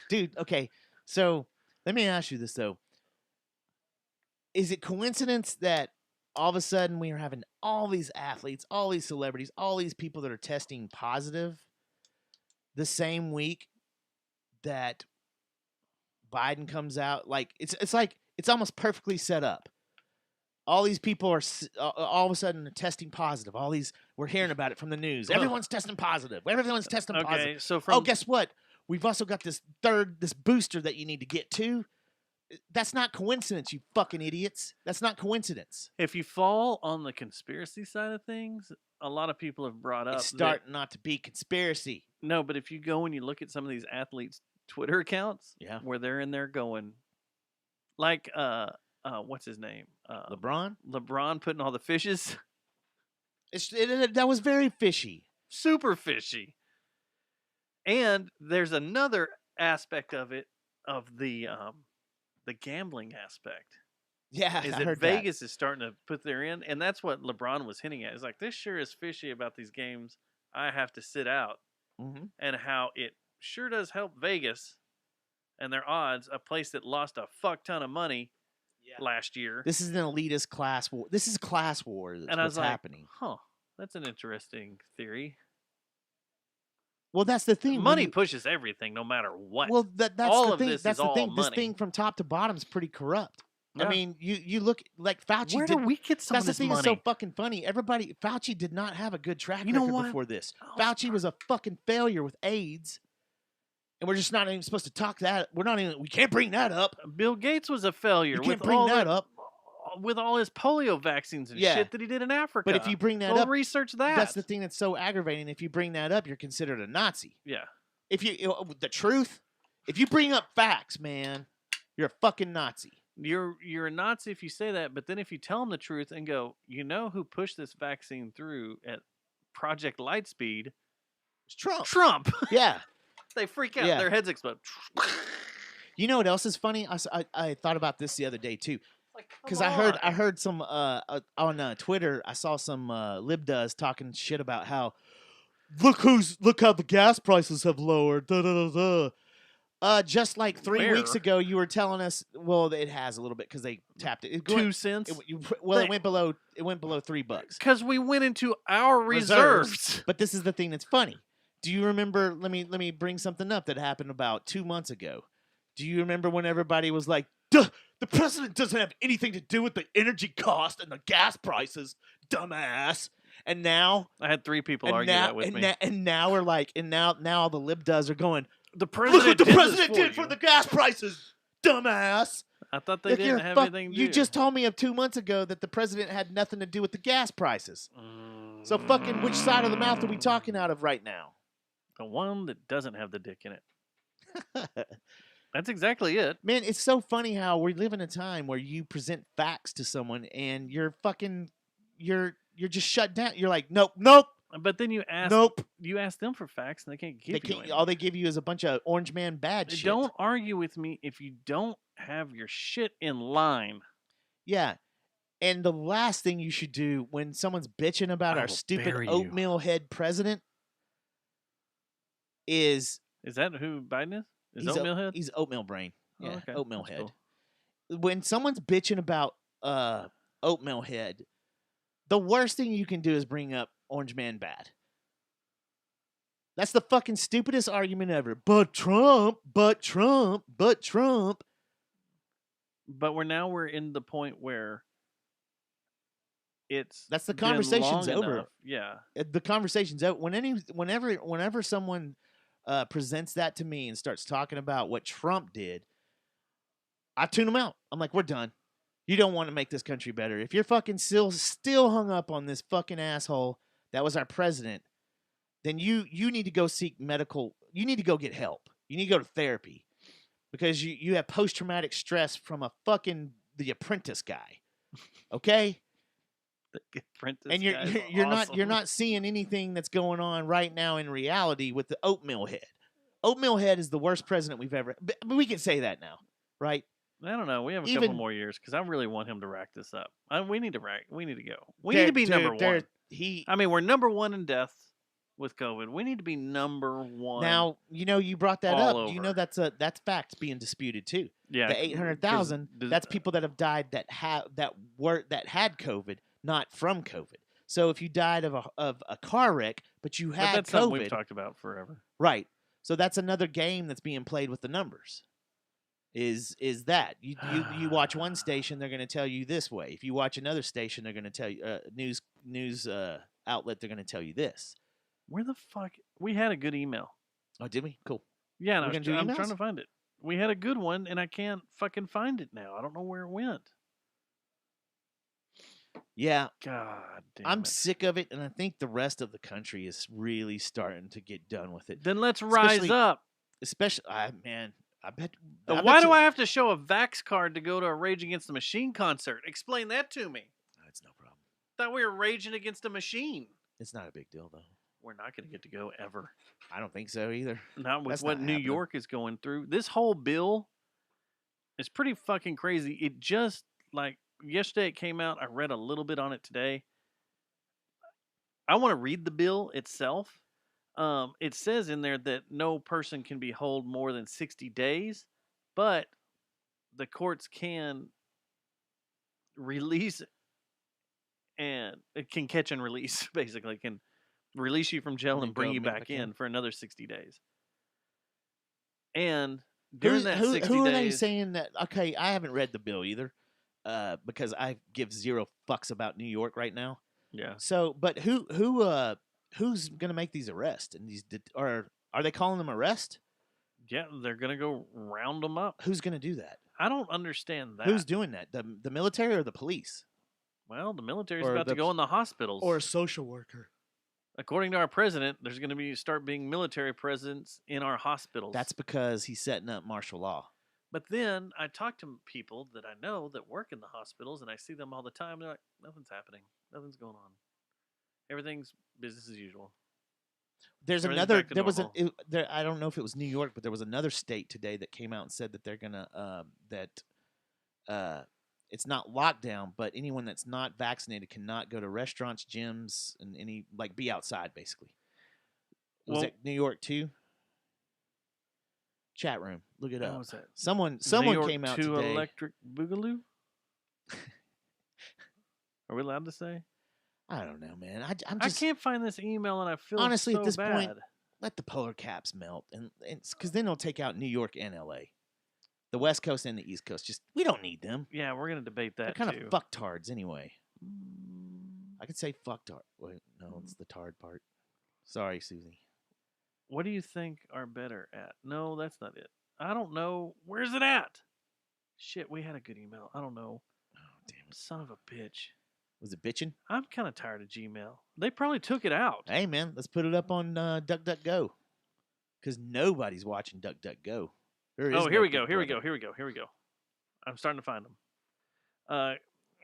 Dude, okay. So, let me ask you this, though. Is it coincidence that all of a sudden we are having all these athletes, all these celebrities, all these people that are testing positive the same week that Biden comes out? Like it's like it's almost perfectly set up. All these people are all of a sudden testing positive. We're hearing about it from the news. Everyone's testing positive. Everyone's testing positive. So guess what? We've also got this booster that you need to get too. That's not coincidence, you fucking idiots. That's not coincidence. If you fall on the conspiracy side of things, a lot of people have brought up It's starting not to be conspiracy. No, but if you go and you look at some of these athletes' Twitter accounts, Yeah. where they're in there going, like, what's his name? LeBron? LeBron putting all the fishes. That was very fishy. Super fishy. And there's another aspect of it, of the gambling aspect. Yeah, is I that heard Vegas is starting to put their in, and that's what LeBron was hinting at. It's like, this sure is fishy about these games I have to sit out, and how it sure does help Vegas and their odds, a place that lost a fuck ton of money last year. This is an elitist class war. This is class war. That's and I was what's like, happening. huh, that's an interesting theory. Well, that's the thing. Money pushes everything, no matter what. Well, that's all the of thing. this That's is the all thing. money. This thing from top to bottom is pretty corrupt. Yeah. I mean, you look like Fauci. Where do we get some of That's this the thing money? that's so fucking funny. Fauci did not have a good track You know record what? before this. Fauci was a fucking failure with AIDS, and we're just not even supposed to talk that. We're not even. We can't bring that up. Bill Gates was a failure. You can't with bring all that up. with all his polio vaccines and shit that he did in Africa. But if you bring that Go up, research that. That's the thing that's so aggravating. If you bring that up, you're considered a Nazi. Yeah. If the truth, if you bring up facts, man, you're a fucking Nazi. You're a Nazi if you say that, but then if you tell them the truth and go, you know who pushed this vaccine through at Project Lightspeed? It's Trump. Trump. Yeah. They freak out. Yeah. Their heads explode. You know what else is funny? I thought about this the other day too, because I heard some on Twitter. I saw some libdas talking shit about how look how the gas prices have lowered. Da, da, da, da. Just like 3 weeks ago, you were telling us. Well, it has a little bit because they tapped it. 2 cents. It went below $3 because we went into our reserves. But this is the thing that's funny. Do you remember? Let me bring something up that happened about 2 months ago. Do you remember when everybody was like, "Duh, the president doesn't have anything to do with the energy cost and the gas prices, dumbass"? And now I had 3 people argue that with me. And now we're like, now all the libdas are going, the president. Look what the president did for the gas prices, dumbass. I thought they didn't have anything to do. You just told me 2 months ago that the president had nothing to do with the gas prices. So fucking which side of the mouth are we talking out of right now? The one that doesn't have the dick in it. That's exactly it. Man, it's so funny how we live in a time where you present facts to someone and you're just shut down. You're like, nope. But then you ask them for facts and they can't give you anything. All they give you is a bunch of orange man bad shit. Don't argue with me if you don't have your shit in line. Yeah. And the last thing you should do when someone's bitching about our stupid oatmeal head president is that who Biden is? Is oatmeal head? He's oatmeal brain. Yeah, oh, okay. Oatmeal That's head. Cool. When someone's bitching about oatmeal head, the worst thing you can do is bring up orange man bad. That's the fucking stupidest argument ever. But Trump. But we're in the point where that's the conversation's over. Enough. Yeah, the conversation's over. Whenever someone presents that to me and starts talking about what Trump did, I tune them out. I'm like, we're done. You don't want to make this country better. If you're fucking still hung up on this fucking asshole that was our president, then you need to go seek medical. You need to go get help. You need to go to therapy because you have post-traumatic stress from The Apprentice guy. Okay? The Apprentice and you're not seeing anything that's going on right now in reality with the oatmeal head. Oatmeal head is the worst president we've ever. But we can say that now, right? I don't know. We have a couple more years because I really want him to rack this up. We need to go. We need to be number one. We're number one in deaths with COVID. We need to be number one. Now you brought that up. Over. You know that's facts being disputed too. Yeah, the 800,000. That's people that have died that had COVID. Not from COVID. So if you died of a car wreck, but you had that's COVID, something we've talked about forever. Right. So that's another game that's being played with the numbers. Is that you watch one station, they're going to tell you this way. If you watch another station, they're going to tell you news outlet, they're going to tell you this. Where the fuck? We had a good email. Oh, did we? Cool. Yeah, no, I'm trying to find it. We had a good one, and I can't fucking find it now. I don't know where it went. Yeah, God damn I'm it. sick of it, and I think the rest of the country is really starting to get done with it. Then let's rise up. Especially, man, I bet. Why do I have to show a Vax card to go to a Rage Against the Machine concert? Explain that to me. That's no problem. Thought we were raging against a machine. It's not a big deal, though. We're not going to get to go ever. I don't think so either. Not with That's what not New happening. York is going through. This whole bill is pretty fucking crazy. It just, like, yesterday it came out. I read a little bit on it today. I want to read the bill itself. It says in there that no person can be held more than 60 days, but the courts can release and it can catch and release, basically, can release you from jail and bring you back in for another 60 days. And during that 60 days... Who are they saying that... Okay, I haven't read the bill either, because I give zero fucks about New York right now. Yeah. So, but who's going to make these arrests? And these are they calling them arrest? Yeah, they're going to go round them up. Who's going to do that? I don't understand that. Who's doing that? The military or the police? Well, the military's about to go in the hospitals. Or a social worker. According to our president, there's going to start being military presence in our hospitals. That's because he's setting up martial law. But then I talk to people that I know that work in the hospitals, and I see them all the time. They're like, nothing's happening. Nothing's going on. Everything's business as usual. There's another. There was there. I don't know if it was New York, but there was another state today that came out and said that they're gonna it's not lockdown, but anyone that's not vaccinated cannot go to restaurants, gyms, and be outside basically. Was it New York too? Chat room, look it up. What was that? Someone came out today. Electric Boogaloo. Are we allowed to say? I don't know, man. I can't find this email, and I feel honestly so at this bad. point, let the polar caps melt, and because then they'll take out New York and LA, the West Coast and the East Coast. Just we don't need them. Yeah, we're gonna debate that. They're kind of fucktards anyway. I could say fucktard. Wait, no, it's the tard part. Sorry, Susie. What do you think are better at? No, that's not it. I don't know. Where's it at? Shit, we had a good email. I don't know. Oh, damn it. Son of a bitch. Was it bitching? I'm kind of tired of Gmail. They probably took it out. Hey, man, let's put it up on DuckDuckGo. Because nobody's watching DuckDuckGo. Here we go. I'm starting to find them.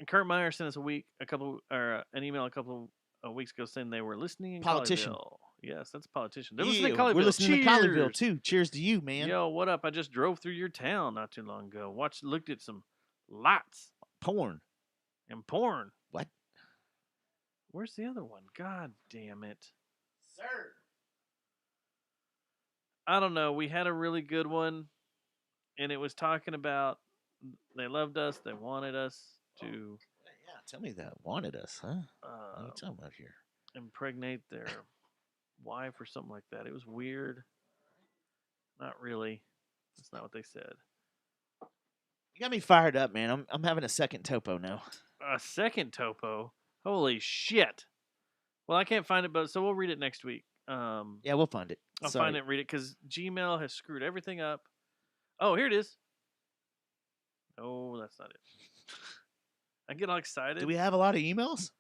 Kurt Meyer sent us an email a couple of weeks ago saying they were listening in Politician. Colleyville. Yes, that's a politician. They're listening to Colleyville. We're listening Cheers. to Colleyville, too. Cheers to you, man. Yo, what up? I just drove through your town not too long ago. Looked at some lots. Porn. And porn. What? Where's the other one? God damn it. Sir. I don't know. We had a really good one, and it was talking about they loved us, they wanted us to... Yeah, tell me that. Wanted us, huh? What are you talking about here? Impregnate their wife or something like that. It was weird. Not really. That's not what they said. You got me fired up, man. I'm having a second topo now. A second topo? Holy shit. Well, I can't find it, so we'll read it next week. Yeah, we'll find it. I'll find it and read it, because Gmail has screwed everything up. Oh, here it is. Oh, that's not it. I get all excited. Do we have a lot of emails?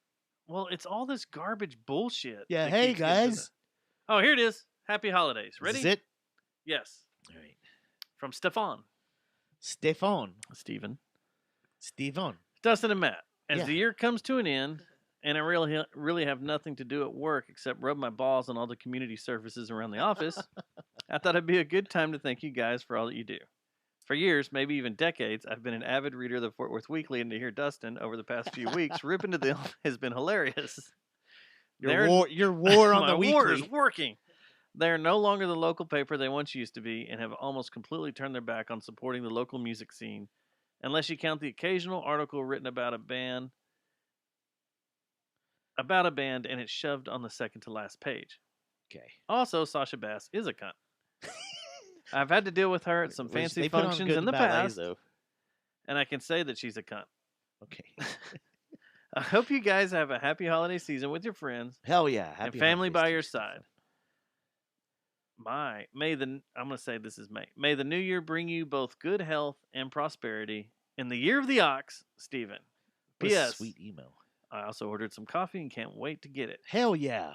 Well, it's all this garbage bullshit. Yeah, hey, guys. Oh, here it is. Happy holidays. Ready? Is it? Yes. All right. From Stefan. Stefan. Steven. Dustin and Matt. As the year comes to an end, and I really have nothing to do at work except rub my balls on all the community services around the office, I thought it'd be a good time to thank you guys for all that you do. For years, maybe even decades, I've been an avid reader of the Fort Worth Weekly, and to hear Dustin over the past few weeks rip into them has been hilarious. Your war on the Weekly. My war is working. They are no longer the local paper they once used to be, and have almost completely turned their back on supporting the local music scene, unless you count the occasional article written about a band, and it's shoved on the second to last page. Okay. Also, Sasha Bass is a cunt. I've had to deal with her at some fancy functions in the past, and I can say that she's a cunt. Okay. I hope you guys have a happy holiday season with your friends. Hell yeah. And family by your side. I'm going to say this is May. May the new year bring you both good health and prosperity. In the year of the ox, Stephen. What a P.S. sweet email. I also ordered some coffee and can't wait to get it. Hell yeah.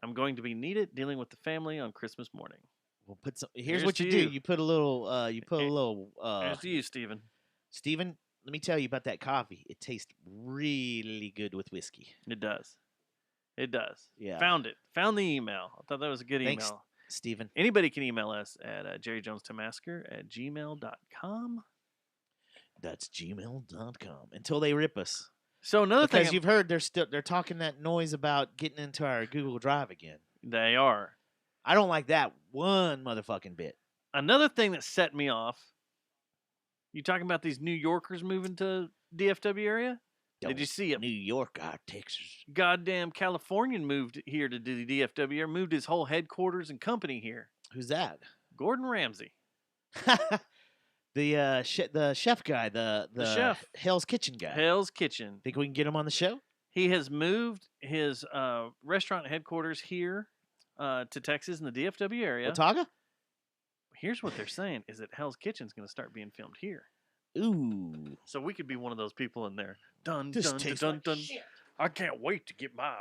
I'm going to be needed dealing with the family on Christmas morning. We'll put some. Here's Here's what to you do. you. You put a little. Here's to you, Stephen. Stephen, let me tell you about that coffee. It tastes really good with whiskey. It does. It does. Yeah. Found it. Found the email. I thought that was a good Thanks, email. Stephen. Anybody can email us at jerryjonestamasker@gmail.com. That's gmail.com. Until they rip us. So another thing, Because you've heard they're talking that noise about getting into our Google Drive again. they are. I don't like that one motherfucking bit. Another thing that set me off. You talking about these New Yorkers moving to DFW area? Did you see it? New York, Texas. Goddamn Californian moved here to do the DFW area, moved his whole headquarters and company here. Who's that? Gordon Ramsay. The chef guy, the chef. Hell's Kitchen guy. Hell's Kitchen. Think we can get him on the show? He has moved his restaurant headquarters here to Texas in the DFW area. Watauga? Here's what they're saying is that Hell's Kitchen's going to start being filmed here. Ooh. So we could be one of those people in there. Dun, This dun, tastes dun, like dun. shit. I can't wait to get my...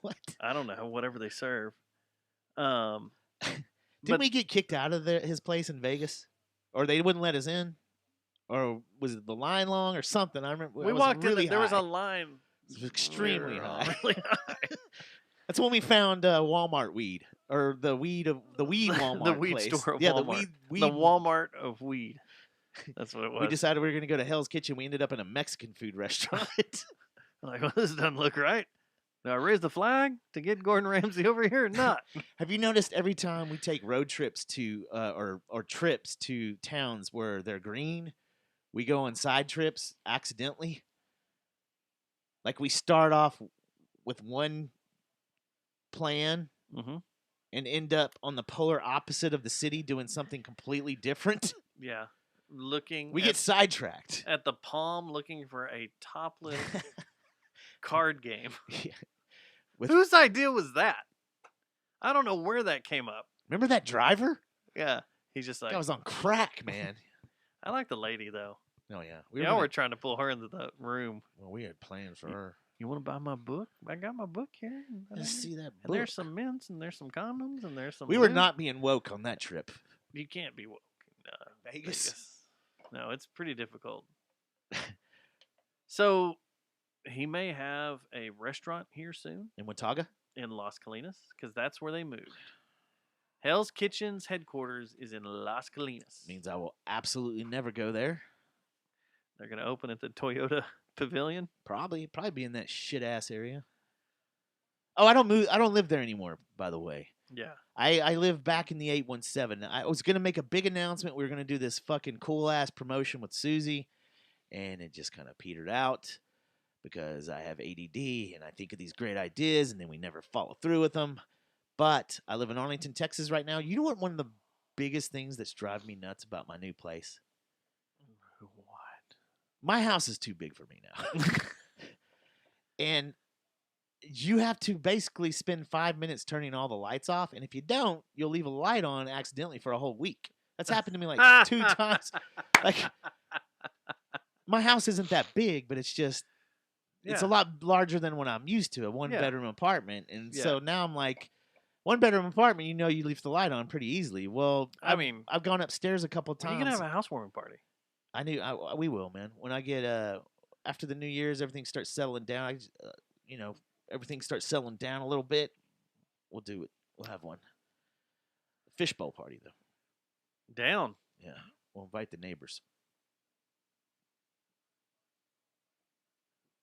What? I don't know, whatever they serve. Didn't But- we get kicked out of his place in Vegas? Or they wouldn't let us in? Or was it the line long or something? I remember We it was walked really in, there was high. a line. It was extremely high. Really high. That's when we found Walmart weed. Or the weed Walmart the weed place. store of yeah, Walmart. the weed The Walmart of weed. That's what it was. We decided we were going to go to Hell's Kitchen. We ended up in a Mexican food restaurant. Like, well, this doesn't look right. Do I raise the flag to get Gordon Ramsay over here or not? Have you noticed every time we take road trips to or trips to towns where they're green, we go on side trips accidentally? Like we start off with one plan Mm-hmm. and end up on the polar opposite of the city doing something completely different. Yeah. Looking We get sidetracked. at the palm looking for a topless card game. Yeah. With, Whose idea was that? I don't know where that came up. remember that driver? Yeah. He's just like, That was on crack, man. I like the lady, though. Oh, yeah. We're trying to pull her into the room. Well, we had plans for her. You want to buy my book? I got my book here. Let's see that And book. there's some mints, and there's some condoms, and there's some... We were lube. not being woke on that trip. You can't be woke in Vegas. No, it's pretty difficult. So, he may have a restaurant here soon In Watauga? in Las Colinas, because that's where they moved. Hell's Kitchen's headquarters is in Las Colinas. Means I will absolutely never go there. They're going to open at the Toyota Pavilion. Probably be in that shit ass area. Oh, I don't live there anymore, by the way. Yeah. I live back in the 817. I was gonna make a big announcement. We were gonna do this fucking cool ass promotion with Susie, and it just kind of petered out because I have ADD and I think of these great ideas and then we never follow through with them. But I live in Arlington, Texas right now. You know what? One of the biggest things that's driving me nuts about my new place. What? My house is too big for me now. And you have to basically spend 5 minutes turning all the lights off. And if you don't, you'll leave a light on accidentally for a whole week. That's happened to me like 2 times. Like, my house isn't that big, but it's just, it's a lot larger than what I'm used to, a one-bedroom apartment. And so now I'm like, one-bedroom apartment, you know you leave the light on pretty easily. Well, I've gone upstairs a couple of times. You can have a housewarming party. We will, man. When I get after the New Year's, everything starts settling down. Everything starts settling down a little bit. We'll do it. We'll have one. Fishbowl party though. Down. Yeah, we'll invite the neighbors.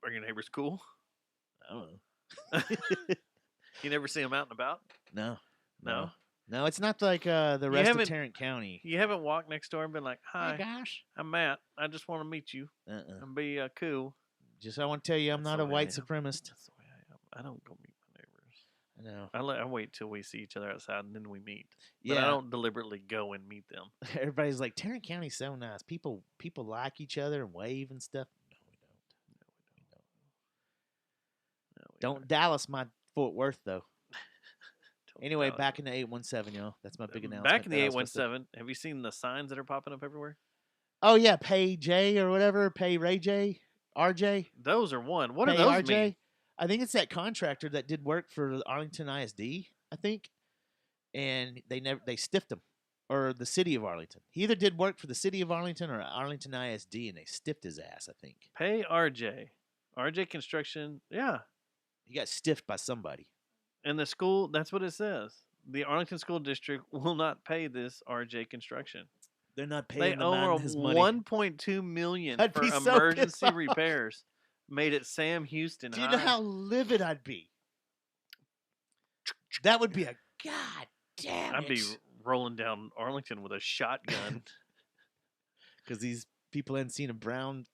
Are your neighbors cool? I don't know. You never see them out and about? No. No, it's not like the rest of Tarrant County. You haven't walked next door and been like, "Hi, gosh, I'm Matt. I just want to meet you and be cool." Just I want to tell you, I'm That's not the a way white I am. supremacist. That's the way I am. I don't go meet my neighbors. I know. I wait till we see each other outside and then we meet. But Yeah. I don't deliberately go and meet them. Everybody's like, Tarrant County's so nice. People like each other and wave and stuff. No, we don't. Don't Dallas my Fort Worth though. Anyway, back in the 817, y'all. That's my big announcement. Back in the that I was supposed to- 817, have you seen the signs that are popping up everywhere? Oh yeah, Pay J or whatever. Pay Ray J, RJ. Those are one. What Pay do those RJ. mean? I think it's that contractor that did work for Arlington ISD. I think, and they stiffed him, or the city of Arlington. He either did work for the city of Arlington or Arlington ISD, and they stiffed his ass. I think. Pay RJ. RJ Construction. Yeah. He got stiffed by somebody. And the school, that's what it says. The Arlington School District will not pay this RJ Construction. They're not They paying the man owe his money. $1.2 million I'd for be so pissed emergency off. repairs made at Sam Houston Do you High. know how livid I'd be? That would be a god damn I'd be it. rolling down Arlington with a shotgun. Because these people hadn't seen a brown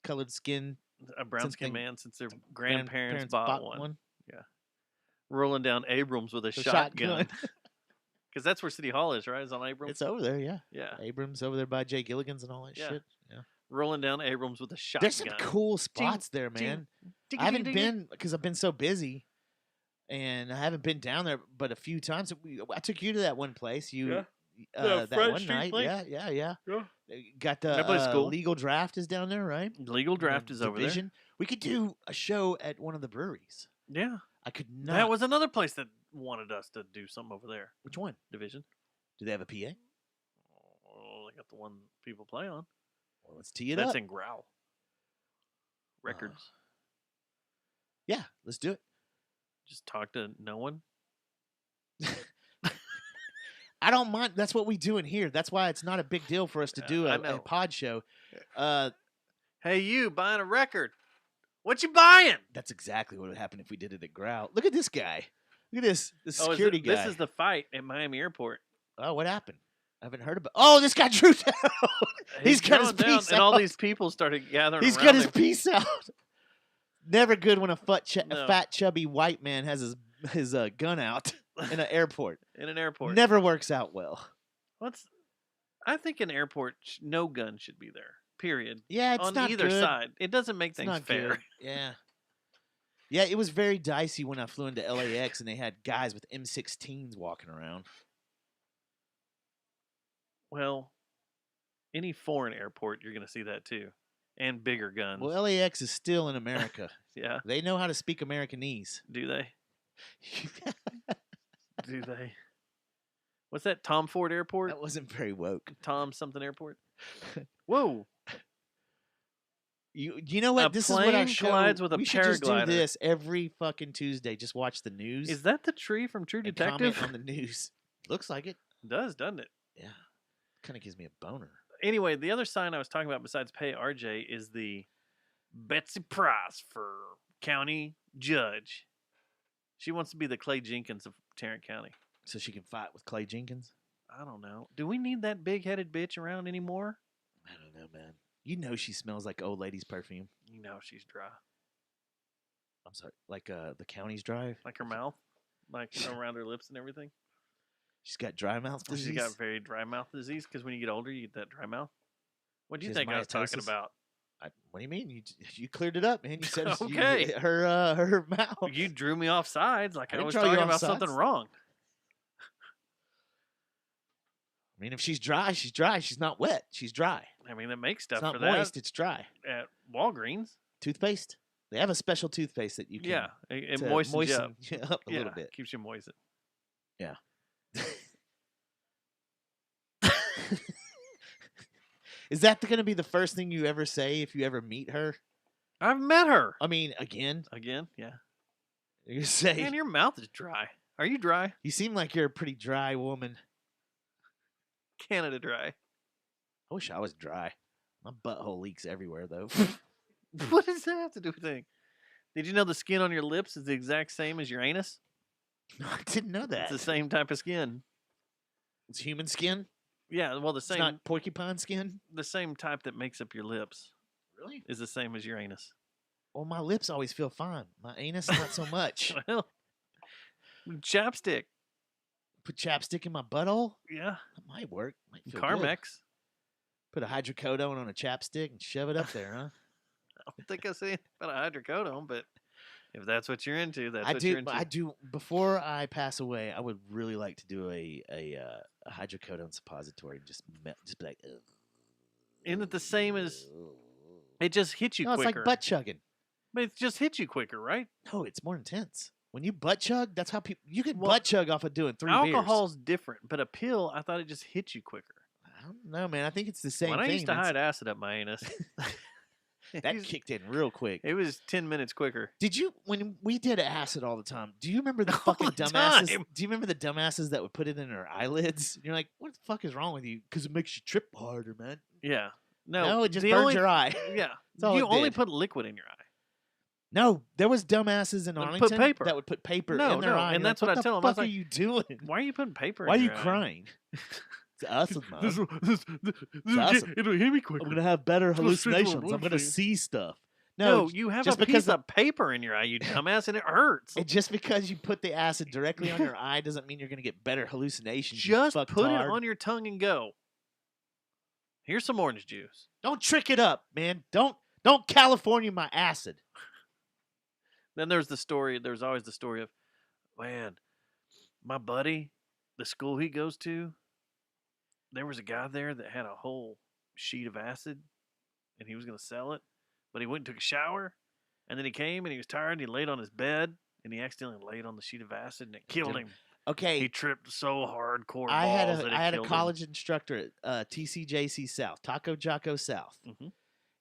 colored skin. A brown since skinned they- man since their grandparents bought bought one. one. Yeah. Rolling down Abrams with a The shotgun. Because that's where City Hall is, right? It's on Abrams. It's over there, yeah. Yeah. Abrams over there by Jay Gilligan's and all that Yeah. shit. Yeah. Rolling down Abrams with a shotgun. There's some cool spots there, man. I haven't been because I've been so busy, and I haven't been down there but a few times. I took you to that one place. You that Fred one Street night, place? yeah. Yeah. Got That place the cool. Legal Draft is down there, right? Legal Draft is over there. Division. We could do a show at one of the breweries. Yeah. I could not. That was another place that wanted us to do something over there. Which one? Division. Do they have a PA? Oh, they got the one people play on. Well, let's tee it That's up. in Growl. Records. Yeah, let's do it. Just talk to no one. I don't mind. That's what we do in here. That's why it's not a big deal for us to do I a know. pod show. Hey, you buying a record? What you buying? That's exactly what would happen if we did it at Growl. Look at this guy. Look at this Oh, is security guy. This is the fight at Miami Airport. Oh, what happened? I haven't heard about. Oh, this guy drew down. He's got his going down, piece and out. all these people started gathering. He's around got his him. piece out. Never good when a No. fat, chubby white man has his gun out in an airport. In an airport. Never works out well. I think an airport, no gun should be there. Period. Yeah, it's on not either good. side. It doesn't make It's things not fair. good. Yeah. Yeah, it was very dicey when I flew into LAX and they had guys with M16s walking around. Well, any foreign airport, you're going to see that too, and bigger guns. Well, LAX is still in America. Yeah. They know how to speak Americanese. Do they? Do they? What's that? Tom Ford Airport? That wasn't very woke. Tom something Airport? Whoa. You know what? A This is what our plane show. collides with a we should just do paraglider. this every fucking Tuesday. Just watch the news. Is that the tree from True and Detective? comment on the news. Looks like it. Does, doesn't it? Yeah. Kind of gives me a boner. Anyway, the other sign I was talking about besides Pay RJ is the Betsy Price for county judge. She wants to be the Clay Jenkins of Tarrant County. So she can fight with Clay Jenkins? I don't know. Do we need that big-headed bitch around anymore? I don't know, man. You know she smells like old lady's perfume. You know she's dry. I'm sorry. Like the county's dry? Like her mouth? Like around her lips and everything? She's got dry mouth disease? She's got very dry mouth disease because when you get older, you get that dry mouth. What do She you has think I was talking mitosis? about? What do you mean? You cleared it up, man. You said Okay. her mouth. You drew me off sides like I didn't was draw you talking off about something sides. wrong. I mean, if she's dry, she's dry. She's not wet. She's dry. I mean, they make stuff It's not for that moist. It's dry. at Walgreens. Toothpaste. They have a special toothpaste that you can. Yeah, it to moistens you up. you up a little bit. Keeps you moist. Yeah. Is that going to be the first thing you ever say if you ever meet her? I've met her. I mean, again, Yeah. you say. Man, your mouth is dry. Are you dry? You seem like you're a pretty dry woman. Canada dry. I wish I was dry. My butthole leaks everywhere, though. What does that have to do with anything? Did you know the skin on your lips is the exact same as your anus? I didn't know that. It's the same type of skin. It's human skin. Yeah, well, the It's same not porcupine skin. the same type that makes up your lips Really? is the same as your anus. Well, my lips always feel fine. My anus, not so much. Well, chapstick. Put chapstick in my butthole. Yeah. That might work. Might feel good. Carmex. Put a hydrocodone on a chapstick and shove it up there, huh? I don't think I see anything about a hydrocodone, but If that's what you're into, that's I what do. you're into. I do. Before I pass away, I would really like to do a hydrocodone suppository and just be like. Ugh. Isn't it the same as? It just hits you No, quicker. it's like butt chugging. But it just hits you quicker, right? No, it's more intense. When you butt chug, that's how people. You can butt chug off of doing 3 beers. Alcohol's different, but a pill, I thought it just hits you quicker. I don't know, man. I think it's the same When thing. I used to hide acid up my anus, that kicked in real quick. it was 10 minutes quicker. Did you, when we did acid all the time, do you remember the All fucking the dumbasses? time. Do you remember the dumbasses that would put it in their eyelids? You're like, what the fuck is wrong with you? Because it makes you trip harder, man. Yeah. No, it just the burns only- your eye. Yeah. That's all You it only did. put liquid in your eye. No, there was dumbasses in That would Arlington put paper. that would put paper No, in their no, eye. and You're that's like, what I tell 'em. I was What the fuck like, are you doing? Why are you putting paper Why are in you your eye? crying? It's acid, man. This acid. it'll hit me quicker. I'm gonna have better It's gonna straight to my hallucinations. I'm gonna bloodstream. see stuff. No, you have just a because piece of paper in your eye, you dumbass, and it hurts. And just because you put the acid directly on your eye doesn't mean you're gonna get better hallucinations. you Just put fucktard. it on your tongue and go. Here's some orange juice. Don't trick it up, man. Don't California my acid. Then there's the story. There's always the story of, man, my buddy, the school he goes to, there was a guy there that had a whole sheet of acid, and he was going to sell it, but he went and took a shower, and then he came and he was tired. And he laid on his bed, and he accidentally laid on the sheet of acid, and it killed him. Okay, He tripped so hardcore. I had balls that it a killed him. college instructor at TCJC South, Taco Jocko South, Mhm.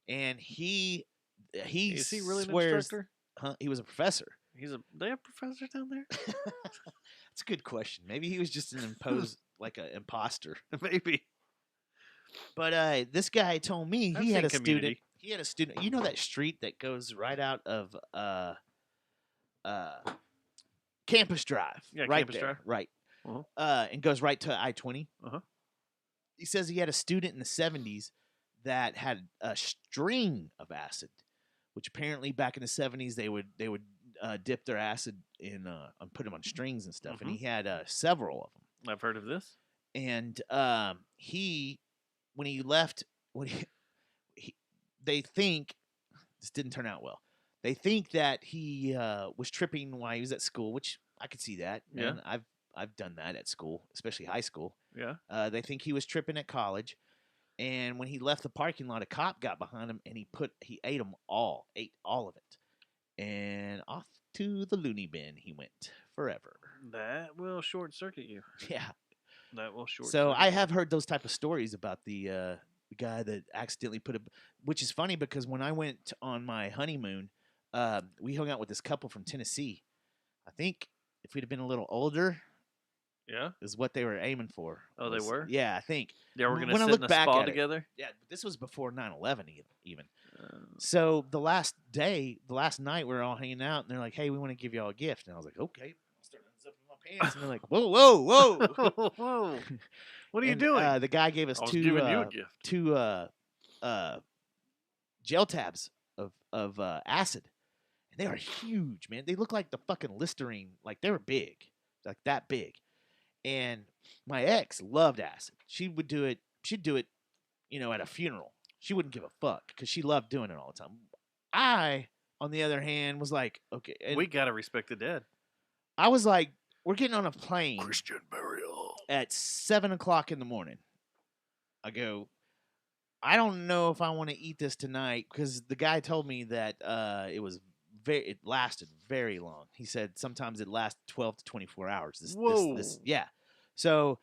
and he Is he really an swears, instructor? Huh? He was a professor. They have professors down there? That's a good question. Maybe he was just an like an imposter. Maybe. But this guy told me I've he had seen a Community. student. He had a student. You know that street that goes right out of Campus Drive, Yeah, right Campus there, Drive. right, Uh-huh. and goes right to I-20. Uh-huh. He says he had a student in the 70s that had a string of acid, which apparently back in the 70s they would dip their acid in and put them on strings and stuff, and he had several of them. I've heard of this. And when he left, they think this didn't turn out well. They think that he was tripping while he was at school, which I could see that. Yeah. And I've done that at school, especially high school. Yeah. They think he was tripping at college, and when he left the parking lot, a cop got behind him and he ate all of it, and off to the loony bin he went forever. That will short circuit you. Yeah. That will short. So I have heard those type of stories about the guy that accidentally put which is funny because when I went on my honeymoon, we hung out with this couple from Tennessee. I think if we'd have been a little older, Yeah. is what they were aiming for. Oh, they were? Yeah, I think. They were going to When I sit look in a back spa at it- together. Yeah, but this was before 9/11 even. So the last night, we were all hanging out, and they're like, "Hey, we want to give y'all a gift," and I was like, "Okay." I started unzipping my pants, and they're like, "Whoa, whoa, whoa, whoa! What are you And, doing? the guy gave us I was two giving you a gift. gel tabs of acid, and they are huge, man. They look like the fucking Listerine, like they were big, like that big. And my ex loved acid. She'd do it, at a funeral. She wouldn't give a fuck because she loved doing it all the time. I, on the other hand, was like, okay, and We gotta respect the dead. I was like, we're getting on a plane Christian burial. at 7:00 in the morning. I go, I don't know if I want to eat this tonight because the guy told me that it lasted very long. He said sometimes it lasts 12 to 24 hours. Whoa. Yeah. So,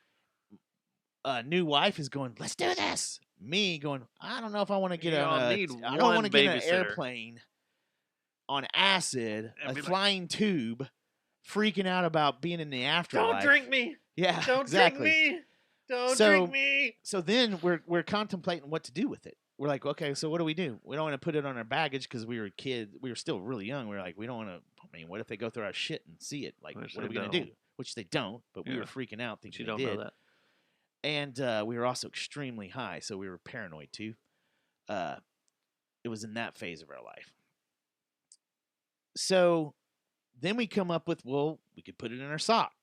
new wife is going, let's do this. Me going, I don't know if I want to get Y'all on need I don't want one to get an babysitter. airplane on acid, And a be like, flying tube, freaking out about being in the afterlife. Don't drink me. Yeah, Don't exactly. drink me. Don't So- drink me. So then we're contemplating what to do with it. We're like, okay, so what do? We don't want to put it on our baggage because we were kids. We were still really young. We were like, we don't want to. I mean, what if they go through our shit and see it? Like, Which what are they we gonna do? don't. Which they don't. But we Yeah. were freaking out But thinking you they don't did. know that. And we were also extremely high, so we were paranoid too. It was in that phase of our life. So then we come up with, well, we could put it in our sock.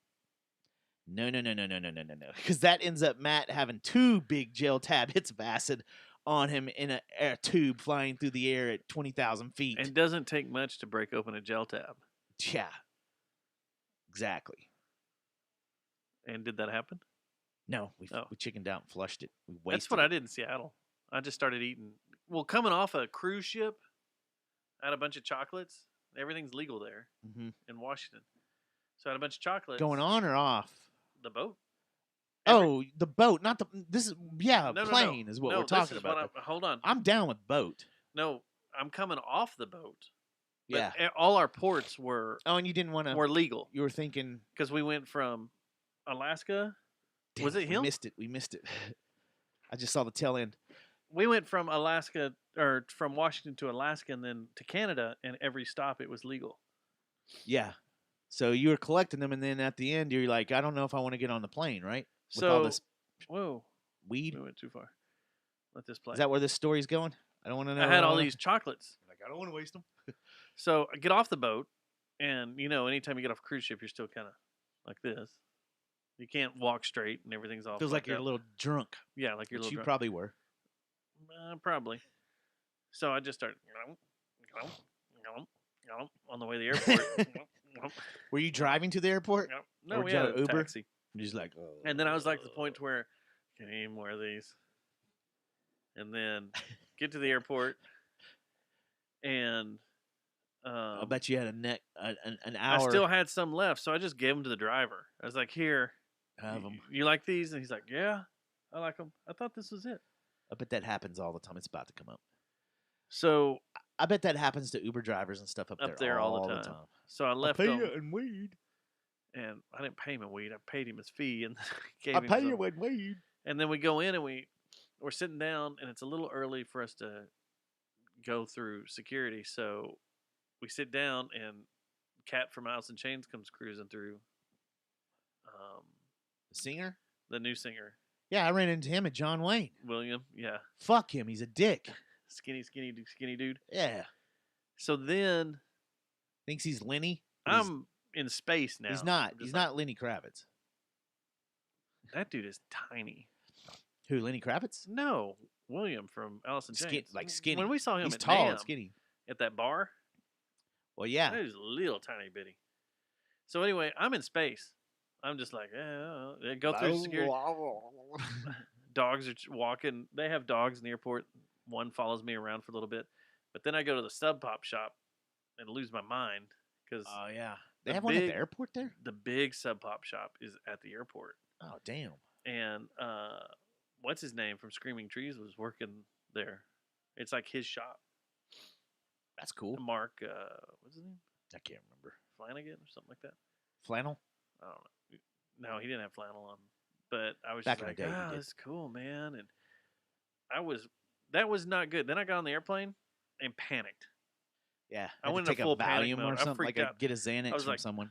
No. Because that ends up Matt having 2 big gel tab hits of acid on him in a tube flying through the air at 20,000 feet. And it doesn't take much to break open a gel tab. Yeah. Exactly. And did that happen? No, we chickened out and flushed it. We wasted That's what it. I did in Seattle. I just started eating. Well, coming off a cruise ship, I had a bunch of chocolates. Everything's legal there in Washington. So I had a bunch of chocolates. Going on or off? The boat. Oh, the boat, not the. This is plane no. is what No, we're talking this is about. hold on. I'm down with boat. No, I'm coming off the boat. Yeah. But all our ports were. Oh, and you didn't want to. Were legal. You were thinking because we went from Alaska. Damn, was it him? We missed it. I just saw the tail end. We went from Alaska or from Washington to Alaska and then to Canada, and every stop it was legal. Yeah. So you were collecting them, and then at the end, you're like, I don't know if I want to get on the plane, right? With So, all this weed. We went too far. Let this play. Is that where this story's going? I don't want to know. I had all these chocolates. Like, I don't want to waste them. So I get off the boat, and anytime you get off a cruise ship, you're still kind of like this. You can't walk straight, and everything's all feels like you're a little drunk. Yeah, like you're a little you drunk. Probably were. Probably. So I just started on the way to the airport. Were you driving to the airport? No, or we had a Uber? taxi. You're just like, and then I was like to the point where I can't even wear these. And then get to the airport, and I bet you had an hour. I still had some left, so I just gave them to the driver. I was like, "Here, have them. You like these?" And he's like, "Yeah, I like them. I thought this was it." I bet that happens all the time. It's about to come up. So I bet that happens to Uber drivers and stuff up there all the time. So I left I'll them. pay you in weed. And I didn't pay him in weed. I paid him his fee and gave I'll him pay some. you in weed. And then we go in and we're sitting down, and it's a little early for us to go through security. So we sit down, and Cat from Alice in Chains comes cruising through. The singer? The new singer. Yeah, I ran into him at John Wayne. William, yeah. Fuck him. He's a dick. Skinny dude. Yeah. So then. Thinks he's Lenny. I'm in space now. He's not. He's not Lenny Kravitz. That dude is tiny. Who, Lenny Kravitz? No. William from Alice in Chains. Like skinny. When we saw him he's at tall NAMM, and skinny. At that bar. Well, yeah. He was a little tiny bitty. So anyway, I'm in space. I'm just like, go through security. Dogs are walking. They have dogs in the airport. One follows me around for a little bit. But then I go to the Sub Pop shop and lose my mind. Oh, yeah. They have one at the airport there? The big Sub Pop shop is at the airport. Oh, damn. And what's his name from Screaming Trees was working there. It's like his shop. That's cool. Mark, what's his name? I can't remember. Flanagan or something like that. Flannel? I don't know. No, he didn't have flannel on. But I was Back just in like, the day, that's cool, man. And that was not good. Then I got on the airplane and panicked. Yeah. I went to in take full a panic Valium mode. or something. I freaked like out. Get a Xanax from like, someone.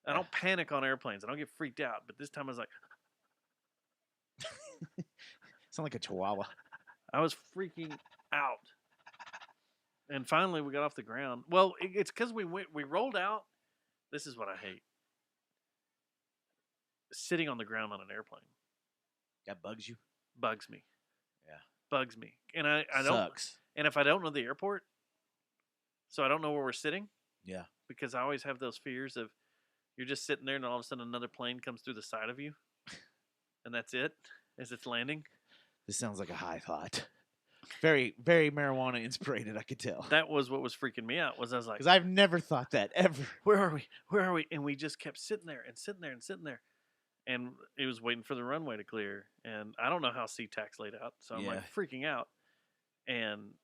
I don't panic on airplanes. I don't get freaked out. But this time I was like. Sound like a chihuahua. I was freaking out. And finally we got off the ground. Well, it's because we rolled out. This is what I hate. Sitting on the ground on an airplane. That bugs you? Bugs me. Yeah. Bugs me. And I don't. Sucks. And if I don't know the airport, so I don't know where we're sitting. Yeah. Because I always have those fears of you're just sitting there and all of a sudden another plane comes through the side of you. And that's it as it's landing. This sounds like a high thought. Very, very marijuana inspired, I could tell. That was what was freaking me out. I was like, because I've never thought that ever. Where are we? Where are we? And we just kept sitting there and sitting there and sitting there. And it was waiting for the runway to clear. And I don't know how SeaTac's laid out. So I'm like freaking out. And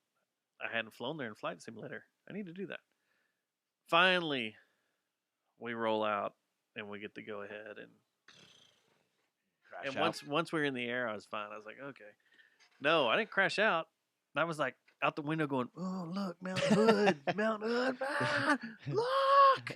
I hadn't flown there in Flight Simulator. I need to do that. Finally, we roll out and we get to go ahead. And once we were in the air, I was fine. I was like, okay. No, I didn't crash out. I was like out the window going, oh, look, Mount Hood. Mount Hood, man. Look.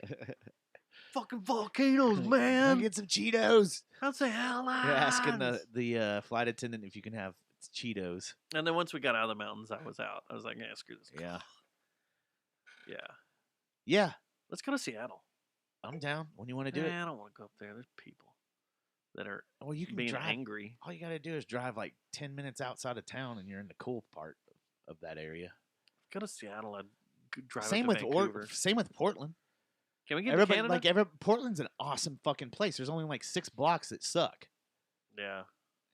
Fucking volcanoes, man. Get some Cheetos. I'd say hell. You're asking the flight attendant if you can have Cheetos. And then once we got out of the mountains, I was out. I was like, yeah, screw this. Yeah. Yeah. Yeah. Let's go to Seattle. I'm down when you want to do it. I don't want to go up there. There's people. that are Well, you can being drive. angry. All you got to do is drive like 10 minutes outside of town, and you're in the cool part of that area. Go to Seattle. I'd drive Same up to with Vancouver. same with Portland. Can we get to Canada? Portland's an awesome fucking place. There's only like 6 blocks that suck, Yeah.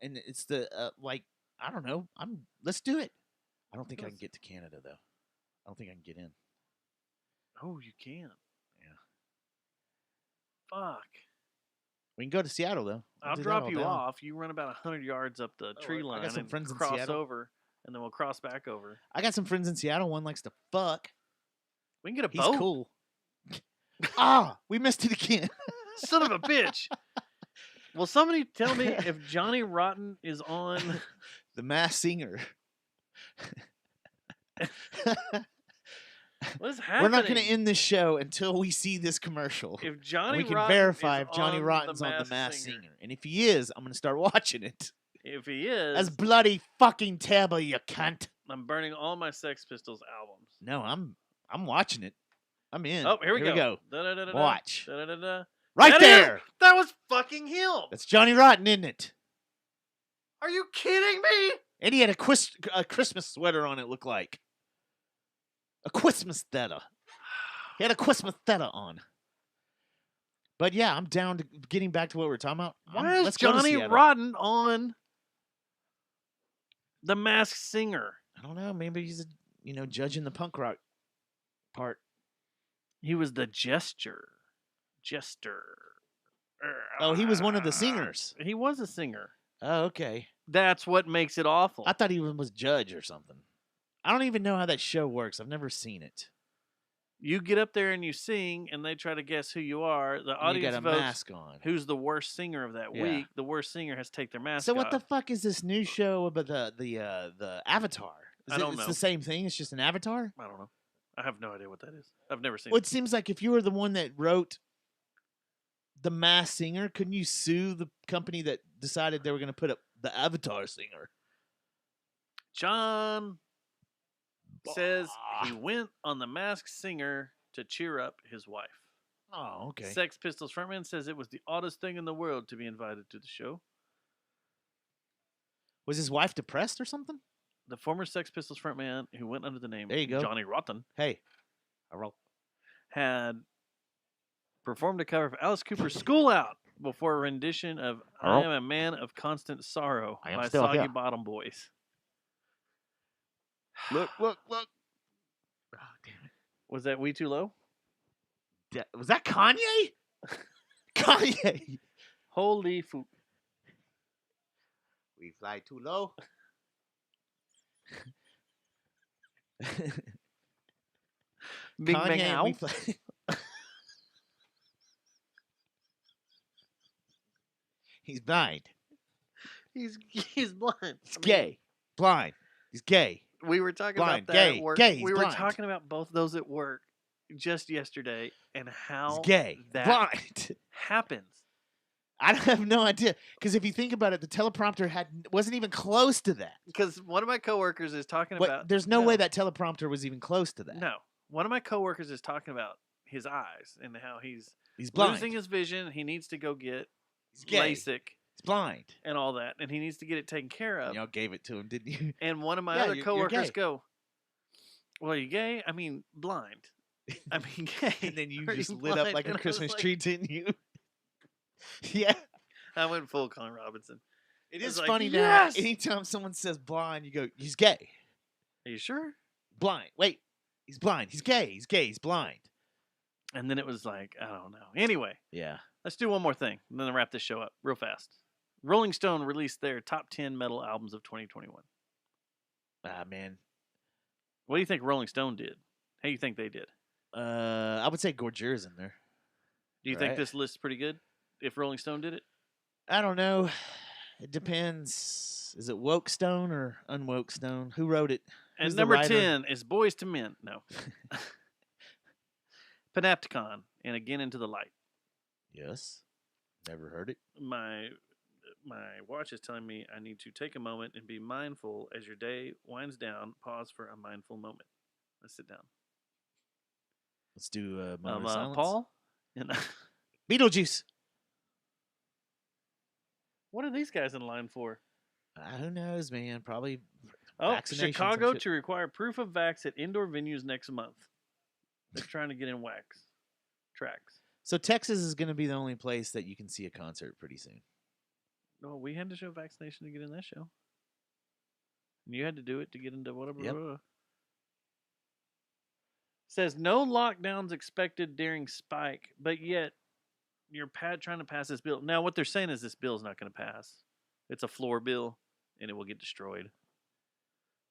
and it's the like I don't know. Let's do it. I don't think I can get to Canada though. I don't think I can get in. Oh, you can. Yeah. Fuck. We can go to Seattle though. I'll drop you off. You run about 100 yards up the tree line. I got some and friends in cross Seattle. over, and then we'll cross back over. I got some friends in Seattle. One likes to fuck. We can get a He's boat. cool. We missed it again. Son of a bitch. Will somebody tell me if Johnny Rotten is on The Masked Singer? What is happening? We're not going to end this show until we see this commercial. If Johnny we can Rotten verify is if Johnny on Rotten's The on The Masked Masked Singer. Singer. And if he is, I'm going to start watching it. If he is, That's bloody fucking terrible, you cunt. I'm burning all my Sex Pistols albums. No, I'm watching it. I'm in. Oh, here we go. Watch. Da-da-da-da. Right That there. is- that was fucking him. That's Johnny Rotten, isn't it? Are you kidding me? And he had a Christmas sweater on, it looked like. A Christmas sweater. He had a Christmas sweater on. But yeah, I'm down to getting back to what we were talking about. Why is Let's go to Johnny Seattle. Rotten on The Masked Singer? I don't know. Maybe he's, judging the punk rock part. He was the jester. Oh, he was one of the singers. He was a singer. Oh, okay. That's what makes it awful. I thought he was judge or something. I don't even know how that show works. I've never seen it. You get up there and you sing, and they try to guess who you are. The audience you got a votes mask on. who's the worst singer of that Yeah. week. The worst singer has to take their mask So off. what the fuck is this new show about the Avatar? I don't It's know. the same thing. It's just an avatar. I don't know. I have no idea what that is. I've never seen Well, it. it seems like if you were the one that wrote The Masked Singer, couldn't you sue the company that decided they were going to put up the Avatar singer? John says he went on The Masked Singer to cheer up his wife. Oh, okay. Sex Pistols frontman says it was the oddest thing in the world to be invited to the show. Was his wife depressed or something? The former Sex Pistols frontman, who went under the name There you go. Johnny Rotten, Hey, I roll. had performed a cover of Alice Cooper's School Out before a rendition of I Am a Man of Constant Sorrow I am by still Soggy here. Bottom Boys. Look. Oh, damn it. Was that We Too Low? Was that Kanye? Kanye. Holy foot. We fly too low. Big Bang Kanye, Ow. we fly. He's blind. He's blind. He's gay. Blind. He's gay. We were talking Blind, about that gay, at work. gay, he's We were blind. talking about both those at work just yesterday and how He's gay. that Blind. happens. I have no idea. Because if you think about it, the teleprompter wasn't even close to that. Because one of my coworkers is talking But about. there's no way that teleprompter was even close to that. No. One of my coworkers is talking about his eyes and how he's blind. losing his vision. He needs to go get He's gay. LASIK He's blind. and all that, and he needs to get it taken care of. Y'all gave it to him, didn't you? And one of my Yeah, other you're coworkers gay. go, "Well, are you gay? I mean, blind. I mean, gay." And then you Are just you lit up blind?" like And a I was Christmas like- tree, didn't you? Yeah. I went full Colin Robinson. It I was is like, funny now. "Yes!" Anytime someone says blind, you go, he's gay. Are you sure? Blind. Wait. He's blind. He's gay. He's gay. He's blind. And then it was like, I don't know. Anyway, Yeah. let's do one more thing, and then I'll wrap this show up real fast. Rolling Stone released their top 10 metal albums of 2021. Ah, man. What do you think Rolling Stone did? How do you think they did? I would say Gorgera's in there. Do you think Right. this list's pretty good? If Rolling Stone did it? I don't know. It depends. Is it Woke Stone or Unwoke Stone? Who wrote it? And Who's the number writer? 10 is Boys to Men. No. Panopticon and Again Into the Light. Yes. Never heard it. My watch is telling me I need to take a moment and be mindful as your day winds down. Pause for a mindful moment. Let's sit down. Let's do moment of silence. Paul? And Beetlejuice. What are these guys in line for? Who knows, man? Probably. Oh, vaccinations and Chicago shit. to require proof of vax at indoor venues next month. They're trying to get in wax tracks. So Texas is going to be the only place that you can see a concert pretty soon. No, we had to show vaccination to get in that show. And you had to do it to get into whatever. Yep. Says no lockdowns expected during spike, but yet you're trying to pass this bill. Now, what they're saying is this bill is not going to pass. It's a floor bill, and it will get destroyed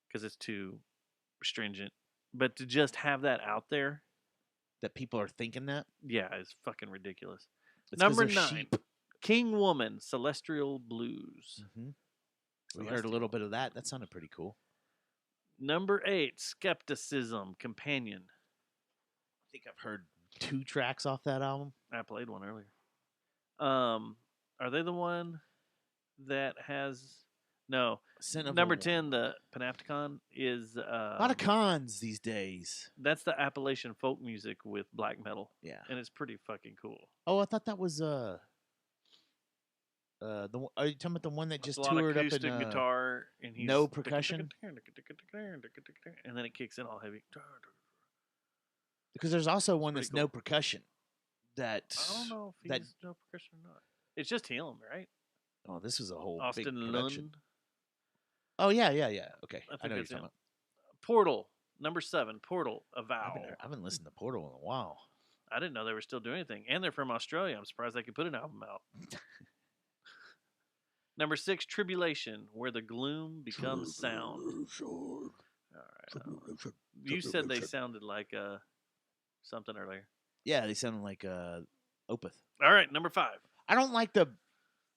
because it's too stringent. But to just have that out there, That people are thinking that. yeah, is fucking ridiculous. It's 'cause Number they're 9, sheep. King Woman, Celestial Blues. Mm-hmm. We heard a little bit of that. That sounded pretty cool. Number 8, Skepticism, Companion. I think I've heard 2 tracks off that album. I played one earlier. Are they the one that has no? Number 10, the Panopticon is a lot of cons these days. That's the Appalachian folk music with black metal. Yeah, and it's pretty fucking cool. Oh, I thought that was are you talking about the one that just a lot of toured up in acoustic guitar and he's no percussion? And then it kicks in all heavy. Because there's also one that's no percussion. That I don't know if he's no percussion or not. It's just him, right? Oh, this is a whole Austin big Lund. production. Oh yeah. Okay, I I think know what you're it's talking him. about. Portal, number 7, Portal, Avow. I haven't listened to Portal in a while. I didn't know they were still doing anything. And they're from Australia. I'm surprised they could put an album out. Number 6, Tribulation, Where the Gloom Becomes Sound. All right. You said they sounded like something earlier. Yeah, they sounded like Opeth. All right, number 5. I don't like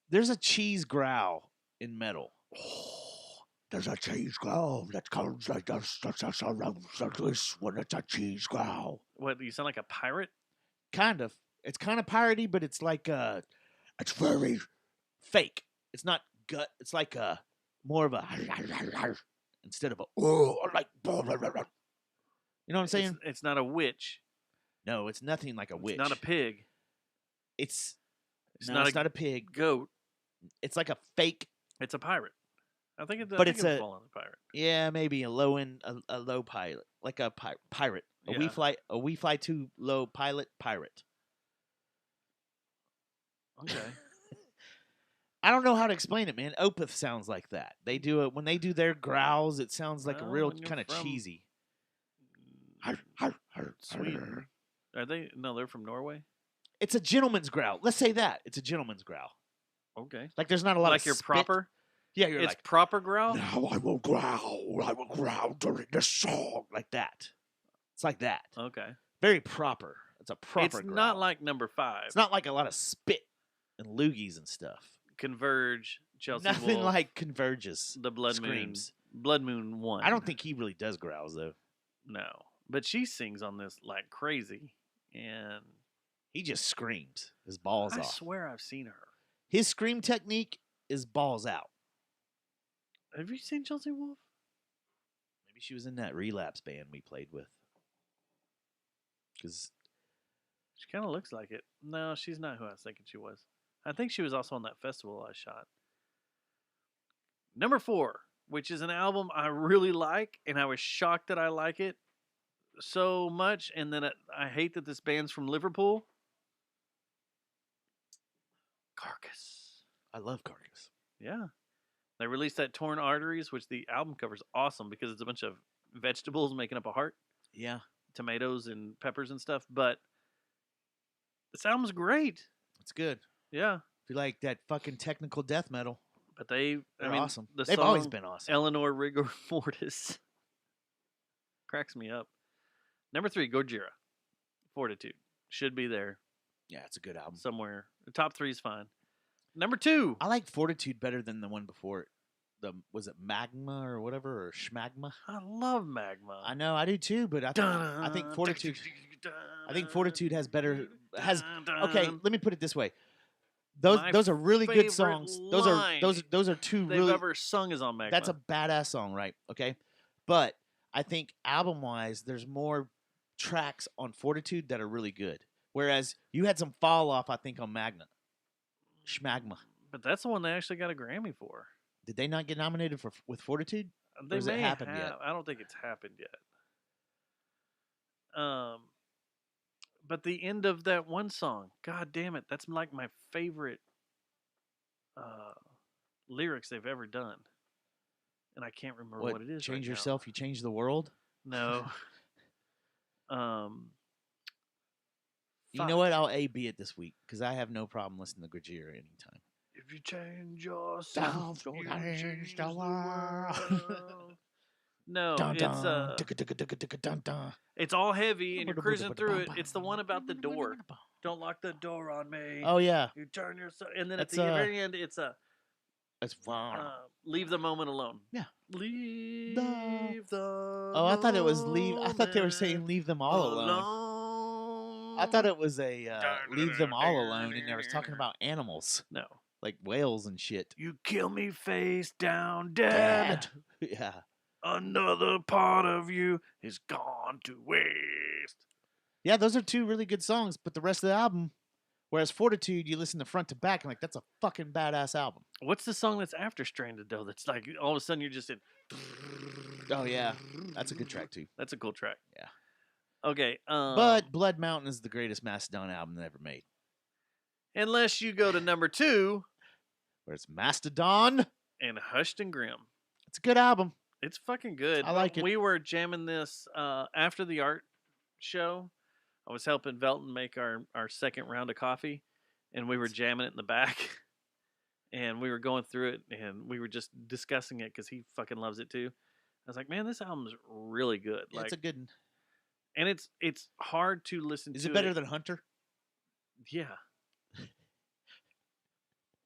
there's a cheese growl in metal. There's a cheese growl that comes like this when it's a cheese growl. What, you sound like a pirate? Kind of. It's kind of piratey, but it's like it's very fake. It's not gut. It's like more of a instead of a like. You know what I'm saying? It's not a witch. No, it's nothing like a witch. It's not a pig. It's not a pig. Goat. It's like a fake. It's a pirate. I think it's. But it's a fall on the pirate. Yeah, maybe a low end, a low pilot, like a pirate. A we fly too low pilot pirate. Okay. I don't know how to explain it, man. Opeth sounds like that. They do it when they do their growls. It sounds like a real kind of cheesy. Sweden. Are they? No, they're from Norway. It's a gentleman's growl. Let's say that it's a gentleman's growl. Okay. Like there's not a lot like of you're spit. proper. Yeah, you're it's like proper growl. Now I will growl. I will growl during this song. Like that. It's like that. Okay. Very proper. It's a proper. It's growl. not like number 5. It's not like a lot of spit and loogies and stuff. Converge. Chelsea Nothing Wolf, like Converges. the Blood screams. Moon. Blood Moon 1. I don't think he really does growls though. No, but she sings on this like crazy, and he just screams his balls off. I swear I've seen her. His scream technique is balls out. Have you seen Chelsea Wolf? Maybe she was in that Relapse band we played with. Because she kind of looks like it. No, she's not who I was thinking she was. I think she was also on that festival I shot. Number 4, which is an album I really like, and I was shocked that I like it so much, and then I hate that this band's from Liverpool. Carcass. I love Carcass. Yeah. They released that Torn Arteries, which the album cover's awesome because it's a bunch of vegetables making up a heart. Yeah. Tomatoes and peppers and stuff, but this album's great. It's good. Yeah. If you like that fucking technical death metal. But they're awesome. The They've song, always been awesome. Eleanor Rigor Mortis cracks me up. Number 3, Gojira. Fortitude. Should be there. Yeah, it's a good album. Somewhere. The top 3 is fine. Number 2. I like Fortitude better than the one before it. Was it Magma or whatever, or Schmagma? I love Magma. I know, I do too, but I think Fortitude has better. Okay, let me put it this way. Those are really good songs. Those are two they've really ever sung is on Magma. That's a badass song, right? Okay, but I think album wise, there's more tracks on Fortitude that are really good. Whereas you had some fall off, I think, on Schmagma. But that's the one they actually got a Grammy for. Did they not get nominated for with Fortitude? They has it may happened have. yet? I don't think it's happened yet. But the end of that one song, God damn it, that's like my favorite lyrics they've ever done, and I can't remember what it is. Change right yourself, you change the world. No. You know what? I'll A/B it this week because I have no problem listening to Gojira anytime. If you change yourself, you change the world. No, it's all heavy and you're cruising through it. It's the one about the door. Don't lock the door on me. Oh yeah. You turn yourself, and then at the very end, it's leave the moment alone. Yeah. Leave the. Oh, I thought it was leave. I thought they were saying leave them all alone. I thought it was a leave them all alone, and they was talking about animals. No. Like whales and shit. You kill me face down dead. Yeah. Another part of you is gone to waste. Yeah, those are two really good songs, but the rest of the album, whereas Fortitude, you listen to front to back, and like, that's a fucking badass album. What's the song that's after Stranded, though? That's like, all of a sudden, you're just in. Oh, yeah. That's a good track, too. That's a cool track. Yeah. Okay. But Blood Mountain is the greatest Mastodon album ever made. Unless you go to number 2. Where it's Mastodon. And Hushed and Grim. It's a good album. It's fucking good. I like it. We were jamming this after the art show. I was helping Velton make our second round of coffee, and we were jamming it in the back. And we were going through it, and we were just discussing it because he fucking loves it too. I was like, man, this album's really good. Yeah, like, it's a good one. And it's hard to listen to. Is it better than Hunter? Yeah.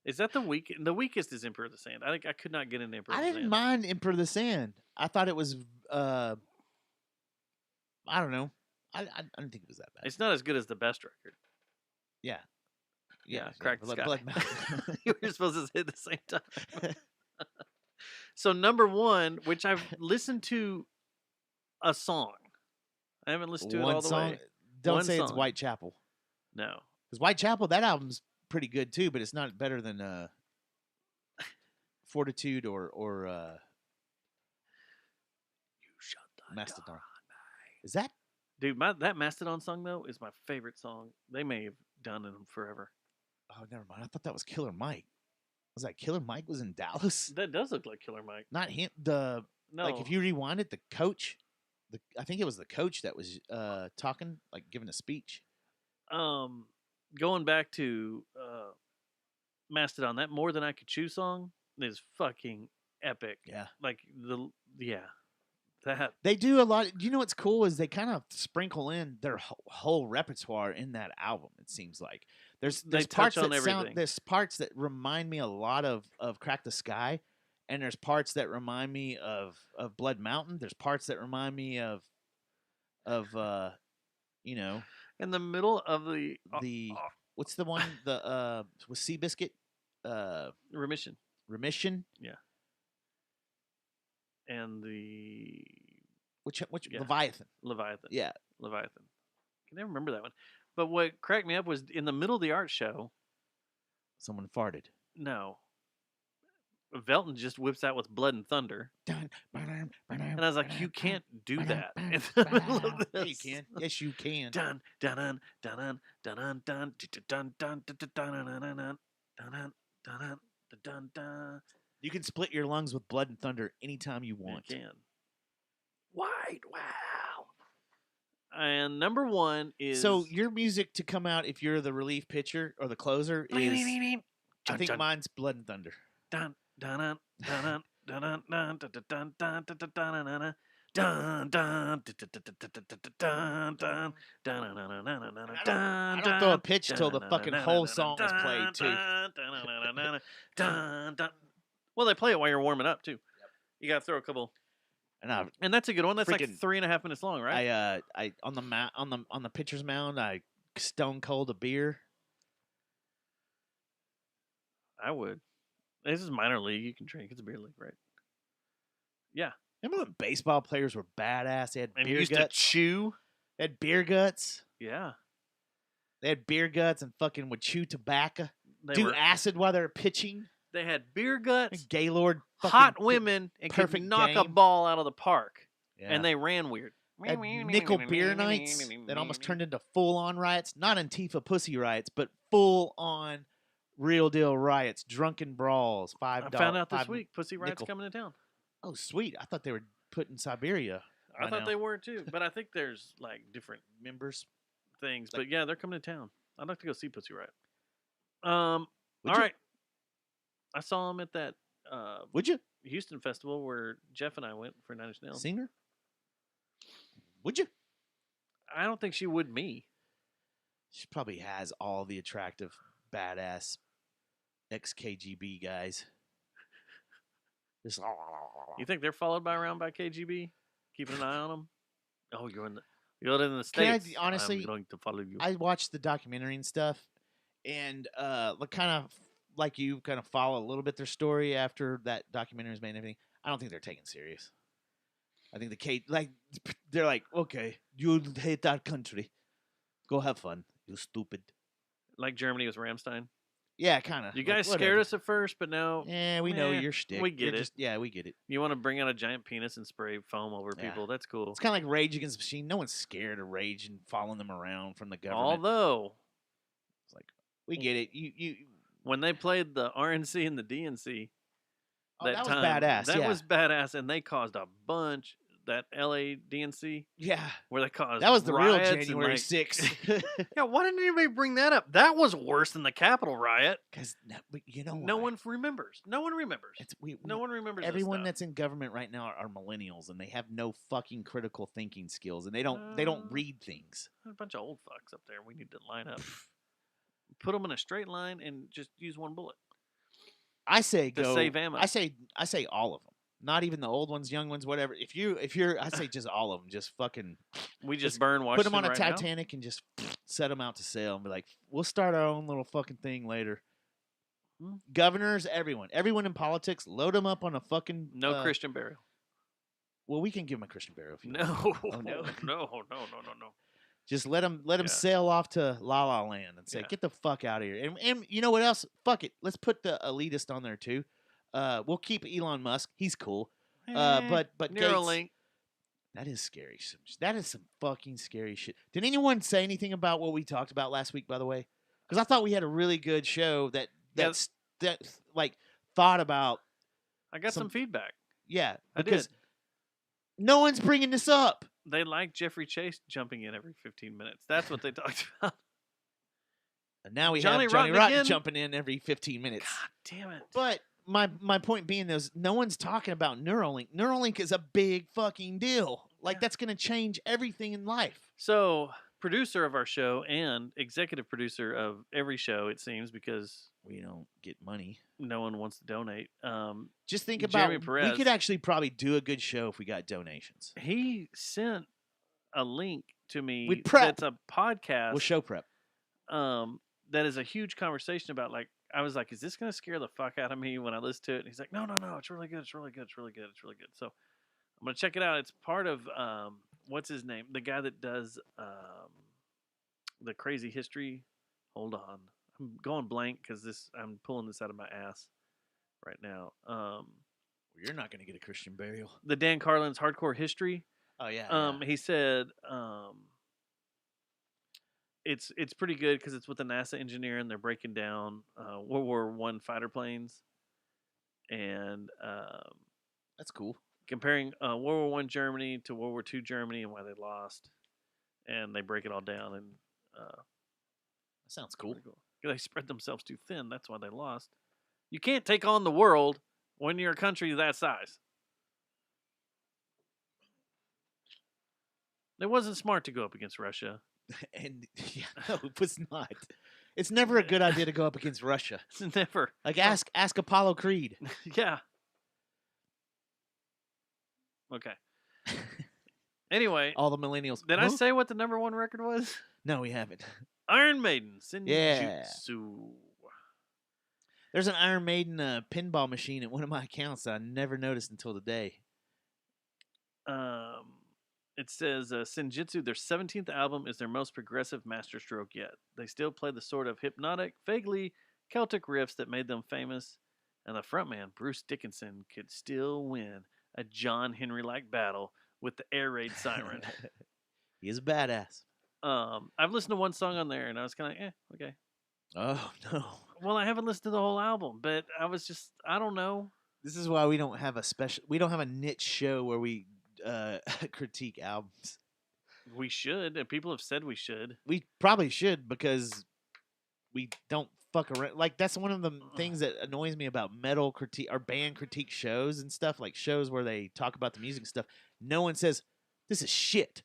Is that the weakest? The weakest is Emperor of the Sand. I could not get into Emperor of the Sand. I didn't mind Emperor of the Sand. I thought it was, I don't know. I didn't think it was that bad. It's not as good as the best record. Yeah. Yeah, Crack the Sky. Blood Mountain. You were supposed to say it at the same time. So number 1, which I've listened to a song. I haven't listened to it all the way. Don't say it's Whitechapel. No. Because Whitechapel, that album's pretty good too, but it's not better than Fortitude or You shut the Mastodon. door on Is that? Dude, that Mastodon song, though, is my favorite song. They may have done it forever. Oh, never mind. I thought that was Killer Mike. Was that Killer Mike was in Dallas? That does look like Killer Mike. Not him. No. Like, if you rewind it, the coach, I think it was the coach that was talking, like, giving a speech. Going back to Mastodon, that More Than I Could Chew song is fucking epic. Yeah. Like, that. They do a lot. You know what's cool is they kind of sprinkle in their whole repertoire in that album. It seems like there's parts that there's parts that remind me a lot of Crack the Sky, and there's parts that remind me of Blood Mountain. There's parts that remind me of you know, in the middle of the what's the one with Seabiscuit? Remission. Yeah. And the which Leviathan. Yeah. Leviathan. I can never remember that one. But what cracked me up was in the middle of the art show, someone farted. No. Velton just whips out with Blood and Thunder. And I was like, you can't do that. Yeah, you can. Yes, you can. Dun dun dun dun dun dun dun dun dun dun dun dun dun. You can split your lungs with Blood and Thunder anytime you want. You can. White, wow. And number 1 is... So your music to come out if you're the relief pitcher or the closer is... I think mine's Blood and Thunder. Dun dun dun dun dun dun dun dun dun dun dun dun dun dun dun. I don't throw a pitch till the fucking whole song is played too. Well, they play it while you're warming up too. Yep. You got to throw a couple, and that's a good one. That's like 3.5 minutes long, right? I on the pitcher's mound, I stone cold a beer. I would. This is minor league. You can drink. It's a beer league, right? Yeah. Remember when baseball players were badass? They had beer used guts. To chew. They had beer guts. Yeah. They had beer guts and fucking would chew tobacco. do acid while they're pitching. They had beer guts, Gaylord, hot women, and could perfect knock a game. ball out of the park. Yeah. And they ran weird. Had nickel beer nights that almost turned into full-on riots. Not Antifa pussy riots, but full-on real deal riots. Drunken brawls. I found out this week Pussy Riot's coming to town. Oh, sweet. I thought they were put in Siberia. I thought they were too. But I think there's like different members things. But yeah, they're coming to town. I'd like to go see Pussy Riot. All right. I saw him at that Would you? Houston festival where Jeff and I went for Nine Inch Nails. Singer? Would you? I don't think she would me. She probably has all the attractive, badass ex-KGB guys. Just, you think they're followed around by KGB? Keeping an eye on them? Oh, you're in the States. Honestly, I'm going to follow you. I watched the documentary and stuff, and kind of like you, kind of follow a little bit their story after that documentary was made and everything. I don't think they're taken serious. I think they're like, okay, you hate that country. Go have fun, you stupid. Like Germany with Rammstein? Yeah, kind of. You guys scared us at first, but now... Yeah, we know your shtick. We get it. We get it. You want to bring out a giant penis and spray foam over people. That's cool. It's kind of like Rage Against the Machine. No one's scared of Rage and following them around from the government. Although... It's like, we get it. You when they played the RNC and the DNC... that was badass. That was badass, and they caused a bunch... That LA DNC, where they caused that was the real riots January and 6th. Yeah, why didn't anybody bring that up? That was worse than the Capitol riot. Because you know, no one remembers. No one remembers. No one remembers. Everyone that's in government right now are millennials, and they have no fucking critical thinking skills, and they don't read things. There's a bunch of old fucks up there. We need to line up, put them in a straight line, and just use one bullet. I say to save ammo. I say all of them. Not even the old ones, young ones, whatever. If you're, I say just all of them. Just fucking. We just burn Washington. Put them on a right Titanic now? and just set them out to sail and be like, we'll start our own little fucking thing later. Governors, everyone in politics, load them up on a fucking. No Christian burial. Well, we can give them a Christian burial. If you want. No. Just let them sail off to La La Land and say, get the fuck out of here. And you know what else? Fuck it. Let's put the elitist on there too. We'll keep Elon Musk. He's cool. But Neuralink. Gates, that is scary. That is some fucking scary shit. Did anyone say anything about what we talked about last week, by the way? Because I thought we had a really good show that thought about. I got some feedback. Yeah, because no one's bringing this up. They like Jeffrey Chase jumping in every 15 minutes. That's what they talked about. And now we have Johnny Rotten jumping in every 15 minutes. God damn it. But my point being is no one's talking about Neuralink. Neuralink is a big fucking deal. Like that's going to change everything in life. So, producer of our show and executive producer of every show, it seems, because we don't get money. No one wants to donate. Just think about it. We could actually probably do a good show if we got donations. He sent a link to me. We'd prep. That's a podcast. We'll show prep. That is a huge conversation about like. I was like, is this going to scare the fuck out of me when I listen to it? And he's like, no, it's really good. It's really good. It's really good. It's really good. So I'm going to check it out. It's part of, what's his name? The guy that does the crazy history. Hold on. I'm going blank because I'm pulling this out of my ass right now. You're not going to get a Christian burial. The Dan Carlin's Hardcore History. Oh, yeah. He said... It's pretty good because it's with a NASA engineer and they're breaking down World War I fighter planes, and that's cool. Comparing World War I Germany to World War II Germany and why they lost, and they break it all down. And that sounds cool. They spread themselves too thin. That's why they lost. You can't take on the world when you're a country that size. It wasn't smart to go up against Russia. And no, it was not. It's never a good idea to go up against Russia. It's never. Like ask Apollo Creed. Yeah. Okay. Anyway, all the millennials. Did I say what the number one record was? No, we haven't. Iron Maiden, Senjutsu. Yeah. There's an Iron Maiden pinball machine at one of my accounts that I never noticed until today. It says Senjutsu, their 17th album, is their most progressive masterstroke yet. They still play the sort of hypnotic, vaguely Celtic riffs that made them famous, and the frontman, Bruce Dickinson, could still win a John Henry-like battle with the air raid siren. He's a badass. I've listened to one song on there, and I was kind of okay. Oh, no. Well, I haven't listened to the whole album, but I was just, I don't know. This is why we don't have a niche show where we critique albums. We should, and people have said we should. We probably should because we don't fuck around. Like, that's one of the things that annoys me about metal critique or band critique shows and stuff, like shows where they talk about the music and stuff. No one says, this is shit.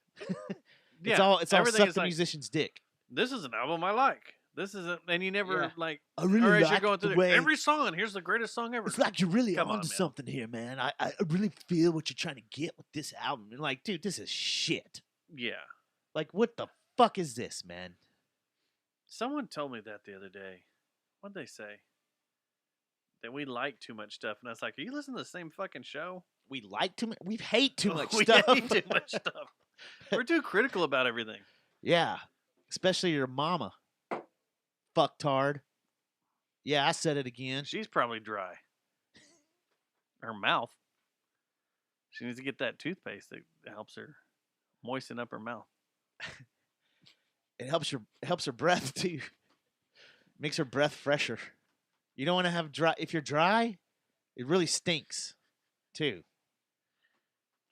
It's all suck the musician's dick. This is an album I like. This is and you never like. I really or as like you're going the through way every song. Here's the greatest song ever. It's like you're really Come on, onto man. something here, man. I really feel what you're trying to get with this album. And like, dude, this is shit. Yeah. Like, what the fuck is this, man? Someone told me that the other day. What'd they say? That we like too much stuff, and I was like, "Are you listening to the same fucking show?" We like too much. We hate too much we stuff. hate too much stuff. We're too critical about everything. Yeah, especially your mama. Fucktard. Yeah, I said it again. She's probably dry. Her mouth. She needs to get that toothpaste that helps her moisten up her mouth. It helps her breath too. Makes her breath fresher. You don't want to have dry. If you're dry, it really stinks, too.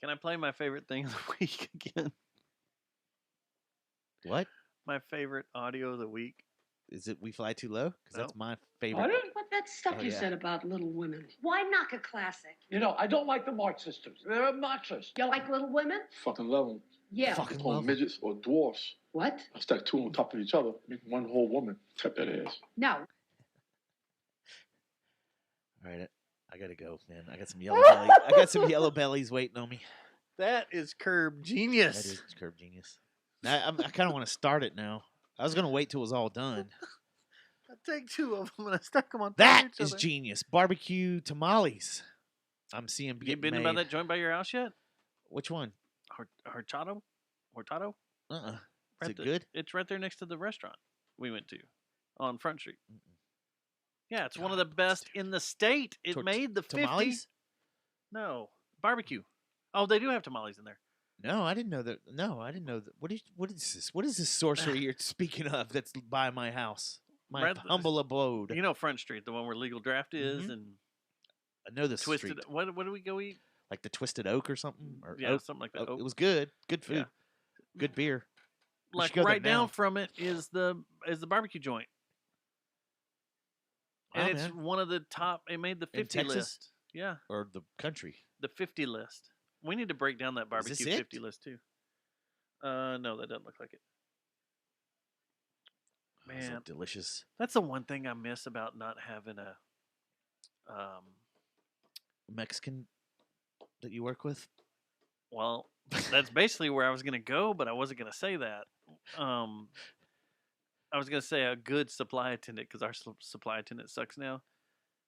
Can I play my favorite thing of the week again? What? My favorite audio of the week. Is it We Fly Too Low? Because that's my favorite. What that stuff you said about Little Women? Why knock a classic? You know, I don't like the March sisters. They're obnoxious. You like Little Women? Fucking love them. Yeah. Fucking Call love them midgets or dwarfs. What? I stack two on top of each other, make one whole woman. Tap that ass. No. All right, I gotta go, man. I got some yellow belly. I got some yellow bellies waiting on me. That is curb genius. That is curb genius. I kind of want to start it now. I was gonna wait till it was all done. I take two of them and I stuck them on top That of each is other. genius. Barbecue tamales. I'm seeing. You been by that joint by your house yet? Which one? Horchado? Is it good? It's right there next to the restaurant we went to on Front Street. Yeah, it's one of the best in the state. It made the 50s. Tamales? No, barbecue. Oh, they do have tamales in there. No, I didn't know that. No, I didn't know that. What is this? What is this sorcery you're speaking of that's by my house? My Right, humble abode. You know Front Street, the one where Legal Draft is, and I know this Twisted. street. What do we go eat? Like the Twisted Oak or something? Or Yeah, Oak? something like that. It was good. Good food. Yeah. Good beer. We Like should go there right down now. from it is the barbecue joint, and Wow, it's man. one of the top. It made the In 50 Texas? list. Yeah, Or the country. the 50 list. We need to break down that barbecue it? 50 list too. No, that doesn't look like it. Oh, so Man, delicious. that's the one thing I miss about not having a Mexican that you work with? well, that's basically where I was going to go, but I wasn't going to say that. I was going to say a good supply attendant because our supply attendant sucks now.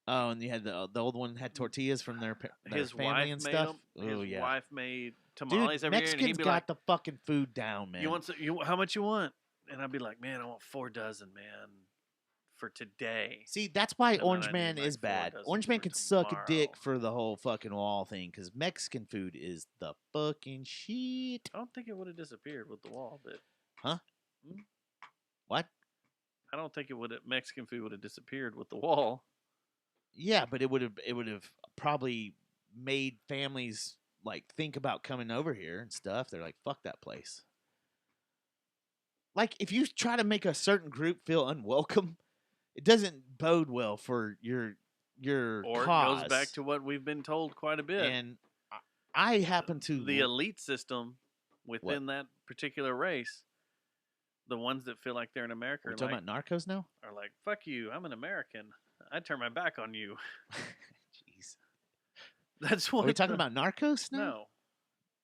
Oh, and you had the old one had tortillas from their His family wife and made stuff. them. Oh His yeah, wife made dude, tamales every year, and Mexicans he'd be got like, the fucking food down, man. "You want how much you want?" And I'd be like, "Man, I want 4 dozen, man, for today." See, that's why then Orange I Man need, like, is 4 bad. dozen Orange Man for can suck a dick tomorrow. for the whole fucking wall thing because Mexican food is the fucking shit. I don't think it would have disappeared with the wall, but Huh? What? I don't think Mexican food would have disappeared with the wall. Yeah, but it would have probably made families like think about coming over here and stuff. They're like, fuck that place. Like, if you try to make a certain group feel unwelcome, it doesn't bode well for your Or cause. it goes back to what we've been told quite a bit. And I happen to The elite system within that particular race, the ones that feel like they're in America We're are talking like, about Narcos now. are like, fuck you, I'm an American. I turn my back on you. Jeez, That's what are we talking about Narcos now? No.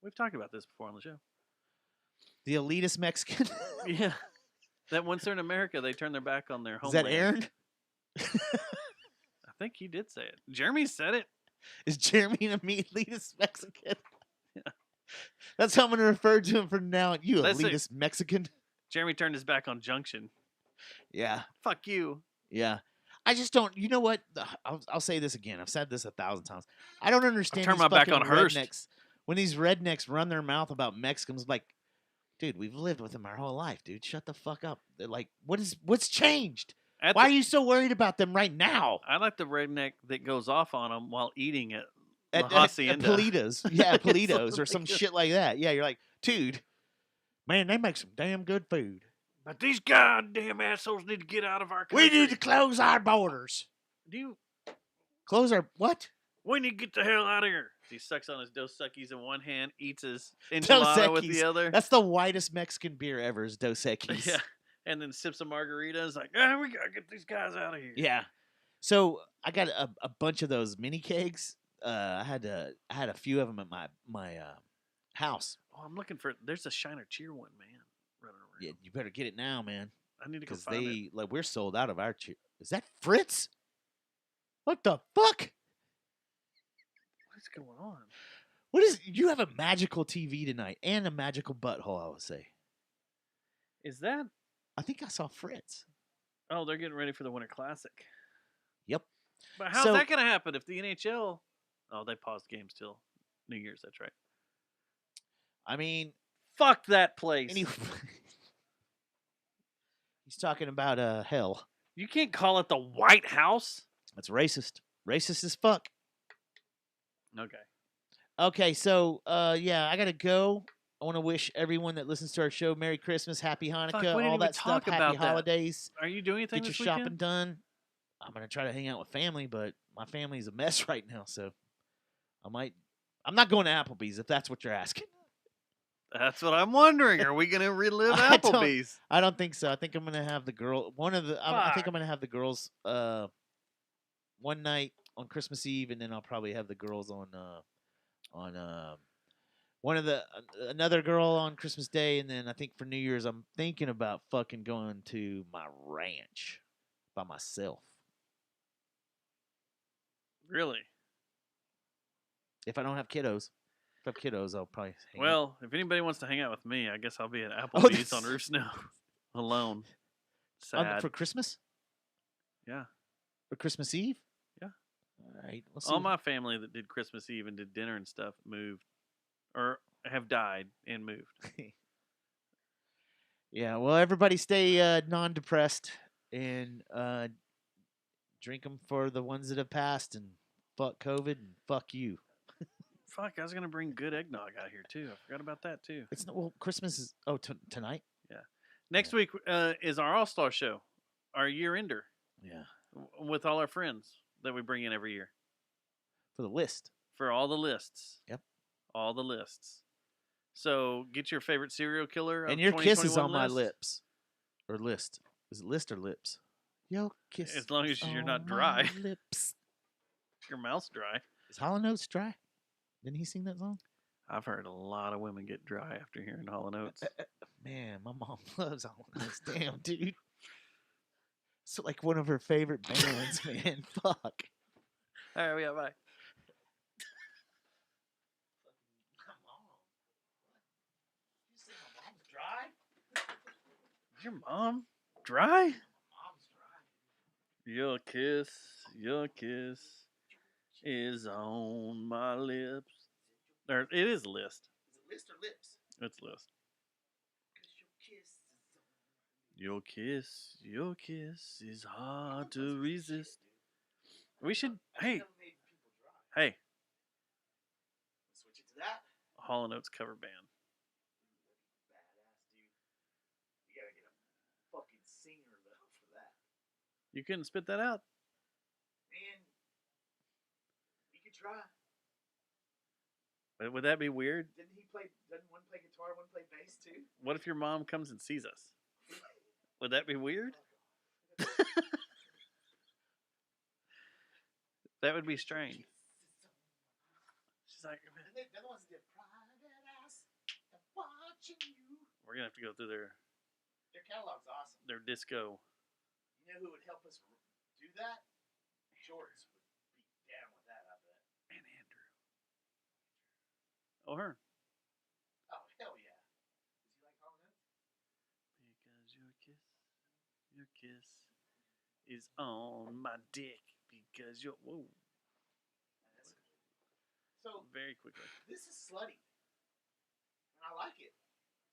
We've talked about this before on the show. The elitist Mexican. Yeah. That once they're in America, they turn their back on their Is homeland. that Aaron? I think he did say it. Jeremy said it. Is Jeremy an elitist Mexican? Yeah. That's how I'm going to refer to him from now on. You That's it. elitist Mexican. Jeremy turned his back on Junction. Yeah. Fuck you. Yeah. I just don't. You know what? I'll say this again. I've said this 1,000 times. I don't understand turned these my back fucking on Hearst. rednecks. When these rednecks run their mouth about Mexicans, like, dude, we've lived with them our whole life, dude. Shut the fuck up. They're like, what's changed? Why are you so worried about them right now? I like the redneck that goes off on them while eating at At Hacienda. Politos. Yeah, Politos It's or some like- shit like that. Yeah, you're like, dude, man, they make some damn good food. But these goddamn assholes need to get out of our country. We need to close our borders. Close our what? We need to get the hell out of here. He sucks on his Dos Equis in one hand, eats his Dos enchilada with Equis. the other. That's the whitest Mexican beer ever is Dos Equis. Yeah. And then sips a margarita. It's like, ah, we gotta get these guys out of here. Yeah. So I got a bunch of those mini kegs. I had a few of them at my house. Oh, I'm looking for. There's a Shiner Cheer one, man, running around. Yeah, you better get it now, man. I need to go Because find it. like we're sold out of our cheer. Is that Fritz? What the fuck? What's going on? What is? You have a magical TV tonight and a magical butthole. I would say. Is that? I think I saw Fritz. Oh, they're getting ready for the Winter Classic. Yep. But how's So- that going to happen if the NHL? Oh, they paused games till New Year's. That's right. I mean, Fuck that place. he's talking about hell. You can't call it the White House. That's racist. Racist as fuck. Okay. Okay, so yeah, I gotta go. I want to wish everyone that listens to our show Merry Christmas, Happy Hanukkah, Fuck, we didn't all even that stuff. talk Happy about that. holidays. Are you doing anything Get your this shopping weekend? done. I'm gonna try to hang out with family, but my family's a mess right now, so I'm not going to Applebee's if that's what you're asking. That's what I'm wondering. Are we going to relive I don't- Applebee's? I don't think so. I think I'm gonna have the girl. I think I'm gonna have the girls one night on Christmas Eve, and then I'll probably have the girls on one of the another girl on Christmas Day, and then I think for New Year's I'm thinking about fucking going to my ranch by myself. Really? If I don't have kiddos. If I have kiddos, I'll probably hang out. Well, if anybody wants to hang out with me, I guess I'll be at Oh, Applebee's on that's- Roof Snow alone. On- Sad. for Christmas? Yeah. For Christmas Eve? Yeah. All right. Let's All see. my family that did Christmas Eve and did dinner and stuff moved or have died and moved. Yeah, well, everybody stay non-depressed and drink them for the ones that have passed, and fuck COVID and fuck you. Fuck, I was going to bring good eggnog out here too. I forgot about that too. It's not, well, Christmas is tonight. Yeah. Next week is our All-Star show, our year-ender Yeah, with all our friends that we bring in every year for the list. for all the lists. Yep. All the lists. So get your favorite serial killer. And of your kiss is 2021 on my list. lips, or list. Is it list or lips? Your kiss. As long as you're not on dry. my lips. Your mouth's dry. Is Hall & Oates dry? Didn't he sing that song? I've heard a lot of women get dry after hearing Hall & Oates. Man, my mom loves Hall & Oates. Damn, dude. It's like one of her favorite bands, man. Fuck. All right, yeah, bye. Is your mom dry? Your kiss is on my lips. Or it is list. Is it list or lips? It's list. Your kiss is hard to resist. We should, hey, Switch it to that. Hall & Oates cover band. Badass, dude. You gotta get a fucking singer though for that. You couldn't spit that out. Man, you could try. Would that be weird? Doesn't one play guitar, one play bass too? What if your mom comes and sees us? Would that be weird? That would be strange. She's like, They're the ones that did Private Eyes, I'm watching you. we're gonna have to go through Their catalog's awesome. their disco. You know who would help us do that? Shorts would be down with that, I bet. And Andrew. Oh, her. Oh, hell yeah. Does he like Hall & Oates? Because your kiss is on my dick because you're whoa. So Very quickly. this is slutty, and I like it.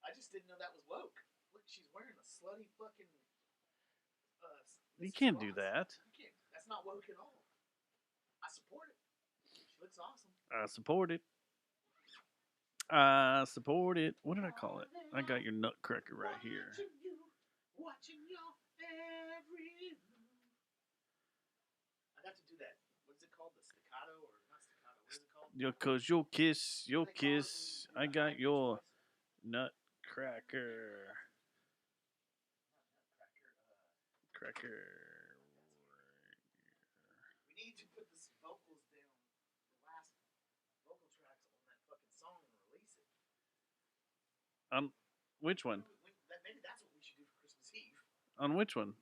I just didn't know that was woke. Look, she's wearing a slutty fucking. You can't do that. You can't. That's not woke at all. I support it. She looks awesome. I support it. I support it. What did I call it? I got your Nutcracker right here. Watching your every move. I got to do that. What is it called? The staccato or not staccato? What is it called? Cause your kiss. I got your Nutcracker. Cracker. We need to put the vocals down. The last vocal tracks on that fucking song and release it. Which one? Maybe that's what we should do for Christmas Eve. On which one?